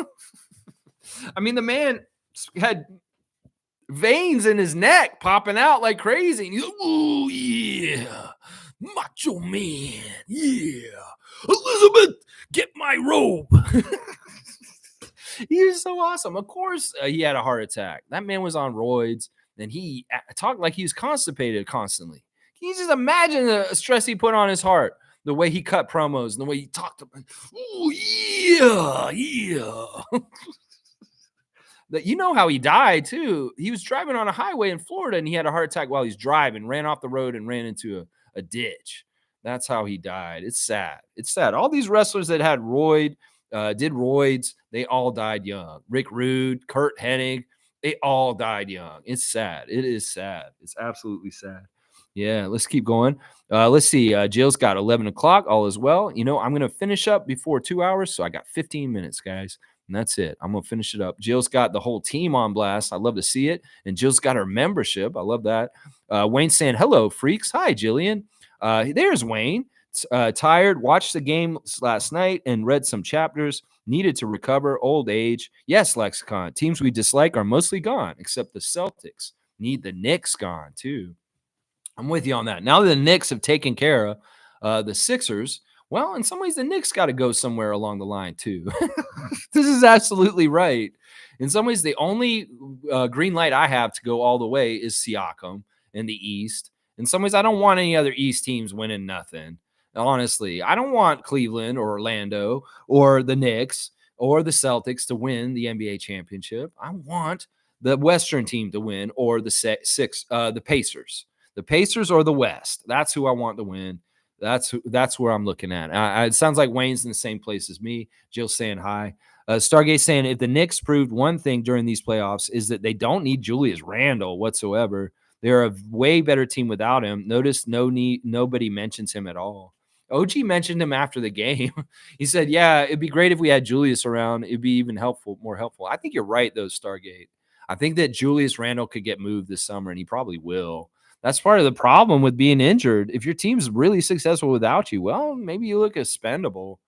I mean, the man had veins in his neck popping out like crazy. And he's like, oh, yeah. Macho Man. Yeah. Elizabeth, get my robe. He was so awesome. Of course, he had a heart attack. That man was on roids, and he talked like he was constipated constantly. Can you just imagine the stress he put on his heart? The way he cut promos and the way he talked about, oh yeah, yeah. That you know how he died too. He was driving on a highway in Florida and he had a heart attack while he's driving, ran off the road and ran into a ditch. That's how he died. It's sad. It's sad. All these wrestlers that had did roids, they all died young. Rick Rude, Kurt Hennig, they all died young. It's sad. It is sad. It's absolutely sad. Yeah, let's keep going. Let's see. Jill's got 11 o'clock. All is well. You know, I'm going to finish up before 2 hours. So I got 15 minutes, guys. And that's it. I'm going to finish it up. Jill's got the whole team on blast. I love to see it. And Jill's got her membership. I love that. Wayne saying, hello, freaks. Hi, Jillian. There's Wayne. Tired. Watched the game last night and read some chapters. Needed to recover. Old age. Yes, Lexicon. Teams we dislike are mostly gone, except the Celtics. Need the Knicks gone, too. I'm with you on that. Now that the Knicks have taken care of the Sixers, well, in some ways, the Knicks got to go somewhere along the line, too. This is absolutely right. In some ways, the only green light I have to go all the way is Siakam in the East. In some ways, I don't want any other East teams winning nothing. Honestly, I don't want Cleveland or Orlando or the Knicks or the Celtics to win the NBA championship. I want the Western team to win or the Pacers. The Pacers or the West. That's who I want to win. That's where I'm looking at. It sounds like Wayne's in the same place as me. Jill saying hi. Stargate saying if the Knicks proved one thing during these playoffs is that they don't need Julius Randle whatsoever. They're a way better team without him. Notice nobody mentions him at all. OG mentioned him after the game. He said, yeah, it'd be great if we had Julius around. It'd be even more helpful. I think you're right, though, Stargate. I think that Julius Randle could get moved this summer, and he probably will. That's part of the problem with being injured. If your team's really successful without you, well, maybe you look expendable.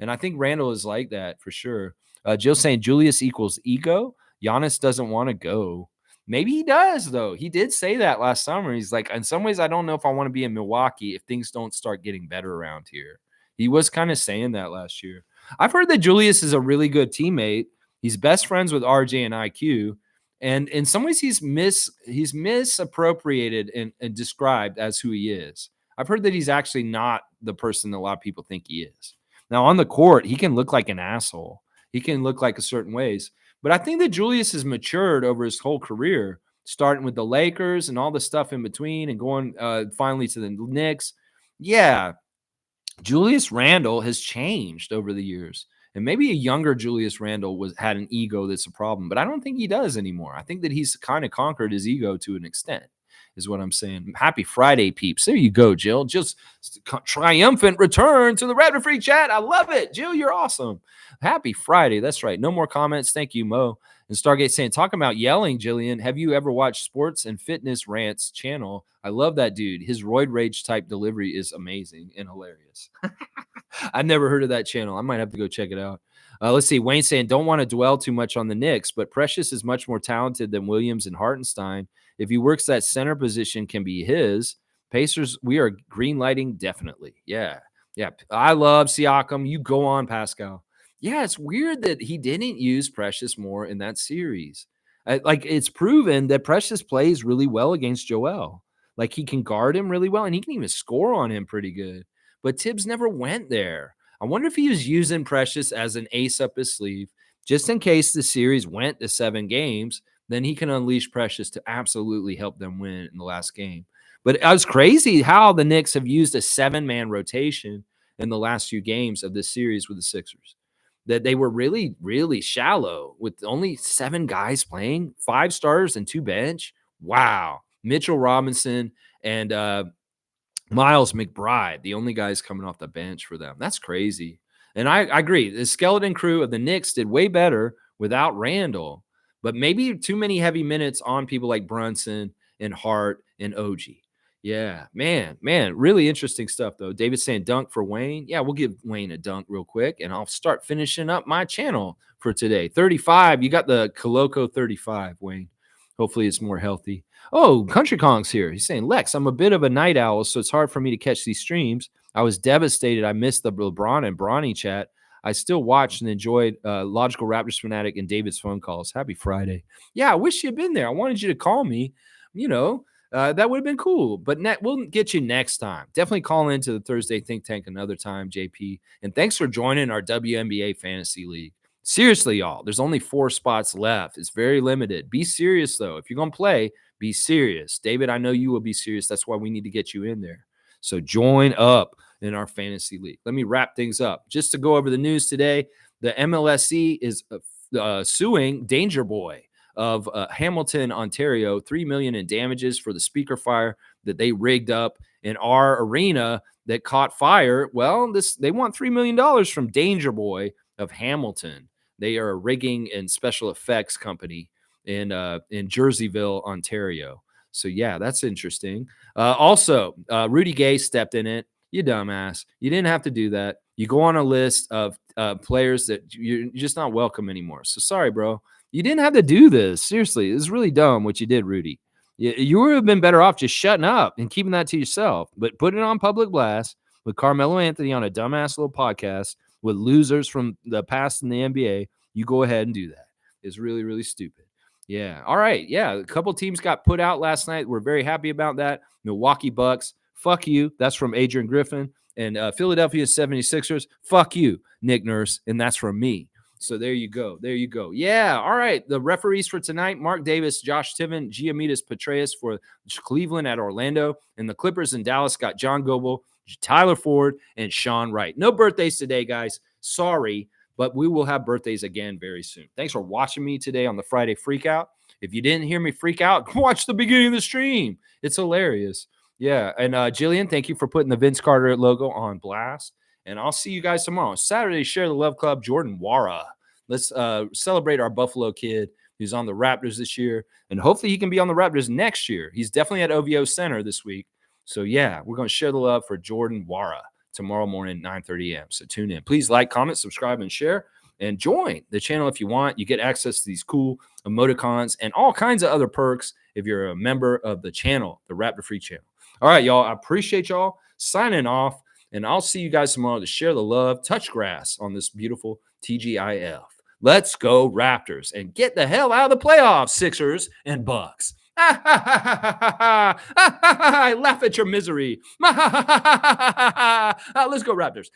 And I think Randall is like that for sure. Jill saying Julius equals ego. Giannis doesn't want to go. Maybe he does, though. He did say that last summer. He's like, in some ways, I don't know if I want to be in Milwaukee if things don't start getting better around here. He was kind of saying that last year. I've heard that Julius is a really good teammate. He's best friends with RJ and IQ. And in some ways, he's misappropriated and described as who he is. I've heard that he's actually not the person that a lot of people think he is. Now, on the court, he can look like an asshole. He can look like a certain ways. But I think that Julius has matured over his whole career, starting with the Lakers and all the stuff in between and going finally to the Knicks. Yeah, Julius Randle has changed over the years. And maybe a younger Julius Randle had an ego that's a problem, but I don't think he does anymore. I think that he's kind of conquered his ego to an extent, is what I'm saying. Happy Friday, peeps. There you go, Jill. Just triumphant return to the Raptor Freak chat. I love it. Jill, you're awesome. Happy Friday. That's right. No more comments. Thank you, Mo. And Stargate saying, talking about yelling, Jillian, have you ever watched Sports and Fitness Rants channel? I love that dude. His roid rage type delivery is amazing and hilarious. I've never heard of that channel. I might have to go check it out. Let's see. Wayne saying, don't want to dwell too much on the Knicks, but Precious is much more talented than Williams and Hartenstein. If he works that center position, can be his. Pacers, we are green lighting, definitely. Yeah. Yeah. I love Siakam. You go on, Pascal. Yeah, it's weird that he didn't use Precious more in that series. Like, it's proven that Precious plays really well against Joel. Like, he can guard him really well, and he can even score on him pretty good. But Tibbs never went there. I wonder if he was using Precious as an ace up his sleeve, just in case the series went to 7 games, then he can unleash Precious to absolutely help them win in the last game. But it was crazy how the Knicks have used a 7-man rotation in the last few games of this series with the Sixers. That they were really, really shallow with only 7 guys playing, 5 starters and 2 bench. Wow. Mitchell Robinson and Miles McBride, the only guys coming off the bench for them. That's crazy. And I agree. The skeleton crew of the Knicks did way better without Randall, but maybe too many heavy minutes on people like Brunson and Hart and OG. Yeah, man, really interesting stuff, though. David saying dunk for Wayne. Yeah, we'll give Wayne a dunk real quick, and I'll start finishing up my channel for today. 35. You got the Coloco 35, Wayne. Hopefully it's more healthy. Oh, Country Kong's here. He's saying, Lex, I'm a bit of a night owl, so it's hard for me to catch these streams. I was devastated. I missed the LeBron and Bronny chat. I still watched and enjoyed Logical Raptors Fanatic and David's phone calls. Happy Friday. Yeah, I wish you'd been there. I wanted you to call me. You know, That would have been cool. But we'll get you next time. Definitely call into the Thursday Think Tank another time, JP. And thanks for joining our WNBA Fantasy League. Seriously, y'all, there's only 4 spots left. It's very limited. Be serious, though. If you're going to play, be serious. David, I know you will be serious. That's why we need to get you in there. So join up in our fantasy league. Let me wrap things up. Just to go over the news today, the MLSE is suing Danger Boy of Hamilton, Ontario, $3 million in damages for the speaker fire that they rigged up in our arena that caught fire. Well, they want $3 million from Danger Boy of Hamilton. They are a rigging and special effects company in Jerseyville, Ontario. So yeah, that's interesting. Also, Rudy Gay stepped in it. You dumbass. You didn't have to do that. You go on a list of players that you're just not welcome anymore. So sorry, bro. You didn't have to do this. Seriously, it's really dumb what you did, Rudy. You would have been better off just shutting up and keeping that to yourself. But putting it on public blast with Carmelo Anthony on a dumbass little podcast with losers from the past in the NBA, you go ahead and do that. It's really, really stupid. Yeah. All right. Yeah. A couple teams got put out last night. We're very happy about that. Milwaukee Bucks. Fuck you. That's from Adrian Griffin. And Philadelphia 76ers. Fuck you, Nick Nurse. And that's from me. So there you go. There you go. Yeah. All right. The referees for tonight, Mark Davis, Josh Tiven, Gianmitas Petraeus for Cleveland at Orlando. And the Clippers in Dallas got John Goble, Tyler Ford, and Sean Wright. No birthdays today, guys. Sorry, but we will have birthdays again very soon. Thanks for watching me today on the Friday Freakout. If you didn't hear me freak out, watch the beginning of the stream. It's hilarious. Yeah. And Jillian, thank you for putting the Vince Carter logo on blast. And I'll see you guys tomorrow. Saturday, Share the Love Club, Jordan Wara. Let's celebrate our Buffalo kid who's on the Raptors this year. And hopefully he can be on the Raptors next year. He's definitely at OVO Center this week. So, yeah, we're going to share the love for Jordan Wara tomorrow morning, 9:30 a.m. So tune in. Please like, comment, subscribe, and share. And join the channel if you want. You get access to these cool emoticons and all kinds of other perks if you're a member of the channel, the Raptor Free channel. All right, y'all. I appreciate y'all signing off. And I'll see you guys tomorrow to share the love, touch grass on this beautiful TGIF. Let's go Raptors and get the hell out of the playoffs, Sixers and Bucks. I laugh at your misery. Let's go Raptors.